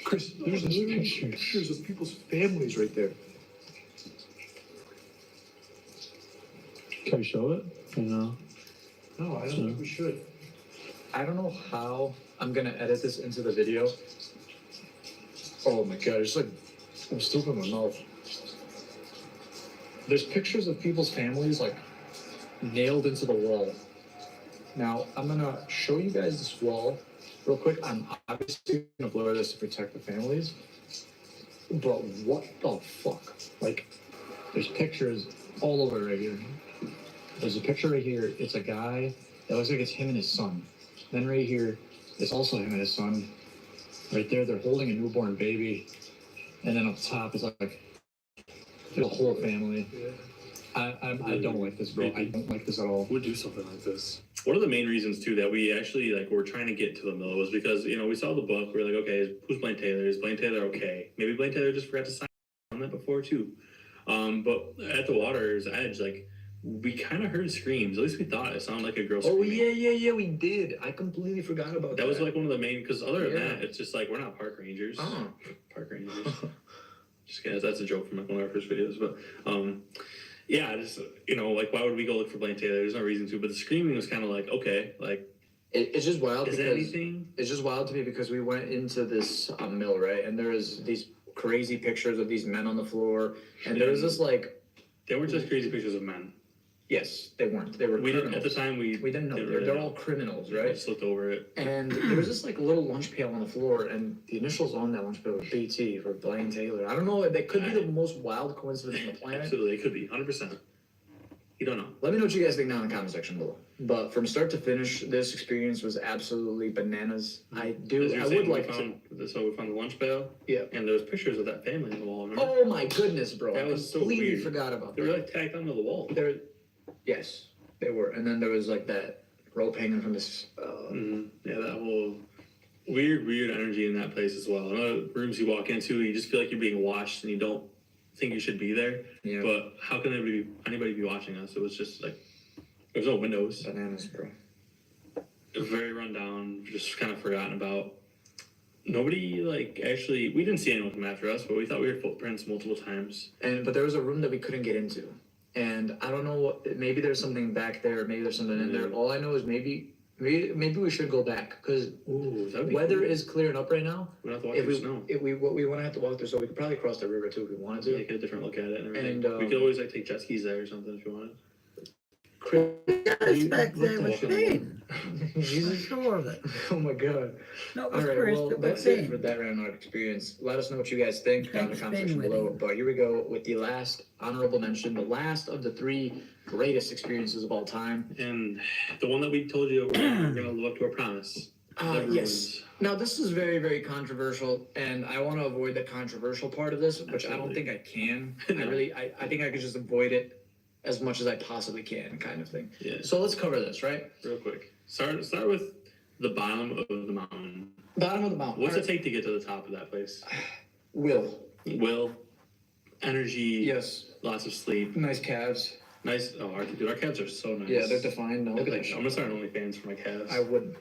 Chris, there's literally pictures of people's families right there. Can we show it? No. No, I don't Sure. think we should. I don't know how I'm gonna edit this into the video. Oh my god, it's like I'm still in my mouth. There's pictures of people's families like nailed into the wall. Now I'm gonna show you guys this wall real quick. I'm obviously gonna blur this to protect the families. But what the fuck? Like, there's pictures all over right here. There's a picture right here. It's a guy that looks like it's him and his son. Then right here, it's also him and his son. Right there, they're holding a newborn baby. And then up top is like the whole family. I don't like this, bro. I don't like this at all. We'd do something like this. One of the main reasons too that we actually like were trying to get to the mill was because we saw the book. We were like, okay, who's Blaine Taylor? Is Blaine Taylor okay? Maybe Blaine Taylor just forgot to sign on that before too. But at the water's edge, like we kind of heard screams. At least we thought it sounded like a girl Oh screaming. yeah, we did. I completely forgot about that. That was like one of the main, because other than Yeah. that, it's just like we're not park rangers. Park rangers. Just kidding. That's a joke from like one of our first videos, but yeah, just like why would we go look for Blaine Taylor? There's no reason to. But the screaming was kind of like okay, like It's just wild is there because anything? it's just wild to me because we went into this mill, right? And there was these crazy pictures of these men on the floor, and there was this like, They weren't just crazy pictures of men. yes, they weren't. They were We didn't criminals. at the time. We didn't know. really They're know. all criminals, I right? just looked over it. And there was this like little lunch pail on the floor, and the initials on that lunch pail were BT for Blaine Taylor. I don't know. That could be the most wild coincidence on the planet. Absolutely, it could be 100%. You don't know. Let me know what you guys think down in the comment section below. But from start to finish, this experience was absolutely bananas. As I you're saying, would like to. So we found the lunch pail. Yeah. And there was pictures of that family on the wall. Remember? Oh my goodness, bro! That I was so completely weird. forgot about They that. were like tagged onto the wall. Yes, they were. And then there was like that rope hanging from this. Yeah, that whole weird energy in that place as well. I know rooms you walk into, you just feel like you're being watched and you don't think you should be there. Yeah. But how can anybody be watching us? It was just like there was no windows. Bananas, bro. It was very run down, just kind of forgotten about. Nobody actually we didn't see anyone come after us, but we thought we heard footprints multiple times. But there was a room that we couldn't get into, and I don't know what. Maybe there's something back there. Maybe there's something in there. All I know is maybe we should go back because weather is clearing up right now. We don't have to walk If through we snow. if we what we want to have to walk through, so we could probably cross the river too if we wanted to. Yeah, get a different look at it and everything. And, we could always take jet skis there or something if you wanted. Chris, Guys back there was walking Ben. I'm sure of it. oh my god. Not All with right, Chris, well, but with that's it for Ben. that Randonautic experience. Let us know what you guys think down in the Thanks, comment Ben section below. Whitting. But here we go with the last honorable mention, the last of the 3 greatest experiences of all time. And the one that we told you we're gonna live up to our promise. The Yes. ruins. Now, this is very, very controversial, and I want to avoid the controversial part of this, which I don't think I can. I think I could just avoid it as much as I possibly can, kind of thing. Yeah. So let's cover this, right? Real quick. Start with the bottom of the mountain. Bottom of the mountain. What's All it take to get to the top of that place? Will. Will, energy, Yes. lots of sleep, Nice calves. nice. Oh, our calves are so nice. Yeah, they're defined. No, Look at that. I'm gonna start an OnlyFans for my calves. I would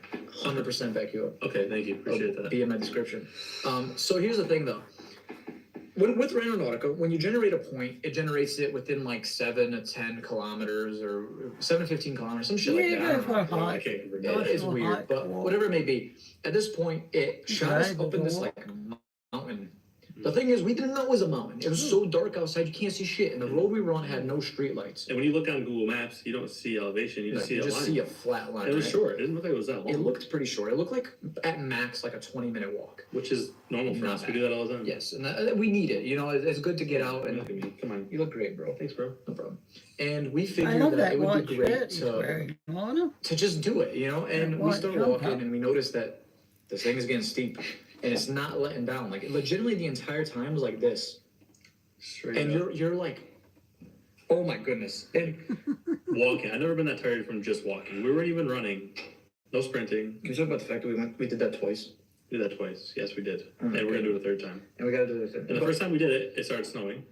100% back you up. Okay, thank you. Appreciate that. Be in my description. So here's the thing, though. With Randonautica, when you generate a point, it generates it within like 7 to 10 kilometers or 7 to 15 kilometers, some shit like Yeah, that. I that's don't know. what I hot. can't remember. It is National weird, hike but wall. whatever it may be, at this point, it shot us up in this like mountain. The thing is, we didn't know it was a mountain. It was so dark outside, you can't see shit. And the road we were on had no street lights. And when you look on Google Maps, you don't see elevation. You just see You a just line. see a flat line. It was right? short. It didn't look like it was that long. It looked pretty short. It looked like at max like a 20-minute walk. which is normal for Not us. We bad. do that all the time. Yes, and we need it. You know, it's good to get out Look and at me. Come on. you look great, bro. Thanks, bro. No problem. And we I figured love that that it would white be shirt great he's to wearing. Lana. just do it, you know? And That we white start jump walking up. and we noticed that this thing is getting steep and it's not letting down. Like legitimately the entire time was like this. Straight And up. you're like, oh my goodness. And Walking. I've never been that tired from just walking. We weren't even running. No sprinting. can we talk about the fact that we did that twice? We did that twice. Yes, we did. Oh my And we're gonna do it a third time. And we gotta do this. And the first time we did it, it started snowing.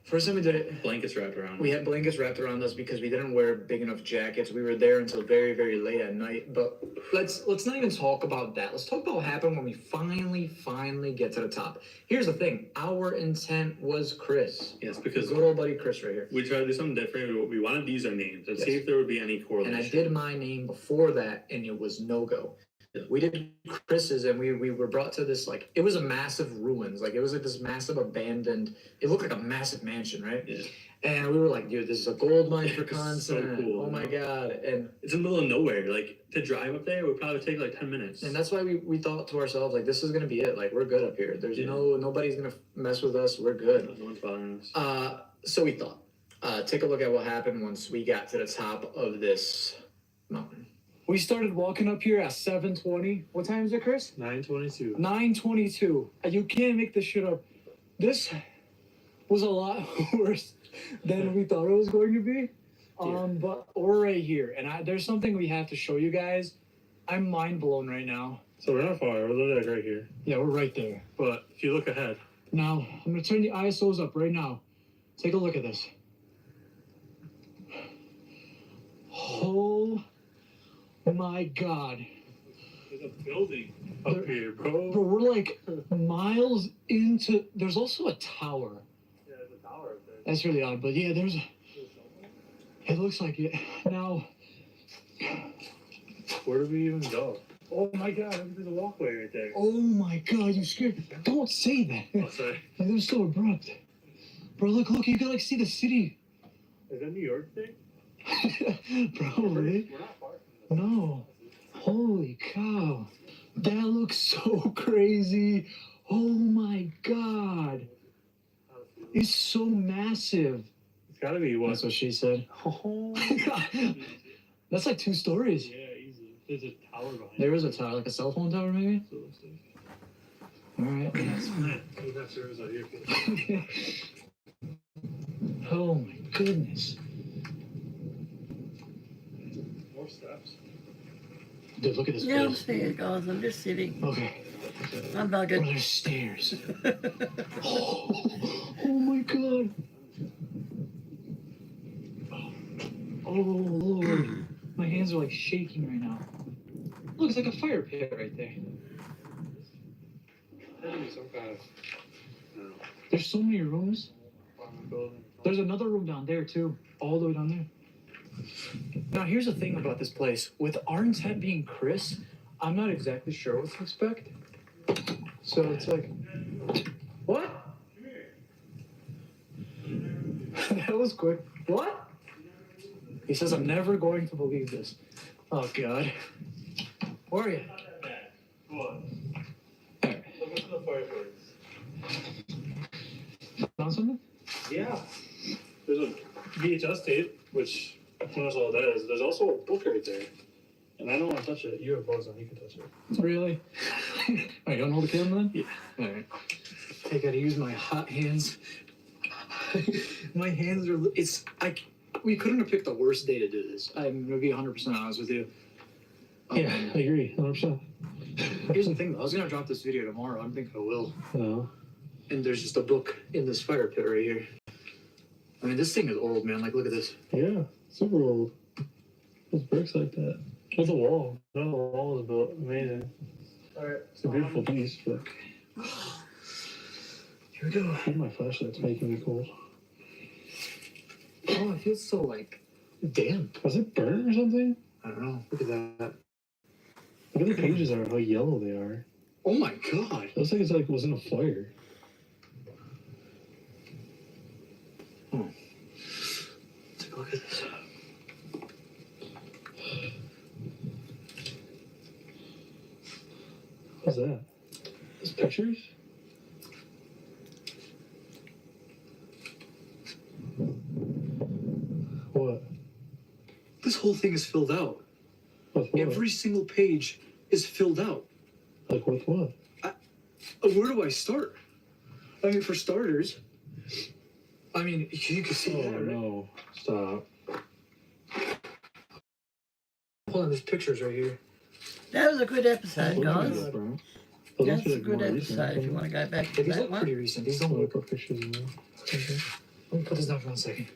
First time we did it, Blankets wrapped around. we had blankets wrapped around us because we didn't wear big enough jackets. We were there until very, very late at night. But let's not even talk about that. Let's talk about what happened when we finally get to the top. Here's the thing. Our intent was Chris. Yes, because Good old buddy Chris right here. we tried to do something different. We wanted to use our names and see Yes. if there would be any And correlation. I did my name before that and it was no go. Yeah. We did Chris's and we were brought to this like it was a massive ruins. Like it was like this massive abandoned, it looked like a massive mansion, right? Yeah. And we were like, dude, this is a gold mine for It's so content. cool, Oh my no? god. And It's in the middle of nowhere. Like to drive up there would probably take like 10 minutes. And that's why we thought to ourselves, like, this is gonna be it. Like, we're good up here. There's Yeah. nobody's gonna mess with us. We're good. No one's bothering us. So we thought. Take a look at what happened once we got to the top of this mountain. We started walking up here at 7:20. What time is it, Chris? 9:22. 9:22. You can't make this shit up. This was a lot worse than we thought it was going to be. But we're right here, and there's something we have to show you guys. I'm mind blown right now. So we're not far. We're literally like right here. Yeah, we're right there. But if you look ahead, Now, I'm gonna turn the ISOs up right now. Take a look at this. Oh my god. there's a building There- up here, Bro, bro. we're like miles into. There's also a tower. Yeah, there's a tower up there. That's really odd, but yeah, there's. There's It looks like it. Now, Where do we even go? Oh my god, look, there's a walkway right there. oh my god, you scared. Don't say that. Oh, sorry. Like, that was so abrupt. Bro, look, you can like see the city. Is that New York thing? Probably. We're not far from this. No. Holy cow. That looks so crazy. Oh my god. It's so massive. It's gotta be what? That's what she said. Oh. That's like 2 stories. Yeah, easy. There's a tower behind There is a tower, like a cell phone tower, maybe? Alright. We have service out here. Oh my goodness. More steps. Dude, look at this Yeah, I'm place. staying, guys. I'm just sitting. Okay. I'm not Oh, good. there's stairs. Oh my god. Oh lord. My hands are like shaking right now. Look, it's like a fire pit right there. There's gotta be some kind of There's so many rooms. building. There's another room down there too. All the way down there. Now here's the thing about this place. With our intent being Chris, I'm not exactly sure what to expect. So it's like, what? That was quick. What? He says, I'm never going to believe this. Oh, God. Where are you? What? Alright. Look into the fireplace. Found something? Yeah. There's a VHS tape, which pretty much all that is. There's also a book right there. And I don't want to touch it. You have gloves on, you can touch it. Really? Alright, you want to hold the camera then? Yeah. Alright. I gotta use my hot hands. My hands are. We couldn't have picked the worst day to do this. I'm gonna be 100% honest with you. Yeah, I agree. 100%. Here's the thing though, I was gonna drop this video tomorrow. I'm thinking I will. No. And there's just a book in this fire pit right here. I mean, this thing is old, man. Like, look at this. Yeah, super old. There's bricks like that. There's a wall. No, the wall is built. Amazing. Alright. It's a beautiful piece, but Here we go. I think my flashlight's making me cold. Oh, it feels so, like, damp. Was it burnt or something? I don't know. Look at that. Look at the pages are, how yellow they are. Oh my god. It looks like it's like it was in a fire. Take a look at this. What's that? Those pictures? What? This whole thing is filled out. With what? Every single page is filled out. Like with what? Where do I start? I mean, for starters, I mean, you can see Oh that, right? no. Stop. Hold on, there's pictures right here. That was a good episode, Look at guys. that, bro. Those That's must be, a like, good more recent. episode if you want to go back Yeah, to these that look one. pretty recent. These don't I'm gonna look. put pictures in there. Okay. Let me put this down for 1 second.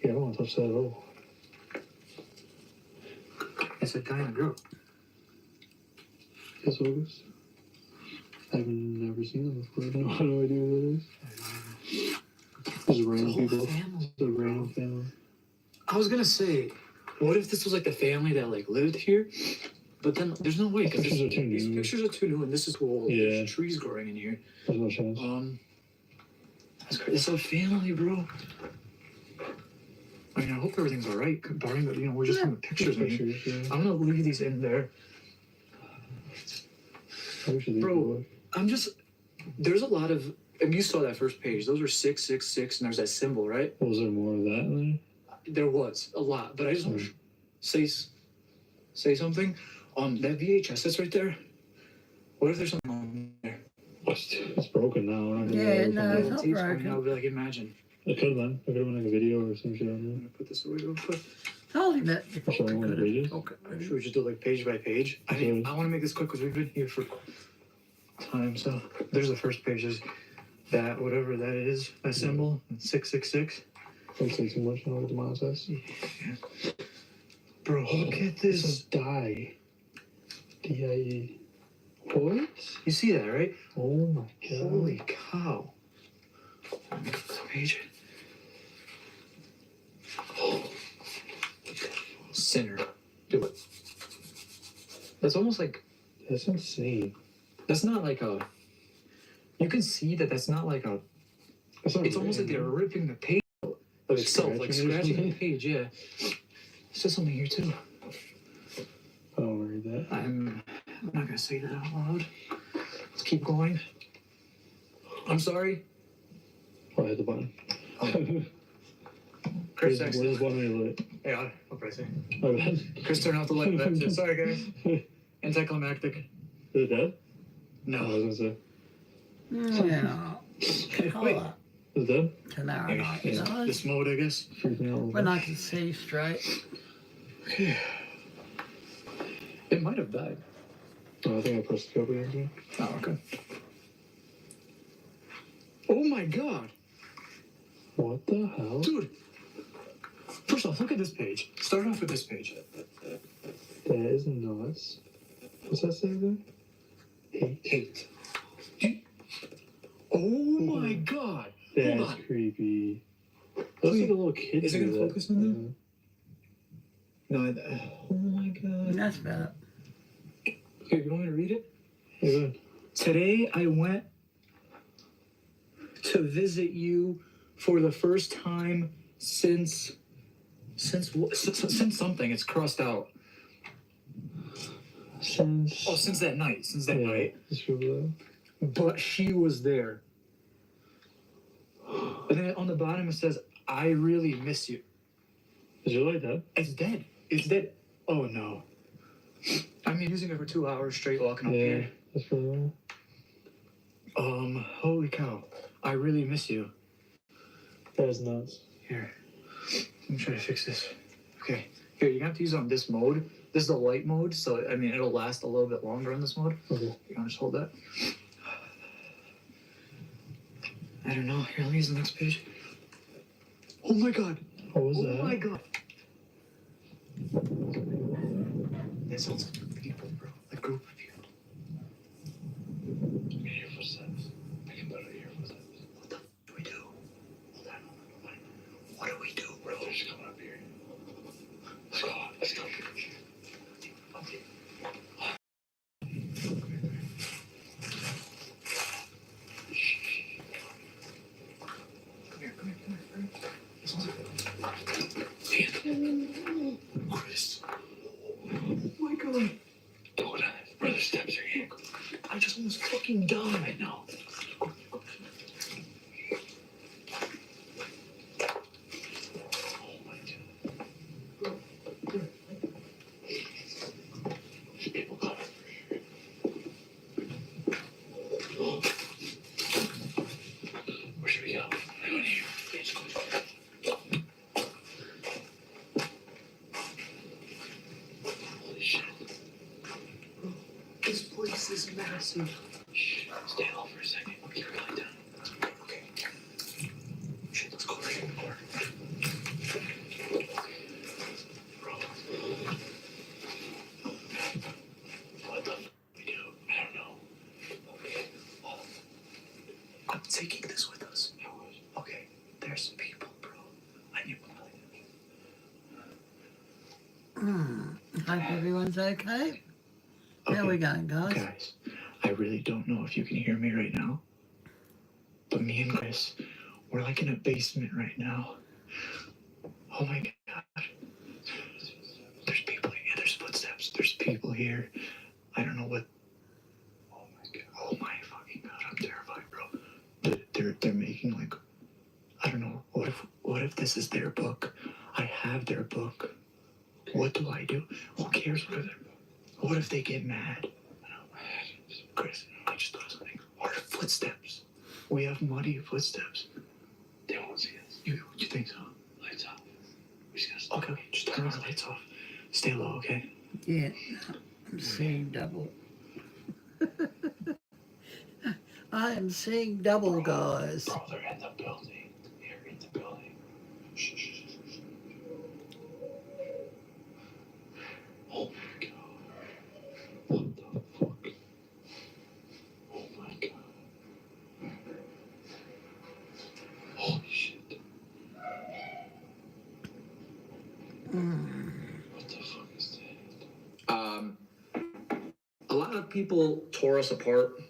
Yeah, I don't want to touch that at all. It's a guy and a girl. Guess what it is? I've never seen them before. I have no idea what that is. There's random whole people. family. It's a random family. I was gonna say, what if this was like the family that like lived here? But then there's no way because Pictures are too these new. pictures are too new and this is too old. Yeah. There's trees growing in here. There's no chance. That's crazy. It's a family, bro. I mean, I hope everything's all right. Barring that, we're just from the pictures. In here. Pictures, yeah. I'm gonna leave these in there. I wish they Bro. would. I'm just. There's a lot of. And you saw that first page. Those were 666, and there's that symbol, right? Was there more of that in There was a lot, but I just want to say something. That VHS that's right there. What if there's something on there? there? It's broken now. We're not gonna Yeah, know no, what's it's on not Tapes broken. coming out, but like imagine. it. It could have been. It could have been like a video or some shit on I'm gonna put this away real quick. Told him that before. Shall I want to read it? Okay. Should we just do like page by page? I Okay. want to make this quick because we've been here for time. So there's the first page. There's that whatever that is, that symbol, 666. Don't say too much. I know what the mom says. Bro, look at This this. is die. D-I-E. What? You see that, right? Oh my god. Holy cow. Let me go to the page. Sinner. Do it. That's almost like, That's insane. that's not like a, you can see that that's not like a, That's not it's almost like they're ripping the page out of itself, like Scratching or scratching the something? page, yeah. There's something here too. I don't read that. I'm not gonna say that out loud. Let's keep going. I'm sorry. Oh, I hit the button. Chris, Where's the button on your light? yeah, I'll probably say. My bad. Chris, turn off the light. That's it. Sorry, guys. Anticlimactic. Is it dead? No. I was gonna say. Yeah. Wait. Colour Is it dead? to narrow Maybe night, this, guys. this mode, I guess. Freaking out a little When bit. I can see straight. Okay. It might have died. Oh, I think I pressed the cover again. Oh, okay. Oh my god. What the hell? Dude. First off, look at this page. Start off with this page. That is nuts. What's that say again? Hate. Oh my god. Hold That's on. creepy. Looks like a little kid. Is it gonna did that. focus on that? No, oh my god. That's better. Here, you want me to read it? Yeah. Yeah. Today I went to visit you for the first time since something. It's crossed out. Since that night. Since that night. Just remember that. But she was there. And then on the bottom it says, "I really miss you." Is your light dead? It's dead. It's dead. Oh no. I've been using it for 2 hours straight walking up here. That's probably wrong. Holy cow. I really miss you. That is nuts. Here. Let me try to fix this. Okay. Here, you're gonna have to use it on this mode. This is the light mode, so I mean it'll last a little bit longer on this mode. Okay. You wanna just hold that? I don't know. Here, let me use the next page. Oh my god. What was Oh that? my god. That sounds like people, bro. A group of people. I can hear footsteps. I can literally hear footsteps. What the f do we do? Hold on. What do we do, bro? They're just coming up here. Let's go. Let's go. Okay. Come here. This one's Chris. Oh my god. Go down. Where the steps are here. I just almost fucking died right now. Oh my god. There's people coming for sure. Where should we go? I want here. Let's go. Holy shit. This place is massive. Shh. Stay low for a second. I'll keep your light down. Okay. Shit, let's go right in the door. Bro. What the f we do? I don't know. Okay. I'm taking this with us. Okay, there's some people, bro. I need one light. Hope everyone's okay. How we going, guys? Guys, I really don't know if you can hear me right now, but me and Chris, we're like in a basement right now. Oh my god. There's people here. There's footsteps. There's people here. I don't know what. Oh my god. Oh my fucking god. I'm terrified, bro. They're making like, I don't know. What if this is their book? I have their book. What do I do? Who cares what their book? What if they get mad? Chris, I just thought of something. What are footsteps? We have muddy footsteps. They won't see us. You think so? Lights off. We just gotta Okay, just turn the lights off. Stay low, okay? Yeah, I'm seeing double. I am seeing double, guys. Bro, they're in the building. Here in the building. Shh, shh, shh, shh, shh. Oh my god. What the fuck? Oh my god. Holy shit. What the of people tore us apart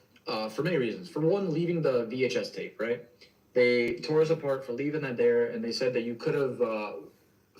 for many reasons. For one, leaving the VHS tape, right? They tore us apart for leaving that there, and they said that you could have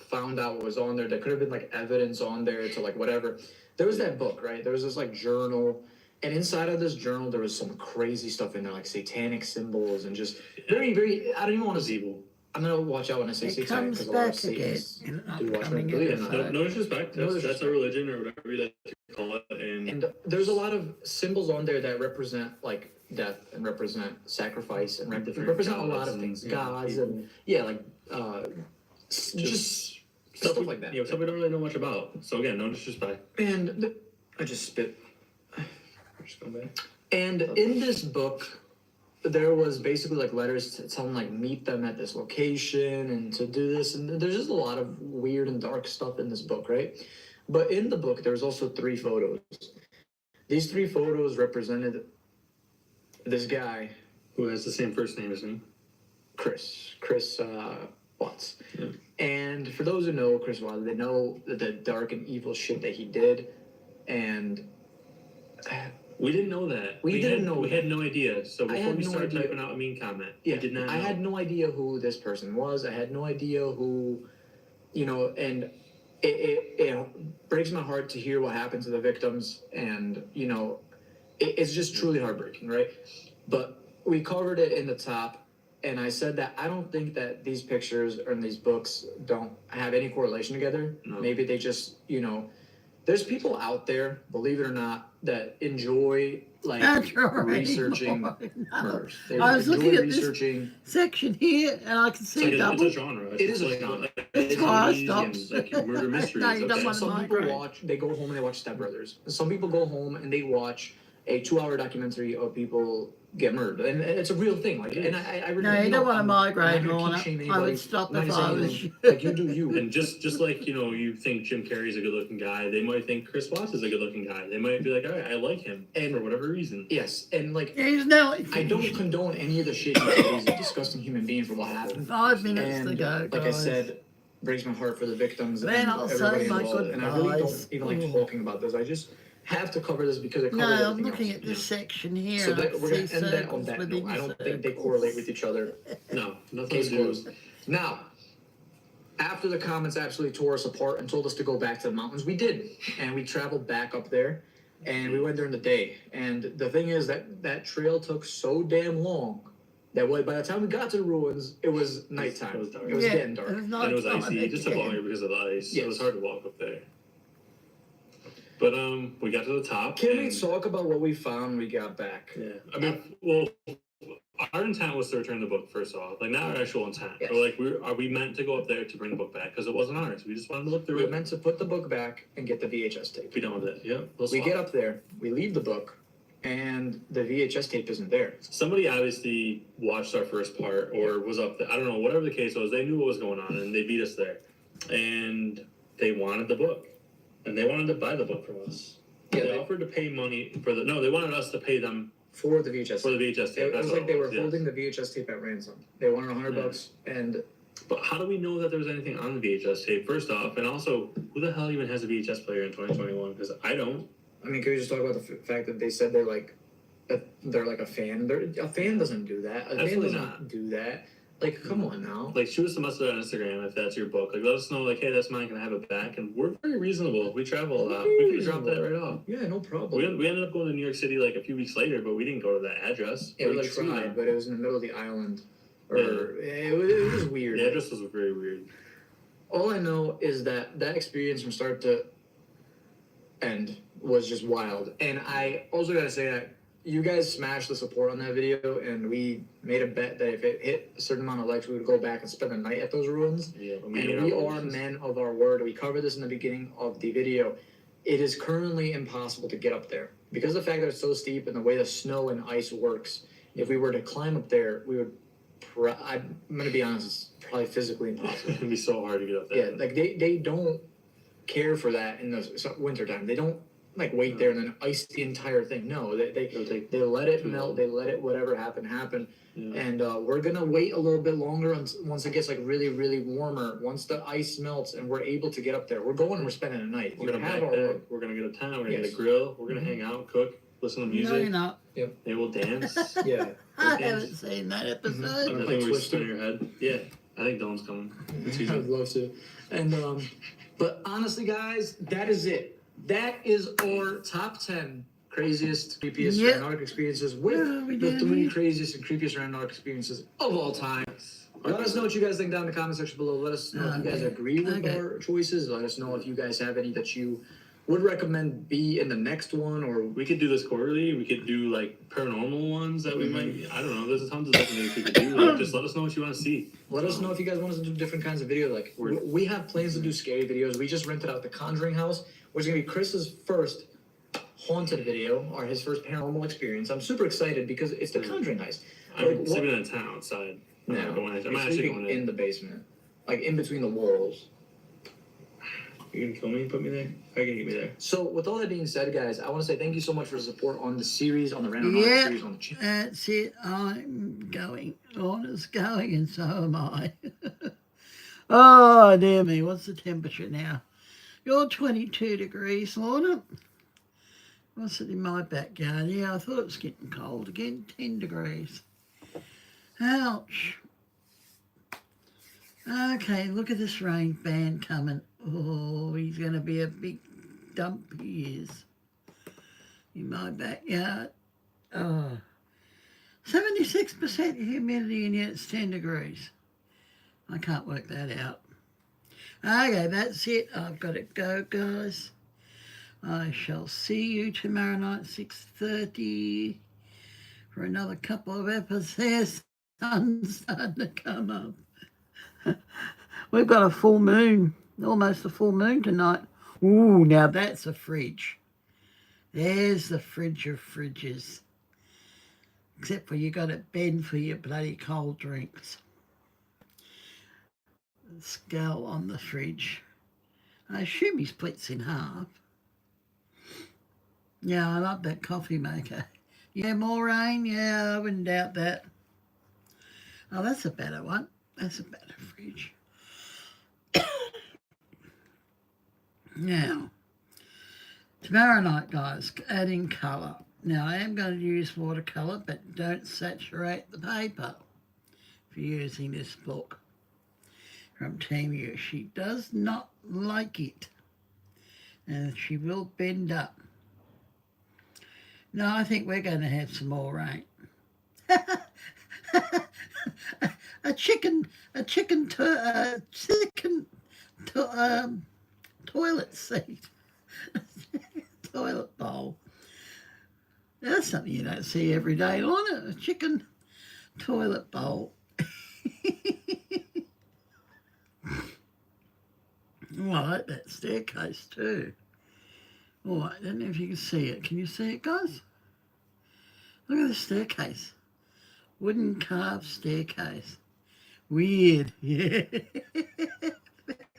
found out what was on there. There could have been like evidence on there to like whatever. There was that book, right? There was this like journal, and inside of this journal there was some crazy stuff in there, like satanic symbols and just very, very. I don't even want to Evil. I'm gonna watch out when I say It satanic comes because a lot of back again Satanists in an do watch upcoming my believe in episode. that. No disrespect. No That's disrespect. a religion or whatever you like to call it. And there's a lot of symbols on there that represent like death and represent sacrifice and Different represent a lot gods of things, and, gods people. and yeah, like just stuff like that. Yeah, stuff we don't really know much about. So again, no disrespect. And I just spit. Just go back. And in this book, there was basically like letters to tell them like meet them at this location and to do this. And there's just a lot of weird and dark stuff in this book, right? But in the book, there was also 3 photos. These 3 photos represented this guy, Who has the same first name as me? Chris Watts. Yeah. And for those who know Chris Watts, they know the dark and evil shit that he did. And We didn't know that. We didn't know We that. had no idea. So I before had we no started idea. typing out a mean comment, yeah, we did not know. I had no idea who this person was. I had no idea who, you know, and it breaks my heart to hear what happened to the victims. And, you know, it's just truly heartbreaking, right? But we covered it in the top. And I said that I don't think that these pictures or these books don't have any correlation together. No. Maybe they just, you know, there's people out there, believe it or not, that enjoy like That's right. researching No. murders. They I was enjoy looking at this researching. section here, and I can It's see like double. it's a genre. It is a like, genre. That's why I movies stopped. and, like murder mysteries. No, you don't okay. want to Some people migrate. they go home and they watch Step Brothers. Some people go home and they watch a 2-hour documentary of people get murdered, and it's a real thing. Like, and I really, No, you don't want to migrate, I'm not gonna Lorna. kink shame I anybody. would stop I'm not if saying I was anything. you. Like you do you. And just like, you know, you think Jim Carrey's a good looking guy, they might think Chris Watts is a good looking guy. They might be like, all right, I like him And- for whatever reason. Yes, and like He's now I don't condone any of the shit he did. He's a disgusting human being for what happened. 5 minutes And to go, like I guys. said, breaks my heart for the victims Then and I'll say everybody my involved. And I really goodbyes. don't even like talking about this. I just have to cover this because it covers No, I'm everything looking else. at this section here. So and I that, can we're gonna see end that on circles that within note. I don't think they circles. correlate with each other. No, nothing Case to do. closed. Now, after the comments absolutely tore us apart and told us to go back to the mountains, we did, and we traveled back up there, and we went during the day. And the thing is that trail took so damn long that by the time we got to the ruins, it was nighttime. It was dark. It was Yeah, getting dark. it was not And it was time icy, just a again. longer because of the ice. Yes. It was hard to walk up there. But we got to the top. Can we and- talk about what we found when we got back? Yeah, I mean, well, our intent was to return the book first off, like not our actual intent. Yes. But like, are we meant to go up there to bring the book back because it wasn't ours? We just wanted to look We through were it. meant to put the book back and get the VHS tape. Be done with it. Yeah. let's We swap. get up there, we leave the book, and the VHS tape isn't there. Somebody obviously watched our first part or was up there. I don't know, whatever the case was. They knew what was going on and they beat us there, and they wanted the book, and they wanted to buy the book from us. Yeah, They offered to pay money for the. No, they wanted us to pay them for the VHS for the tape. VHS tape. It That's was what like they were yes. holding the VHS tape at ransom. They wanted $100, and But how do we know that there was anything on the VHS tape? First off, and also, who the hell even has a VHS player in 2021? Because I don't. I mean, can we just talk about the fact that they said they're like a fan? A fan doesn't do that. A fan Absolutely doesn't not. do that. Like, come on now. Like, shoot us a message on Instagram if that's your book. Like, let us know, like, hey, that's mine. Can I have it back? And we're very reasonable. We travel a lot. We could have dropped that right off. Yeah, no problem. We ended up going to New York City like a few weeks later, but we didn't go to that address. Yeah, we like tried, but it was in the middle of the island. Or Yeah. it was weird. The address was very weird. All I know is that experience from start to end was just wild. And I also gotta say that you guys smashed the support on that video, and we made a bet that if it hit a certain amount of likes, we would go back and spend the night at those ruins. Yeah, And we are men. men of our word. We covered this in the beginning of the video. It is currently impossible to get up there because of the fact that it's so steep and the way the snow and ice works. If we were to climb up there, we would. I'm gonna be honest, it's probably physically impossible. It'd be so hard to get up there. Yeah, like they don't care for that in the wintertime. They don't like wait there and then ice the entire thing. No, It'll take they let it too melt. long. They let it whatever happen. Yeah. And we're gonna wait a little bit longer once it gets like really, really warmer. Once the ice melts and we're able to get up there, we're going and we're spending a night. We're gonna have our backpack. We're gonna get a tent. We're gonna Yes. get a grill. We're gonna Mhm. hang out, cook. listen to No, music. you're not. They will dance. Yeah. I haven't seen that episode. I think we spin your head. Yeah, I think Dylan's coming. I would love to. And but honestly, guys, that is it. That is our top 10 craziest, creepiest Yep. randonautic experiences What with are we the doing 3 here? craziest and creepiest randonautic experiences of all time. Let us know what you guys think down in the comment section below. Let us know if you guys agree with our choices. Let us know if you guys have any that you would recommend be in the next one, or We could do this quarterly. We could do like paranormal ones that we might. I don't know. There's tons of different things we could do. Like, just let us know what you want to see. let us know if you guys want us to do different kinds of video. Like we have plans to do scary videos. We just rented out the Conjuring house, which is gonna be Chris's first haunted video or his first paranormal experience. I'm super excited because it's the Conjuring house. I'm sleeping in a tent outside. I'm not No, going in. I'm you're actually sleeping going in the basement, like in between the walls. You gonna kill me and put me there? How can you get me there? So with all that being said, guys, I want to say thank you so much for the support on the series, on the Randonautica Yeah, series on the channel. that's it. I'm going. Lorna's going, and so am I. Oh, dear me. What's the temperature now? You're 22 degrees, Lorna. What's it in my backyard? Yeah, I thought it was getting cold again. 10 degrees. Ouch. Okay, look at this rain band coming. Oh, he's going to be a big dump, he is. In my backyard. Oh. 76% humidity and yet it's 10 degrees. I can't work that out. Okay, that's it. I've got to go, guys. I shall see you tomorrow night, 6:30, for another couple of episodes. Sun's starting to come up. We've got a full moon, almost a full moon tonight. Ooh, now that's a fridge. There's the fridge of fridges. Except for you got to bend for your bloody cold drinks. The skull on the fridge. I assume he splits in half. Yeah, I love that coffee maker. Yeah, more rain? Yeah, I wouldn't doubt that. Oh, that's a better one. That's a better fridge. Now, tomorrow night, guys, adding colour. Now, I am going to use watercolour, but don't saturate the paper for using this book from Tamu. She does not like it, and she will bend up. No, I think we're going to have some more rain. a chicken toilet seat, toilet bowl. That's something you don't see every day, Lorna. A chicken toilet bowl. Oh, I like that staircase too. Oh, I don't know if you can see it. Can you see it, guys? Look at the staircase. Wooden carved staircase. Weird. Yeah.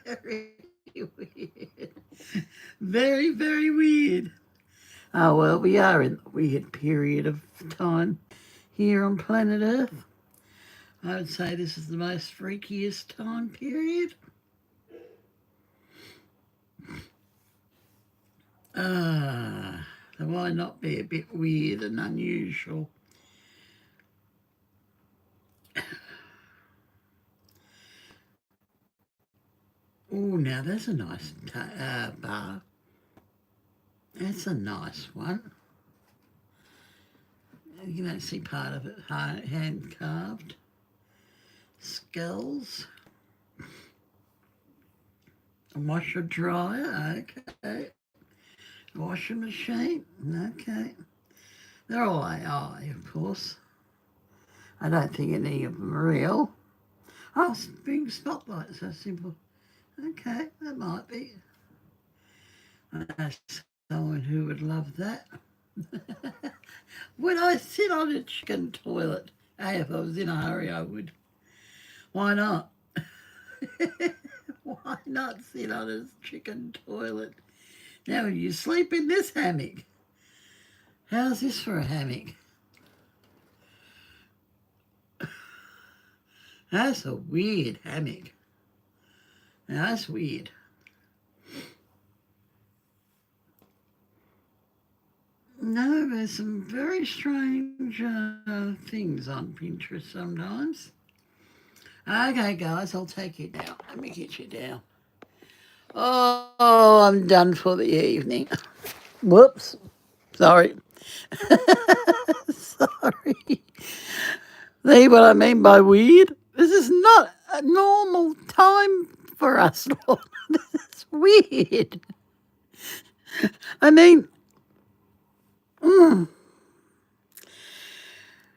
Very weird. Very, very weird. Oh, well, we are in the weird period of time here on planet Earth. I would say this is the most freakiest time period. So why not be a bit weird and unusual? Oh, now that's a nice bar. That's a nice one. You don't see part of it hand carved. Skulls. A washer dryer, okay. Washing machine, okay. They're all AI, of course. I don't think any of them are real. Oh, spring spotlights, so simple. Okay, that might be. Someone who would love that. Would I sit on a chicken toilet? Hey, if I was in a hurry, I would. Why not? Why not sit on a chicken toilet? Now, you sleep in this hammock. How's this for a hammock? That's a weird hammock. Now, that's weird. No, there's some very strange things on Pinterest sometimes. Okay, guys, I'll take you down. Let me get you down. Oh, I'm done for the evening. Whoops. Sorry. Sorry. See what I mean by weird? This is not a normal time for us, Lord. This is weird. I mean,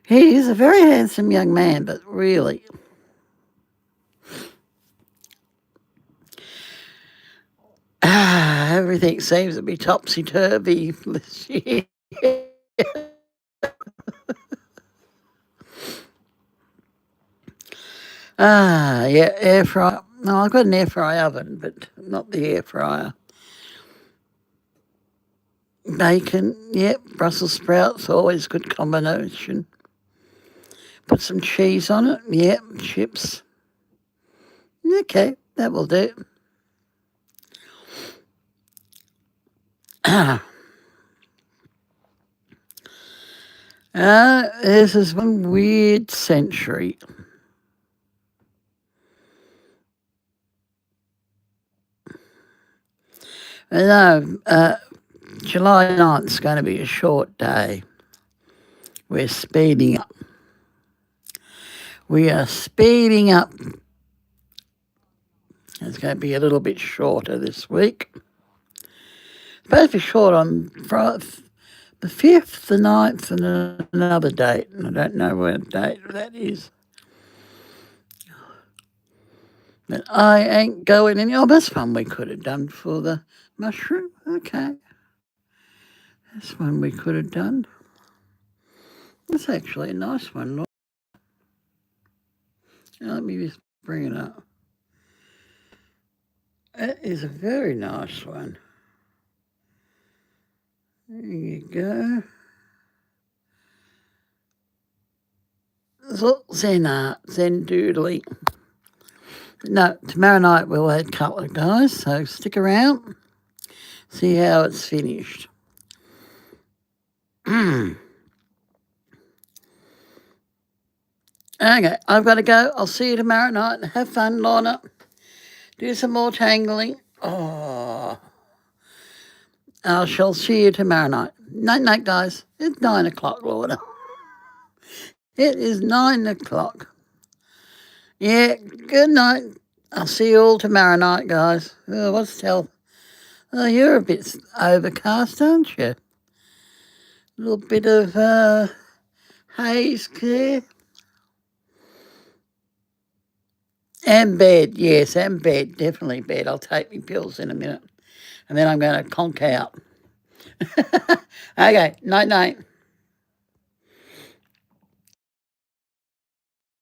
he is a very handsome young man, but really, everything seems to be topsy-turvy this year. Yeah, air fryer. No, I've got an air fryer oven, but not the air fryer. Bacon, yep. Brussels sprouts, always good combination. Put some cheese on it, yep. Chips. Okay, that will do. This is one weird century. No, July 9th is going to be a short day. We're speeding up. We are speeding up. It's going to be a little bit shorter this week. It's supposed to be short on the 5th, the 9th, and another date. I don't know what date that is. But I ain't going any. Oh, that's one we could have done for the mushroom. Okay. That's one we could have done. That's actually a nice one. Look. Let me just bring it up. That is a very nice one. There you go. Zen doodling. No, tomorrow night we'll add colour, guys, so stick around, see how it's finished. Okay, I've got to go. I'll see you tomorrow night. Have fun, Lorna. Do some more tangling. Oh, I shall see you tomorrow night. Night, guys. It's 9 o'clock, Lorna. It is 9 o'clock. Yeah, good night. I'll see you all tomorrow night, guys. Oh, what's tell? Oh, you're a bit overcast, aren't you? A little bit of haze there. And bed, yes, and bed, definitely bed. I'll take my pills in a minute. And then I'm going to conk out. Okay, night.